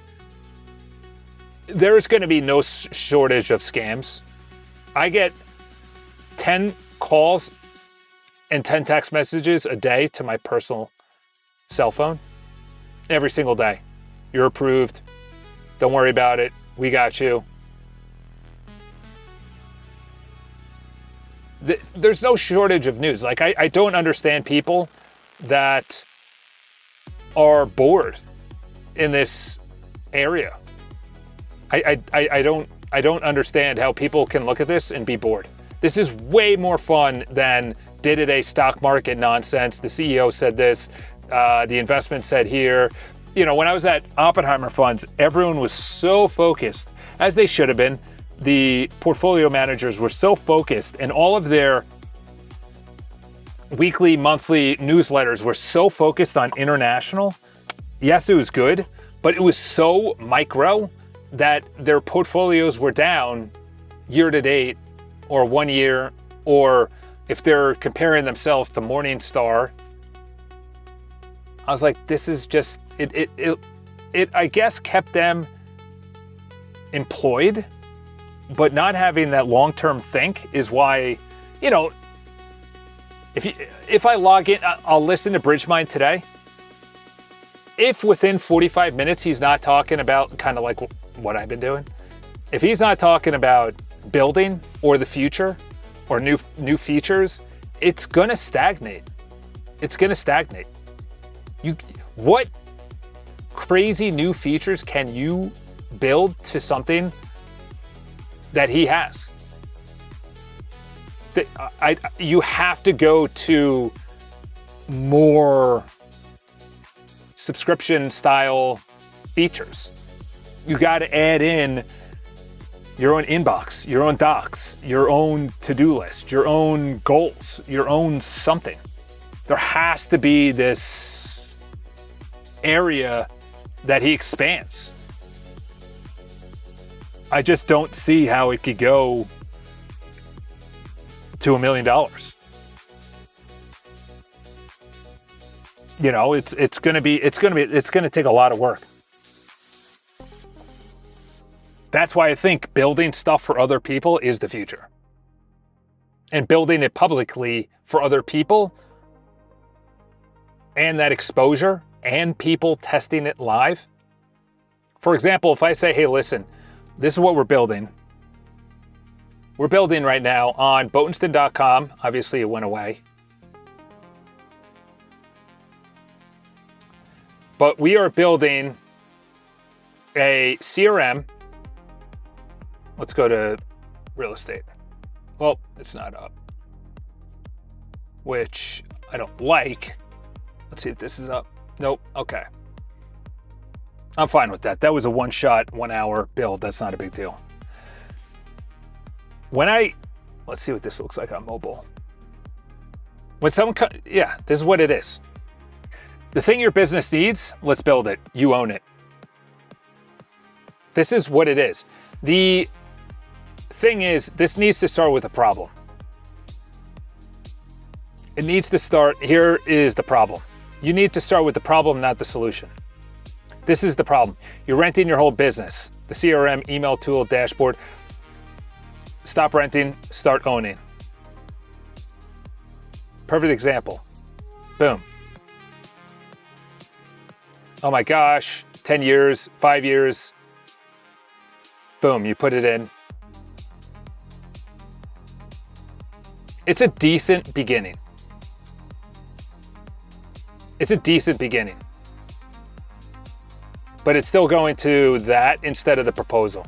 there's going to be no shortage of scams. I get 10 calls and 10 text messages a day to my personal cell phone every single day. You're approved. Don't worry about it. We got you. There's no shortage of news. Like, I don't understand people that are bored in this area. I don't understand how people can look at this and be bored. This is way more fun than day-to-day stock market nonsense. The CEO said this, the investment said here. You know, when I was at Oppenheimer Funds, everyone was so focused, as they should have been. The portfolio managers were so focused, and all of their weekly, monthly newsletters were so focused on international. Yes, it was good, but it was so micro that their portfolios were down year to date or 1 year, or if they're comparing themselves to Morningstar, I was like, this is just, it I guess kept them employed, but not having that long-term think is why, you know, if I log in, I'll listen to Bridgemind today. If within 45 minutes he's not talking about kind of like what I've been doing, if he's not talking about building or the future or new features, it's gonna stagnate. It's gonna stagnate. What crazy new features can you build to something that he has? You have to go to more subscription style features. You got to add in your own inbox, your own docs, your own to-do list, your own goals, your own something. There has to be this area that he expands. I just don't see how it could go to $1 million. You know, it's going to take a lot of work. That's why I think building stuff for other people is the future. And building it publicly for other people, and that exposure and people testing it live. For example, if I say, hey, listen, this is what we're building. We're building right now on Boatenston.com. Obviously, it went away. But we are building a CRM. Let's go to real estate. Well, it's not up, which I don't like. Let's see if this is up. Nope. Okay. I'm fine with that. That was a one-shot, 1 hour build. That's not a big deal. Let's see what this looks like on mobile. When someone, yeah, this is what it is. The thing your business needs, let's build it. You own it. This is what it is. The thing is, this needs to start with a problem. It needs to start, here is the problem. You need to start with the problem, not the solution. This is the problem. You're renting your whole business. The CRM, email tool, dashboard. Stop renting, start owning. Perfect example. Boom. Oh my gosh, 10 years, 5 years. Boom, you put it in. It's a decent beginning. It's a decent beginning. But it's still going to that instead of the proposal.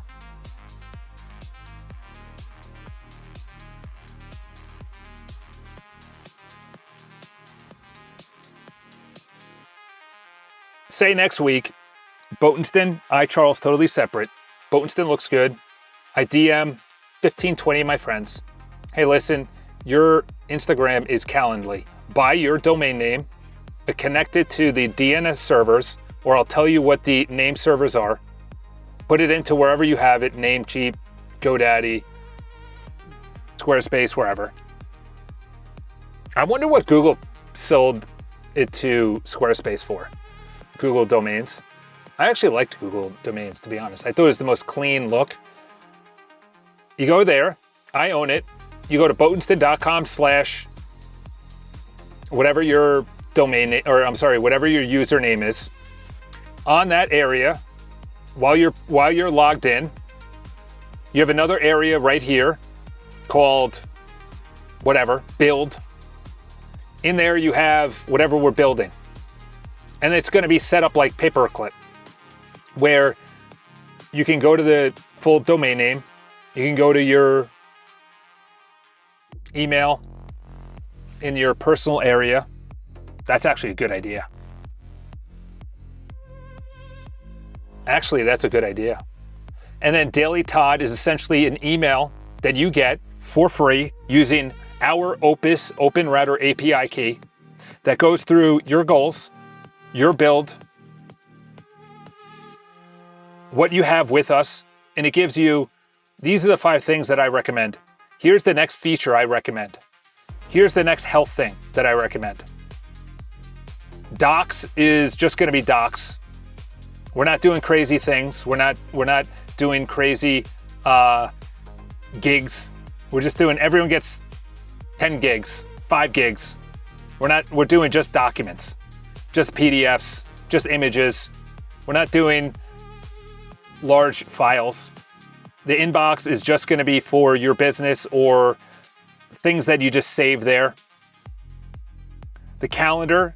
Say next week, Boatenston, Charles, totally separate. Boatenston looks good. I DM 15, 20 of my friends. Hey, listen, your Instagram is Calendly. Buy your domain name, connect it to the DNS servers, or I'll tell you what the name servers are. Put it into wherever you have it, Namecheap, GoDaddy, Squarespace, wherever. I wonder what Google sold it to Squarespace for. Google domains. I actually liked Google domains, to be honest. I thought it was the most clean look. You go there, I own it. You go to boatenston.com/ whatever your domain name, or I'm sorry, whatever your username is. On that area, while you're logged in, you have another area right here called whatever, build. In there you have whatever we're building. And it's going to be set up like paperclip, where you can go to the full domain name, you can go to your email in your personal area. That's actually a good idea. Actually, that's a good idea. And then Daily Todd is essentially an email that you get for free using our Opus Open Router API key that goes through your goals, your build, what you have with us, and it gives you These are the 5 things that I recommend. Here's the next feature I recommend. Here's the next health thing that I recommend. Docs is just going to be docs. We're not doing crazy things. We're not doing crazy gigs. We're just doing, everyone gets 10 gigs, 5 gigs. We're doing just documents, just PDFs, just images. We're not doing large files. The inbox is just going to be for your business or things that you just save there. The calendar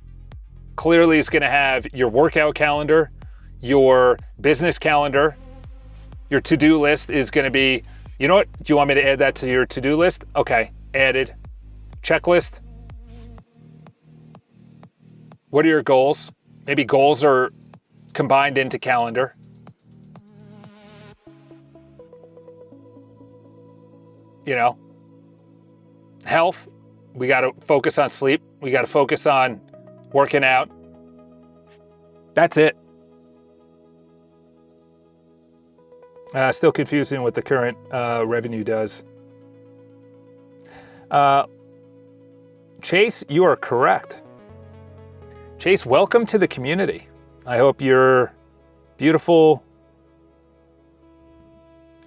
clearly is going to have your workout calendar, your business calendar. Your to-do list is going to be, you know what? Do you want me to add that to your to-do list? Okay, added. Checklist. What are your goals? Maybe goals are combined into calendar. You know, health, we got to focus on sleep. We got to focus on working out. That's it. Still confusing what the current revenue does. Chase, you are correct. Chase, welcome to the community. I hope your beautiful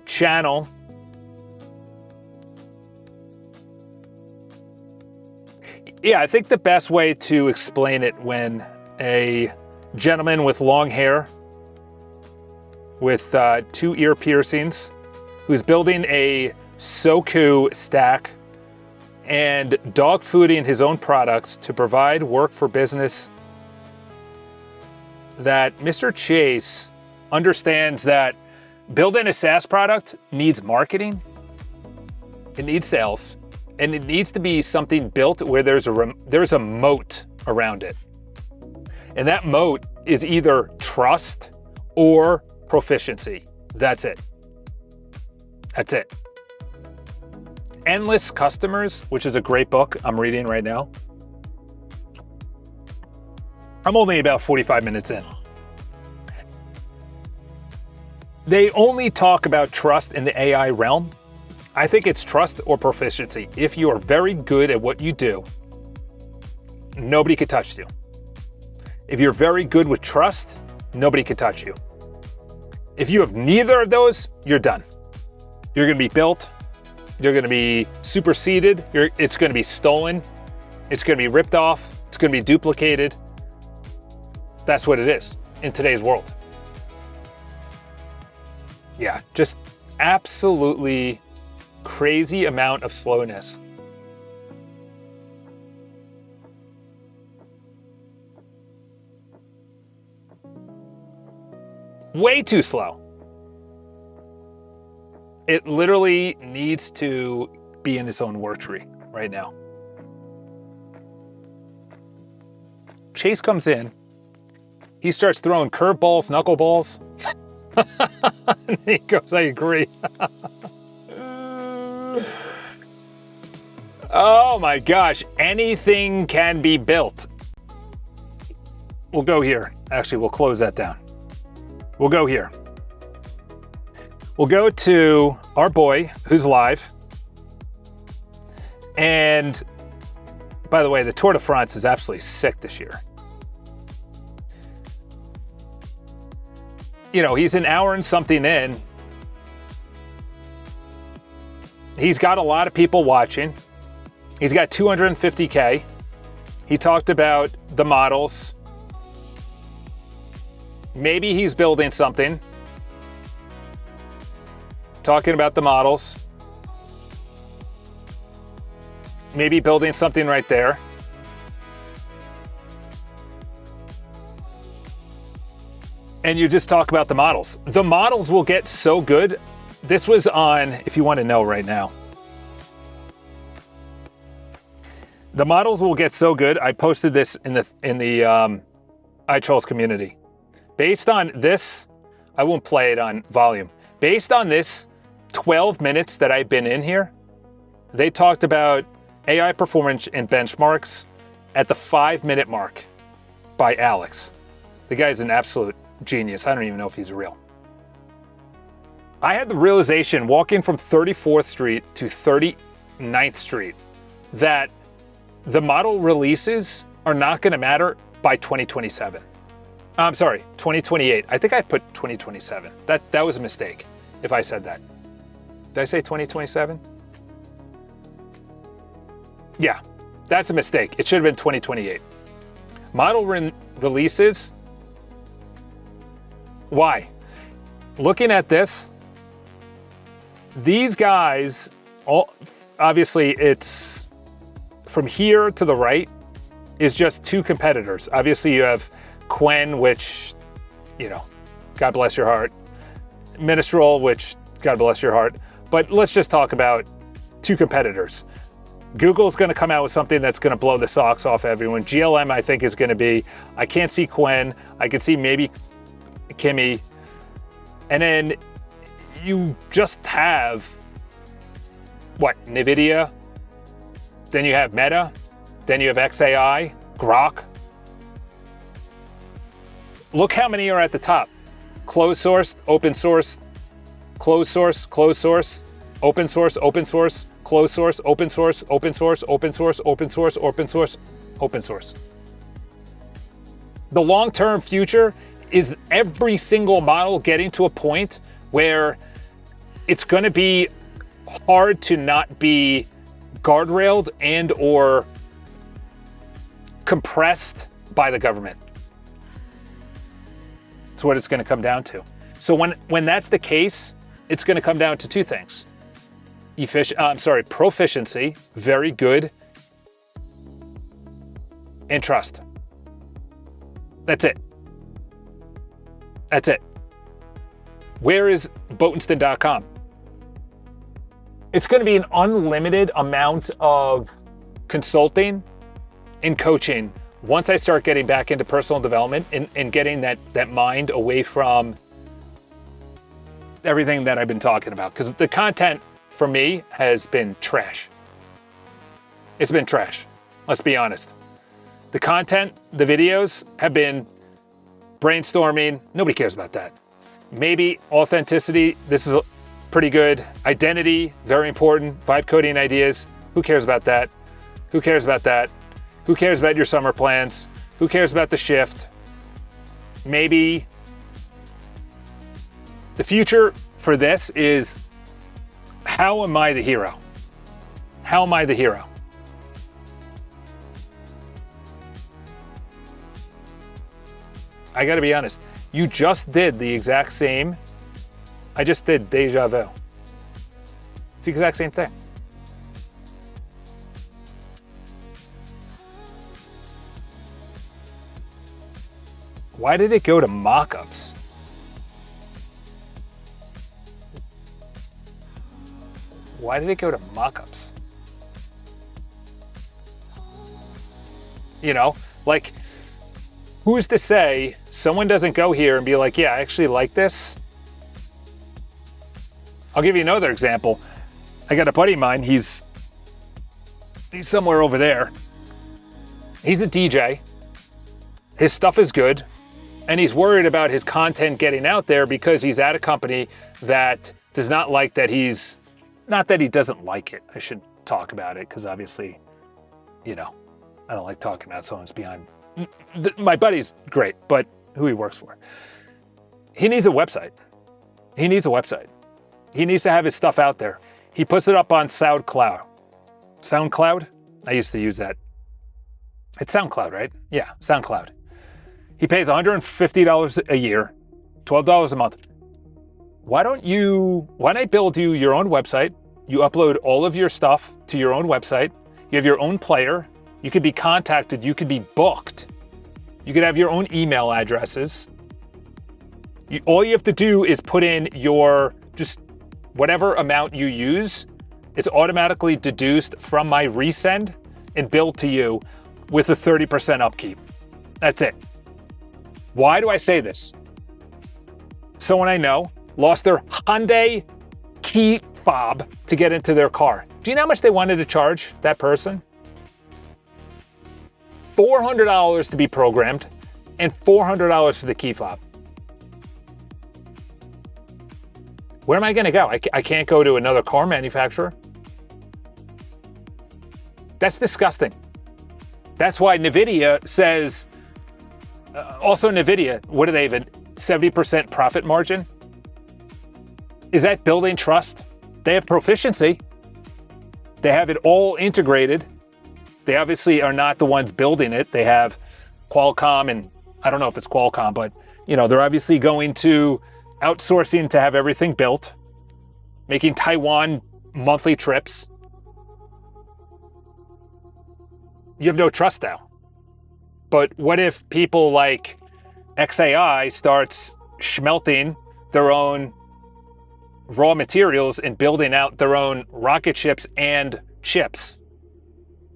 channel I think the best way to explain it when a gentleman with long hair with 2 ear piercings who's building a Soku stack and dog fooding his own products to provide work for business, that Mr. Chase understands that building a SaaS product needs marketing, it needs sales, and it needs to be something built where there's a moat around it. And that moat is either trust or proficiency. That's it. That's it. Endless Customers, which is a great book I'm reading right now. I'm only about 45 minutes in. They only talk about trust in the AI realm. I think it's trust or proficiency. If you are very good at what you do, nobody can touch you. If you're very good with trust, nobody can touch you. If you have neither of those, you're done. You're going to be built. You're going to be superseded. It's going to be stolen. It's going to be ripped off. It's going to be duplicated. That's what it is in today's world. Yeah, just absolutely crazy amount of slowness. Way too slow. It literally needs to be in its own work tree right now. Chase comes in. He starts throwing curveballs, knuckleballs. And he goes, I agree. Oh my gosh, anything can be built. We'll go here. Actually, we'll close that down. We'll go here. We'll go to our boy who's live. And by the way, the Tour de France is absolutely sick this year. You know, he's an hour and something in. He's got a lot of people watching. He's got 250K. He talked about the models. Maybe he's building something. Talking about the models. Maybe building something right there. And you just talk about the models. The models will get so good. This was on, if you want to know right now. The models will get so good. I posted this in the iCharles community. Based on this, I won't play it on volume. Based on this 12 minutes that I've been in here, they talked about AI performance and benchmarks at the 5-minute mark by Alex. The guy's an absolute genius. I don't even know if he's real. I had the realization walking from 34th Street to 39th Street that the model releases are not going to matter by 2027. I'm sorry, 2028. I think I put 2027. That was a mistake if I said that. Did I say 2027? Yeah, that's a mistake. It should have been 2028. Model releases. Why? Looking at this, these guys, obviously it's from here to the right is just two competitors. Obviously you have Quen, which, God bless your heart. Minstrel, which, God bless your heart. But let's just talk about two competitors. Google's going to come out with something that's going to blow the socks off everyone. GLM, I think, is going to be, I can't see Quen. I can see maybe Kimi. And then you just have, NVIDIA. Then you have Meta. Then you have XAI, Grok. Look how many are at the top. Closed source, open source, closed source, closed source, open source, open source, closed source, open source, open source, open source, open source, open source, open source. The long-term future is every single model getting to a point where it's going to be hard to not be guardrailed and or compressed by the government. That's what it's going to come down to. So when that's the case, it's going to come down to two things. Proficiency, very good, and trust. That's it. That's it. Where is Botenstein.com? It's going to be an unlimited amount of consulting and coaching once I start getting back into personal development and getting that mind away from everything that I've been talking about. Because the content for me has been trash. It's been trash. Let's be honest. The content, the videos have been brainstorming. Nobody cares about that. Maybe authenticity. This is pretty good. Identity, very important. Vibe coding ideas. Who cares about that? Who cares about that? Who cares about your summer plans? Who cares about the shift? Maybe the future for this is, how am I the hero? How am I the hero? I gotta be honest. You just did the exact same. I just did deja vu. It's the exact same thing. Why did it go to mockups? Why did it go to mockups? Who is to say someone doesn't go here and be like, yeah, I actually like this? I'll give you another example. I got a buddy of mine, he's somewhere over there. He's a DJ. His stuff is good. And he's worried about his content getting out there because he's at a company that does not like that not that he doesn't like it. I should talk about it because obviously, I don't like talking about someone's behind. My buddy's great, but who he works for. He needs a website. He needs a website. He needs to have his stuff out there. He puts it up on SoundCloud. SoundCloud? I used to use that. It's SoundCloud, right? Yeah, SoundCloud. He pays $150 a year, $12 a month. Why don't I build you your own website? You upload all of your stuff to your own website. You have your own player. You could be contacted. You could be booked. You could have your own email addresses. All you have to do is put in just whatever amount you use. It's automatically deduced from my resend and billed to you with a 30% upkeep. That's it. Why do I say this? Someone I know lost their Hyundai key fob to get into their car. Do you know how much they wanted to charge that person? $400 to be programmed and $400 for the key fob. Where am I going to go? I can't go to another car manufacturer. That's disgusting. That's why NVIDIA says, also NVIDIA, what do they have, a 70% profit margin? Is that building trust? They have proficiency. They have it all integrated. They obviously are not the ones building it. They have Qualcomm, and I don't know if it's Qualcomm, but they're obviously going to outsourcing to have everything built, making Taiwan monthly trips. You have no trust now. But what if people like XAI starts smelting their own raw materials and building out their own rocket ships and chips?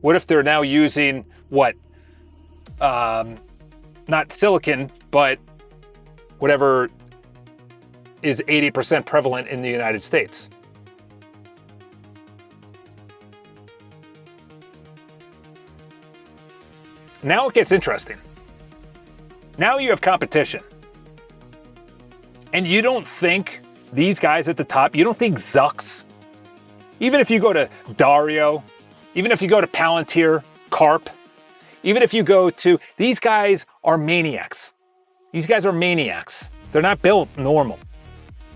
What if they're now using not silicon, but whatever is 80% prevalent in the United States? Now it gets interesting. Now you have competition. And you don't think these guys at the top, you don't think Zucks, even if you go to Dario, even if you go to Palantir, Carp, even if you go to, these guys are maniacs. These guys are maniacs. They're not built normal.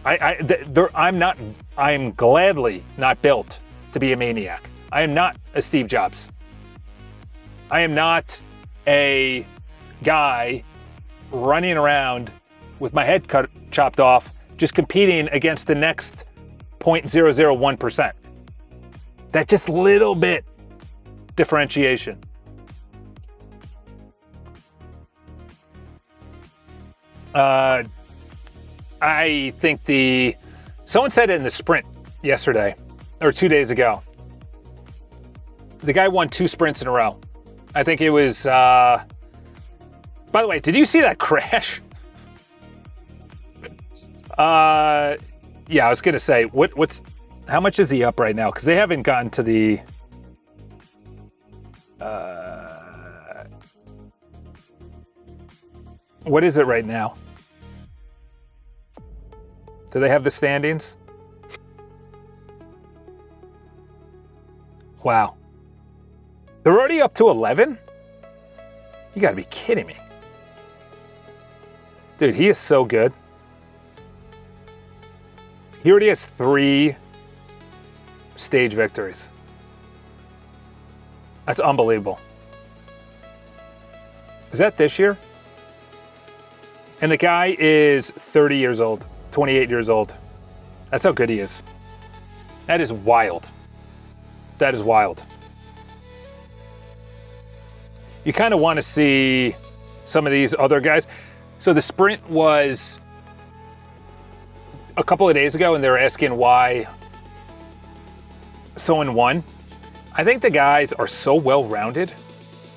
I'm gladly not built to be a maniac. I am not a Steve Jobs. I am not a guy running around with my head chopped off, just competing against the next 0.001%. That just little bit differentiation. I think someone said it in the sprint yesterday, or 2 days ago. The guy won 2 sprints in a row. I think it was, by the way, did you see that crash? Yeah, I was going to say, how much is he up right now? Because they haven't gotten to the, what is it right now? Do they have the standings? Wow. They're already up to 11? You gotta be kidding me. Dude, he is so good. He already has 3 stage victories. That's unbelievable. Is that this year? And the guy is 30 years old, 28 years old. That's how good he is. That is wild. That is wild. You kind of want to see some of these other guys. So the sprint was a couple of days ago, and they were asking why someone won. I think the guys are so well-rounded.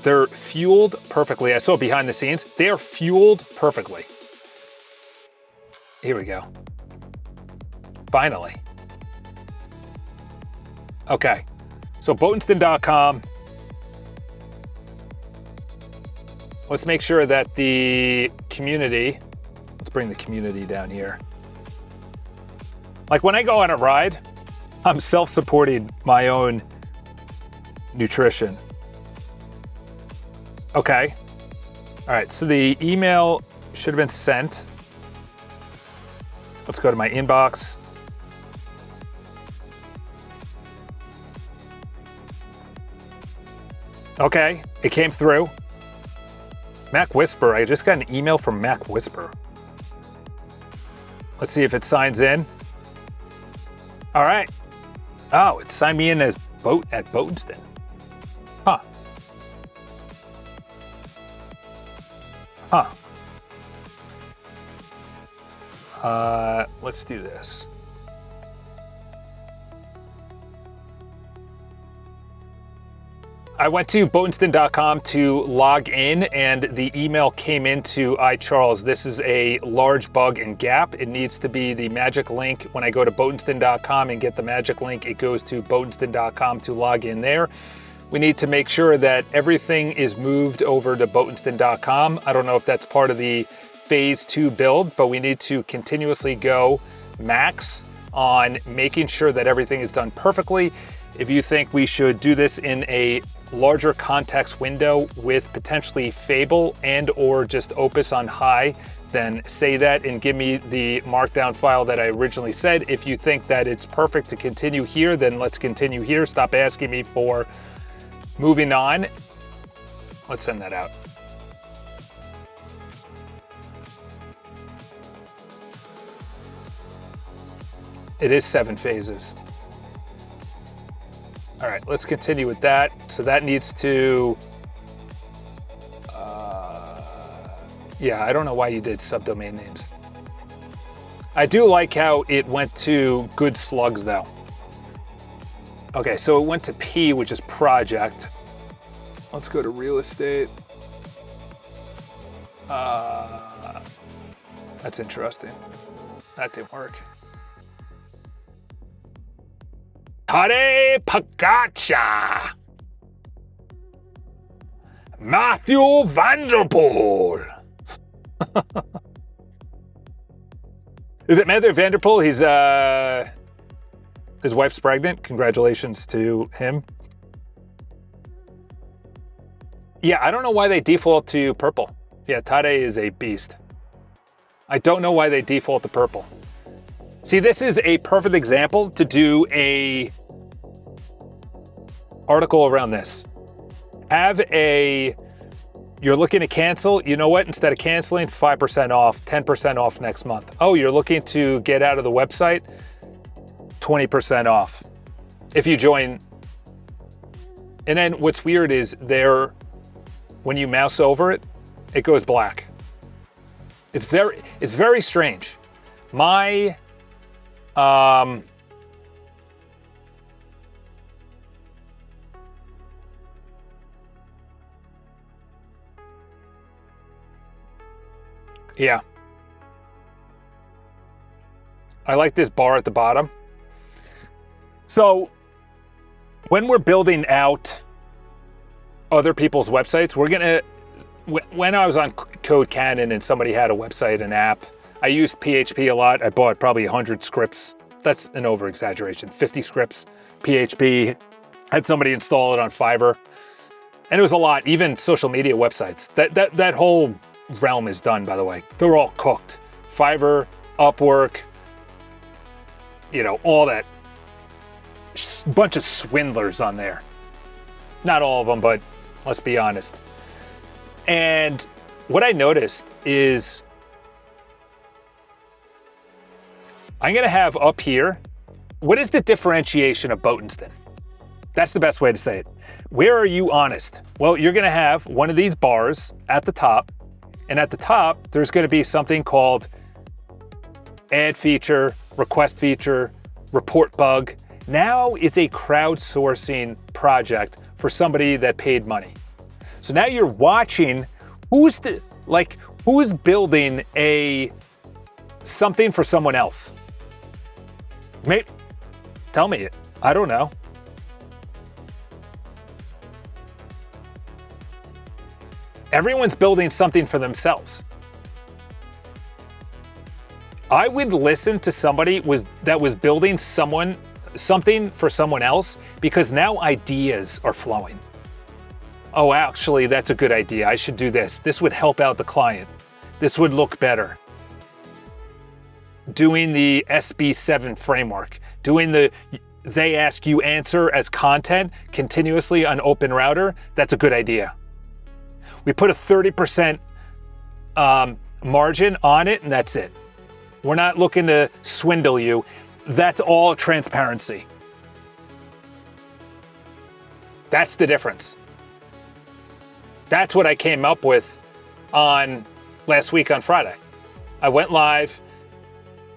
They're fueled perfectly. I saw behind the scenes. They are fueled perfectly. Here we go. Finally. Okay. So Boatenston.com. Let's make sure that the community, let's bring the community down here. Like when I go on a ride, I'm self-supporting my own nutrition. Okay. All right, so the email should have been sent. Let's go to my inbox. Okay, it came through. Mac Whisper, I just got an email from Mac Whisper. Let's see if it signs in. All right. Oh, it signed me in as Boat at Boatenston. Huh. Huh. Let's do this. I went to Boatenston.com to log in, and the email came into iCharles. This is a large bug and gap. It needs to be the magic link. When I go to Boatenston.com and get the magic link, it goes to Boatenston.com to log in there. We need to make sure that everything is moved over to Boatenston.com. I don't know if that's part of the phase 2 build, but we need to continuously go max on making sure that everything is done perfectly. If you think we should do this in a larger context window with potentially Fable and or just Opus on high, then say that and give me the markdown file that I originally said. If you think that it's perfect to continue here, then let's continue here. Stop asking me for moving on. Let's send that out. It is 7 phases. All right, let's continue with that. So that needs to, yeah, I don't know why you did subdomain names. I do like how it went to good slugs though. Okay, so it went to P, which is project. Let's go to real estate. That's interesting. That didn't work. Tade Pagacha. Matthew Vanderpool. Is it Matthew Vanderpool? He's his wife's pregnant. Congratulations to him. Yeah, I don't know why they default to purple. Yeah, Tade is a beast. I don't know why they default to purple. See, this is a perfect example to do a article around this. Have a, you're looking to cancel, you know what? Instead of canceling, 5% off, 10% off next month. Oh, you're looking to get out of the website, 20% off if you join. And then what's weird is when you mouse over it, it goes black. It's very strange. My, yeah. I like this bar at the bottom. So when we're building out other people's websites, we're gonna, when I was on Code Cannon and somebody had a website, an app, I used PHP a lot. I bought probably 100 scripts. That's an over exaggeration. 50 scripts, PHP, had somebody install it on Fiverr. And it was a lot, even social media websites. That whole realm is done, by the way. They're all cooked. Fiverr, Upwork, you know, all that. Bunch of swindlers on there. Not all of them, but let's be honest. And what I noticed is I'm gonna have up here, what is the differentiation of Boatenston? That's the best way to say it. Where are you honest? Well, you're gonna have one of these bars at the top, and at the top, there's gonna be something called add feature, request feature, report bug. Now it's a crowdsourcing project for somebody that paid money. So now you're watching who's building something for someone else. Mate, tell me it. I don't know. Everyone's building something for themselves. I would listen to somebody that was building something for someone else, because now ideas are flowing. Oh, actually, that's a good idea. I should do this. This would help out the client. This would look better. Doing the SB7 framework, doing the they ask you answer as content continuously on OpenRouter, that's a good idea. We put a 30% margin on it, and that's it. We're not looking to swindle you. That's all transparency. That's the difference. That's what I came up with on last week on Friday. I went live.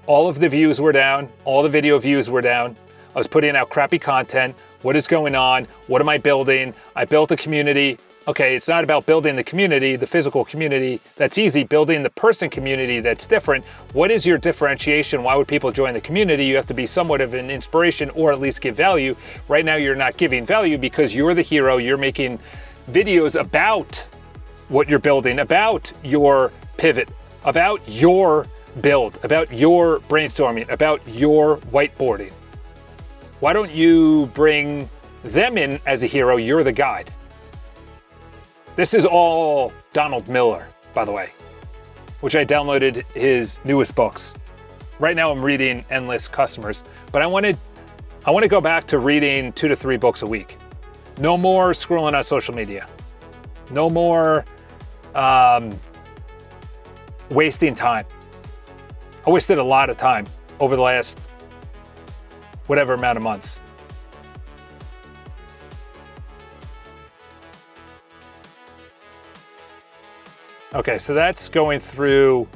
All of the views were down. All the video views were down. I was putting out crappy content. What is going on? What am I building? I built a community. Okay, it's not about building the community, the physical community. That's easy. Building the person community, that's different. What is your differentiation? Why would people join the community? You have to be somewhat of an inspiration, or at least give value. Right now, you're not giving value because you're the hero. You're making videos about what you're building, about your pivot, about your build, about your brainstorming, about your whiteboarding? Why don't you bring them in as a hero? You're the guide. This is all Donald Miller, by the way, which I downloaded his newest books. Right now I'm reading Endless Customers, but I want to go back to reading 2 to 3 books a week. No more scrolling on social media. No more wasting time. I wasted a lot of time over the last whatever amount of months. Okay, so that's going through.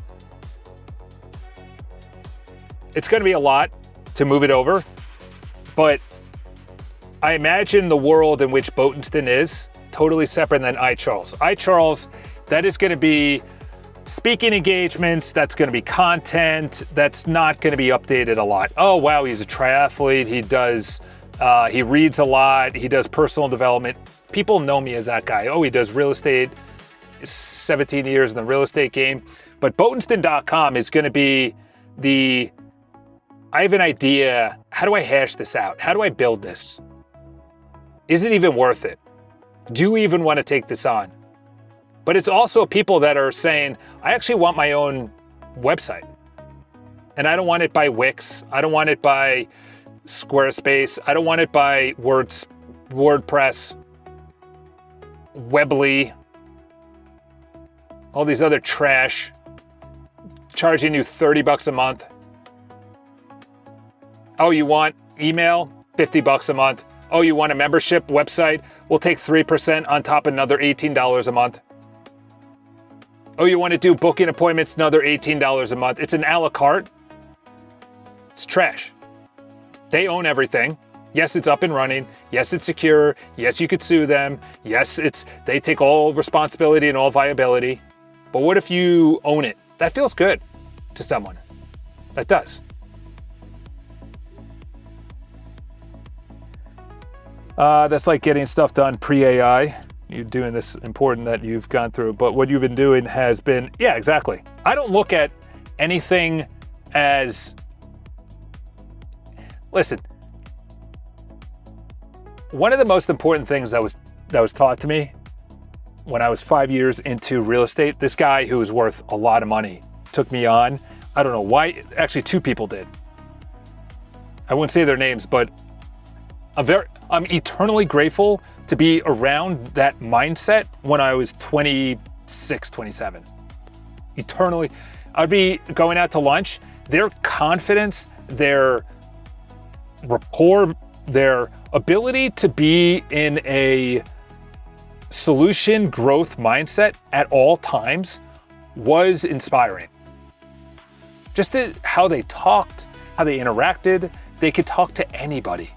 It's going to be a lot to move it over, but I imagine the world in which Boatenston is totally separate than iCharles. iCharles, that is going to be speaking engagements, that's going to be content, that's not going to be updated a lot. Oh, wow, he's a triathlete, he reads a lot, he does personal development. People know me as that guy. Oh, he does real estate, 17 years in the real estate game. But Boatenston.com is going to be I have an idea. How do I hash this out? How do I build this? Is it even worth it? Do you even want to take this on? But it's also people that are saying, I actually want my own website. And I don't want it by Wix. I don't want it by Squarespace. I don't want it by WordPress, Weebly, all these other trash, charging you $30 a month. Oh, you want email? $50 a month. Oh, you want a membership website? We'll take 3% on top of another $18 a month. Oh, you want to do booking appointments? Another $18 a month. It's an a la carte. It's trash. They own everything. Yes, it's up and running. Yes, it's secure. Yes, you could sue them. Yes, they take all responsibility and all viability. But what if you own it? That feels good to someone. That does. That's like getting stuff done pre-AI. You're doing this important that you've gone through, but what you've been doing has been, yeah, exactly. I don't look at anything as, listen, one of the most important things that was taught to me when I was 5 years into real estate, this guy who was worth a lot of money took me on. I don't know why, actually 2 people did. I won't say their names, but I'm eternally grateful to be around that mindset when I was 26, 27. Eternally. I'd be going out to lunch. Their confidence, their rapport, their ability to be in a solution growth mindset at all times was inspiring. Just how they talked, how they interacted, they could talk to anybody.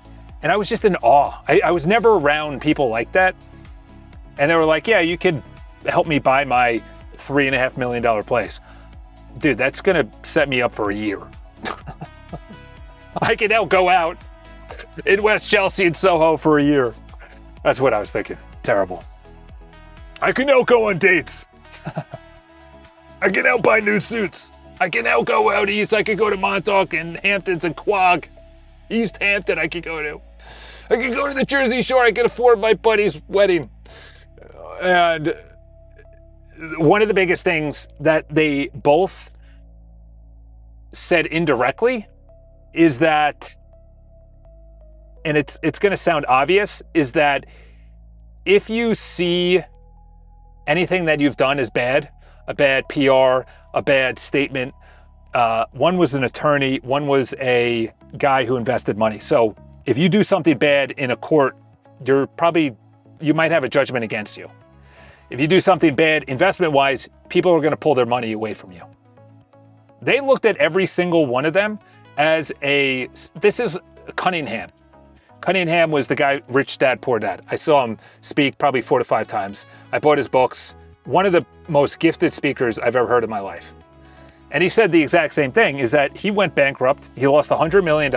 And I was just in awe. I was never around people like that. And they were like, yeah, you could help me buy my $3.5 million place. Dude, that's gonna set me up for a year. I can now go out in West Chelsea and Soho for a year. That's what I was thinking. Terrible. I can now go on dates. I can now buy new suits. I can now go out east. I can go to Montauk and Hamptons and Quogue. East Hampton I could go to. I could go to the Jersey Shore. I could afford my buddy's wedding. And one of the biggest things that they both said indirectly is that, and it's going to sound obvious, is that if you see anything that you've done as bad, a bad PR, a bad statement, one was an attorney, one was a guy who invested money. So if you do something bad in a court, you might have a judgment against you. If you do something bad investment-wise, people are going to pull their money away from you. They looked at every single one of them as this is Cunningham. Cunningham was the guy, Rich Dad, Poor Dad. I saw him speak probably 4 to 5 times. I bought his books. One of the most gifted speakers I've ever heard in my life. And he said the exact same thing, is that he went bankrupt. He lost $100 million.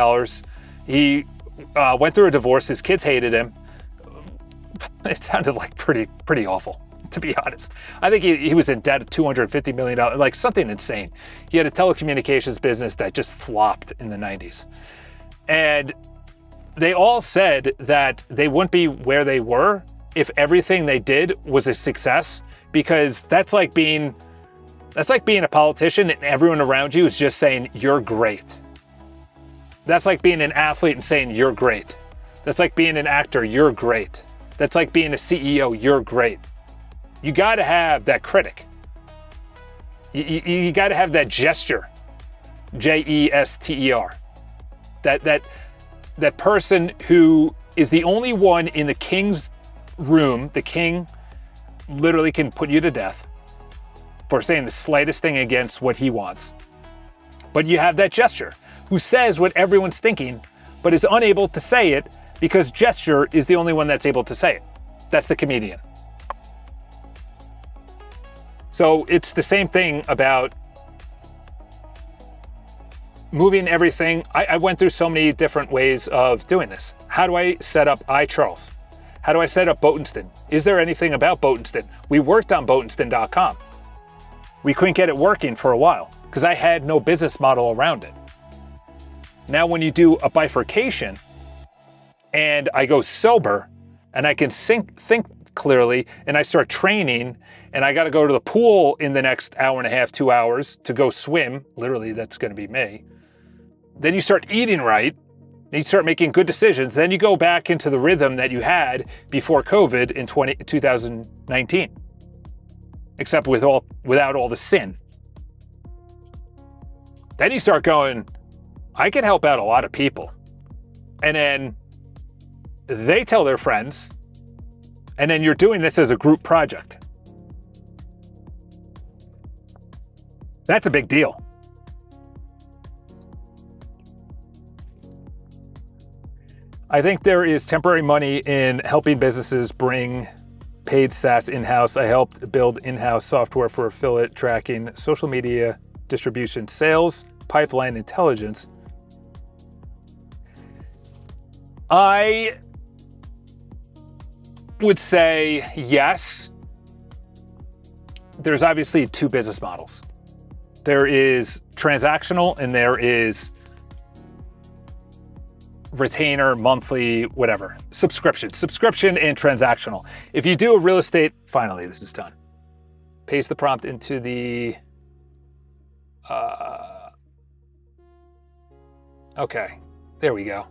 He went through a divorce. His kids hated him. It sounded like pretty awful. to be honest. I think he was in debt of $250 million, like something insane. He had a telecommunications business that just flopped in the 90s. And they all said that they wouldn't be where they were if everything they did was a success, because that's like being a politician and everyone around you is just saying, you're great. That's like being an athlete and saying, you're great. That's like being an actor, you're great. That's like being a CEO, you're great. You got to have that critic. You got to have that gesture, Jester. That person who is the only one in the king's room. The king literally can put you to death for saying the slightest thing against what he wants. But you have that gesture who says what everyone's thinking, but is unable to say it because gesture is the only one that's able to say it. That's the comedian. So it's the same thing about moving everything. I went through so many different ways of doing this. How do I set up iCharles? How do I set up Boatenston? Is there anything about Boatenston? We worked on Boatenston.com. We couldn't get it working for a while because I had no business model around it. Now, when you do a bifurcation and I go sober and I can think clearly and I start training and I got to go to the pool in the next hour and a half, 2 hours to go swim, literally that's going to be me. Then you start eating right. You start making good decisions. Then you go back into the rhythm that you had before COVID in 2019, except without all the sin. Then you start going, I can help out a lot of people. And then they tell their friends, and then you're doing this as a group project. That's a big deal. I think there is temporary money in helping businesses bring paid SaaS in-house. I helped build in-house software for affiliate tracking, social media distribution, sales, pipeline intelligence. I would say yes. There's obviously two business models. There is transactional and there is retainer, monthly, whatever, subscription and transactional. If you do a real estate, finally, this is done. Paste the prompt into the, okay, there we go.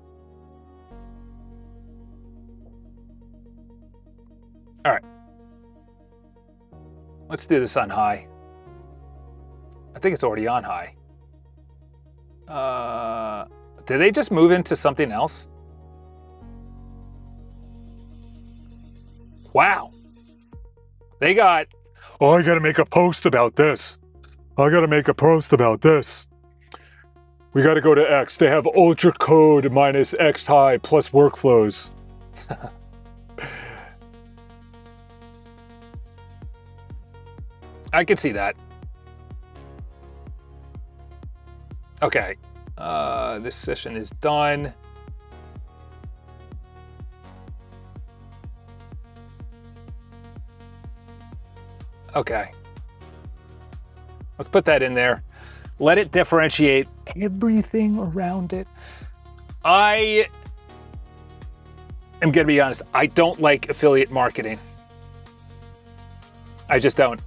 All right, let's do this on high. I think it's already on high. Did they just move into something else? Wow. They got, oh, I got to make a post about this. I got to make a post about this. We got to go to X. They have ultra code minus X high plus workflows. I could see that. Okay. This session is done. Okay. Let's put that in there. Let it differentiate everything around it. I am going to be honest. I don't like affiliate marketing. I just don't.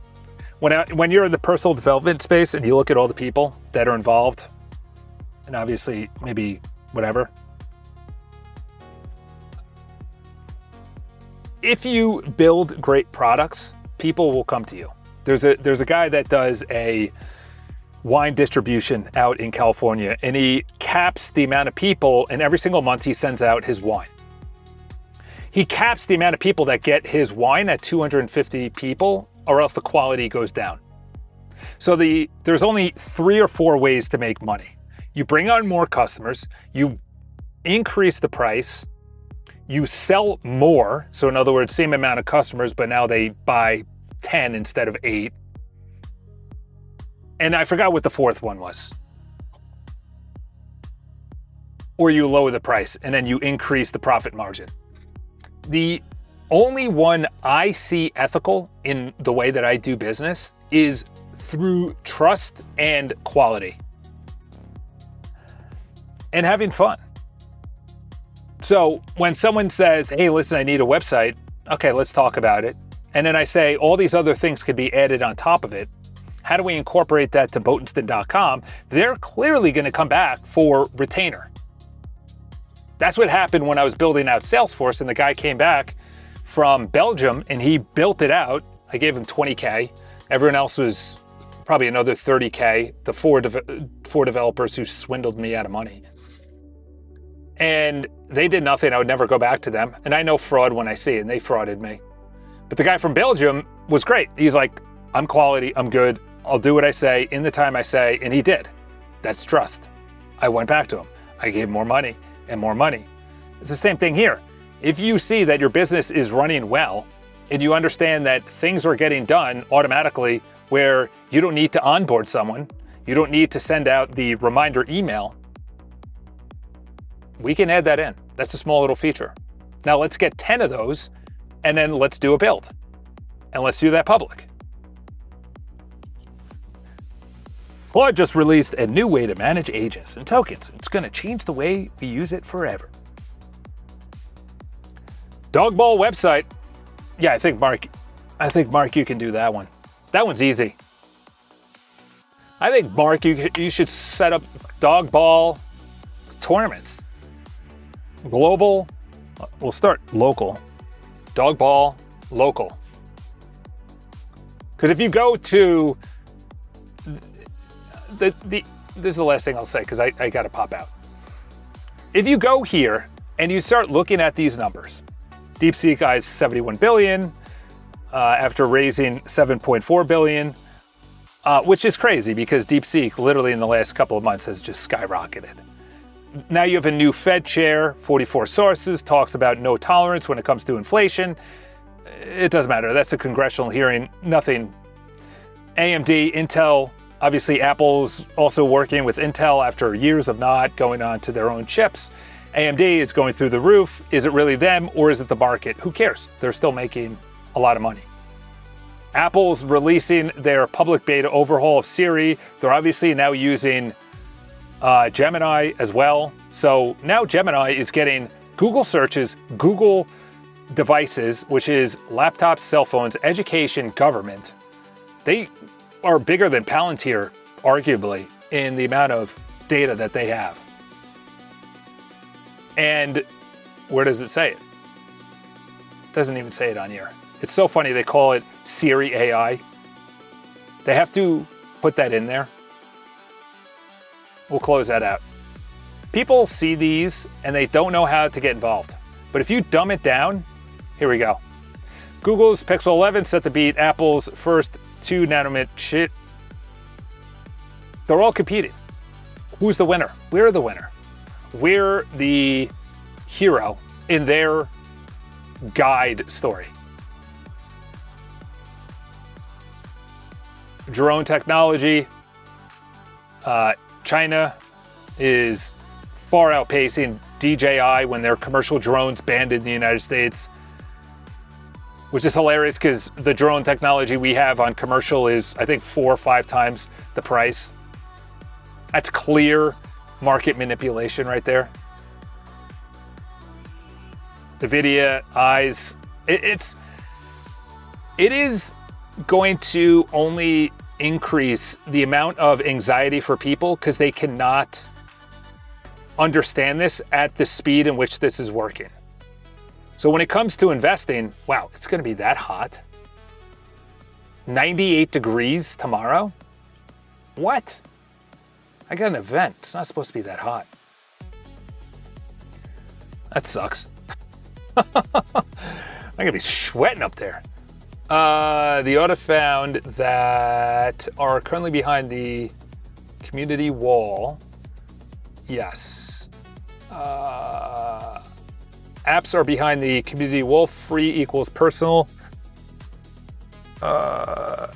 When you're in the personal development space and you look at all the people that are involved, and obviously maybe whatever. If you build great products, people will come to you. There's a guy that does a wine distribution out in California, and he caps the amount of people, and every single month he sends out his wine. He caps the amount of people that get his wine at 250 people, or else the quality goes down. So there's only 3 or 4 ways to make money. You bring on more customers, you increase the price, you sell more. So in other words, same amount of customers, but now they buy 10 instead of 8. And I forgot what the 4th one was. Or you lower the price and then you increase the profit margin. The only one I see ethical in the way that I do business is through trust and quality and having fun. So when someone says, hey, listen, I need a website, okay, let's talk about it. And then I say all these other things could be added on top of it. How do we incorporate that to Boatenston.com? They're clearly going to come back for retainer. That's what happened when I was building out Salesforce, and the guy came back from Belgium and he built it out. I gave him 20K. Everyone else was probably another 30K, the four developers who swindled me out of money. And they did nothing. I would never go back to them. And I know fraud when I see it, and they frauded me. But the guy from Belgium was great. He's like, I'm quality, I'm good. I'll do what I say in the time I say, and he did. That's trust. I went back to him. I gave more money and more money. It's the same thing here. If you see that your business is running well and you understand that things are getting done automatically where you don't need to onboard someone, you don't need to send out the reminder email, we can add that in. That's a small little feature. Now let's get 10 of those and then let's do a build. And let's do that public. Claude just released a new way to manage agents and tokens. It's going to change the way we use it forever. Dog Ball website. Yeah, I think Mark, you can do that one. That one's easy. I think, Mark, you should set up Dog Ball tournaments. Global, we'll start local. Dog Ball local. Because if you go to this is the last thing I'll say because I got to pop out. If you go here and you start looking at these numbers, DeepSeek eyes 71 billion after raising 7.4 billion, which is crazy because DeepSeek literally in the last couple of months has just skyrocketed. Now you have a new Fed chair, 44 sources, talks about no tolerance when it comes to inflation. It doesn't matter. That's a congressional hearing. Nothing. AMD, Intel, obviously Apple's also working with Intel after years of not going on to their own chips. AMD is going through the roof. Is it really them or is it the market? Who cares? They're still making a lot of money. Apple's releasing their public beta overhaul of Siri. They're obviously now using Gemini as well. So now Gemini is getting Google searches, Google devices, which is laptops, cell phones, education, government. They are bigger than Palantir, arguably, in the amount of data that they have. And where does it say it? It doesn't even say it on here. It's so funny they call it Siri AI. They have to put that in there. We'll close that out. People see these and they don't know how to get involved. But if you dumb it down, here we go. Google's Pixel 11 set to beat Apple's first 2 nanometer chip. They're all competing. Who's the winner? We're the winner. We're the hero in their guide story. Drone technology. China is far outpacing DJI when their commercial drones banned in the United States, which is hilarious because the drone technology we have on commercial is, I think, 4 or 5 times the price. That's clear market manipulation right there. NVIDIA eyes, it is going to only increase the amount of anxiety for people because they cannot understand this at the speed in which this is working. So when it comes to investing, wow, it's going to be that hot. 98 degrees tomorrow? What? I got an event. It's not supposed to be that hot. That sucks. I'm going to be sweating up there. The audit found that are currently behind the community wall. Yes. Apps are behind the community wall. Free equals personal. Apps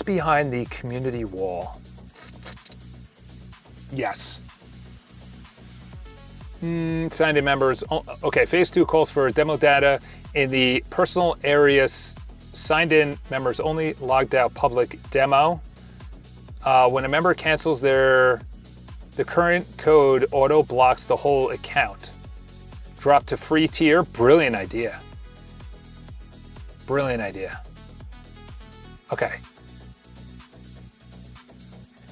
behind the community wall. Yes. Signed in members. Okay, phase 2 calls for demo data in the personal areas. Signed in members only, logged out public demo. When a member cancels the current code auto blocks the whole account. Drop to free tier. Brilliant idea. Brilliant idea. Okay.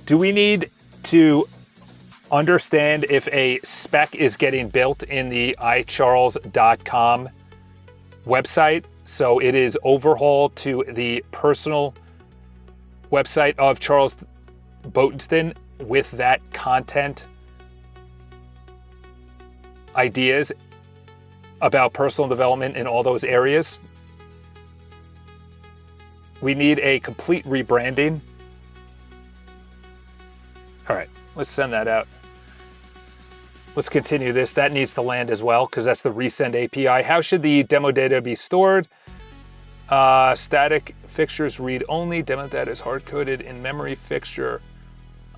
Do we need to understand if a spec is getting built in the iCharles.com website? So it is overhauled to the personal website of Charles Botensten with that content, ideas about personal development in all those areas. We need a complete rebranding. All right, let's send that out. Let's continue this. That needs to land as well because that's the resend API. How should the demo data be stored? Static fixtures read only. Demo data is hard-coded in memory fixture.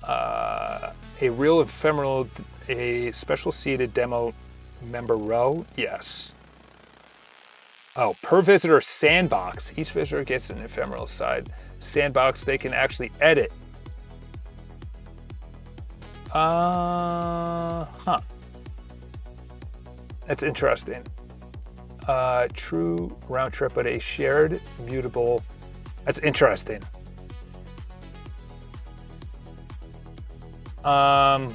A real ephemeral, a special seated demo member row? Yes. Oh, per visitor sandbox. Each visitor gets an ephemeral side sandbox they can actually edit. That's interesting. True round trip, but a shared mutable. That's interesting. I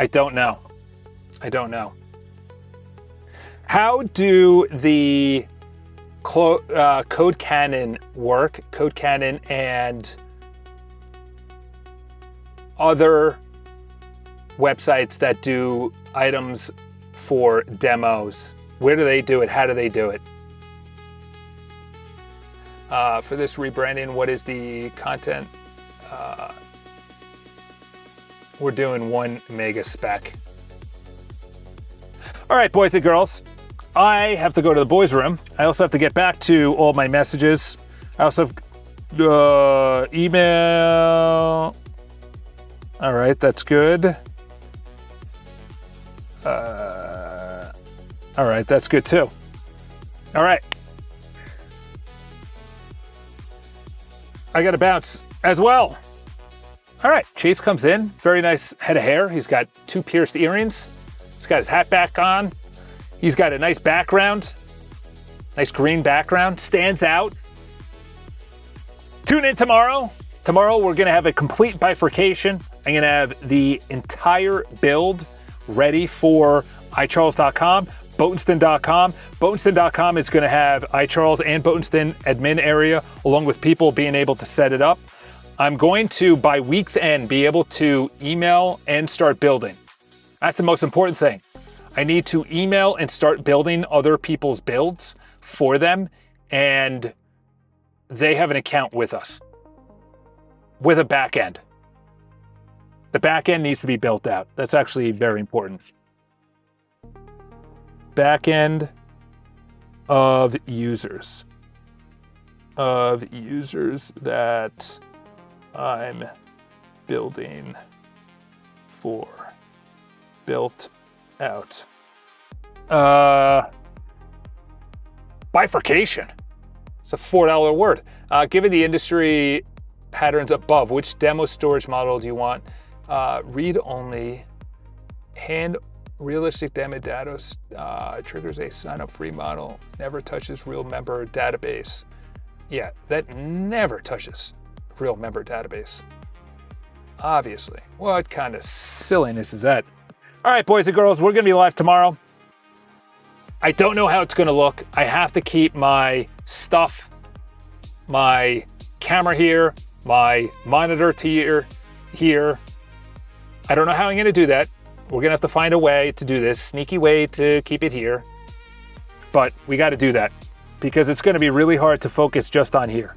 don't know. How do the Code Cannon work? Code Cannon and other websites that do items for demos. Where do they do it? How do they do it? For this rebranding, what is the content? We're doing 1 mega spec. All right, boys and girls. I have to go to the boys' room. I also have to get back to all my messages. I also have email. All right, that's good. All right, that's good too. All right. I got to bounce as well. All right, Chase comes in. Very nice head of hair. He's got 2 pierced earrings. He's got his hat back on. He's got a nice background. Nice green background. Stands out. Tune in tomorrow. Tomorrow we're going to have a complete bifurcation. I'm going to have the entire build ready for iCharles.com, Botensten.com. Botensten.com is going to have iCharles and Botensten admin area, along with people being able to set it up. I'm going to, by week's end, be able to email and start building. That's the most important thing. I need to email and start building other people's builds for them, and they have an account with us with a back end. The back end needs to be built out. That's actually very important. Back end of users that I'm building for. Built out. Bifurcation. It's a $4 word. Given the industry patterns above, which demo storage model do you want? Read only, hand realistic demo data, triggers a sign up free model, never touches real member database. Yeah, that never touches real member database. Obviously. What kind of silliness is that? All right, boys and girls, we're going to be live tomorrow. I don't know how it's going to look. I have to keep my stuff, my camera here, my monitor here. I don't know how I'm going to do that. We're going to have to find a way to do this, sneaky way to keep it here. But we got to do that because it's going to be really hard to focus just on here.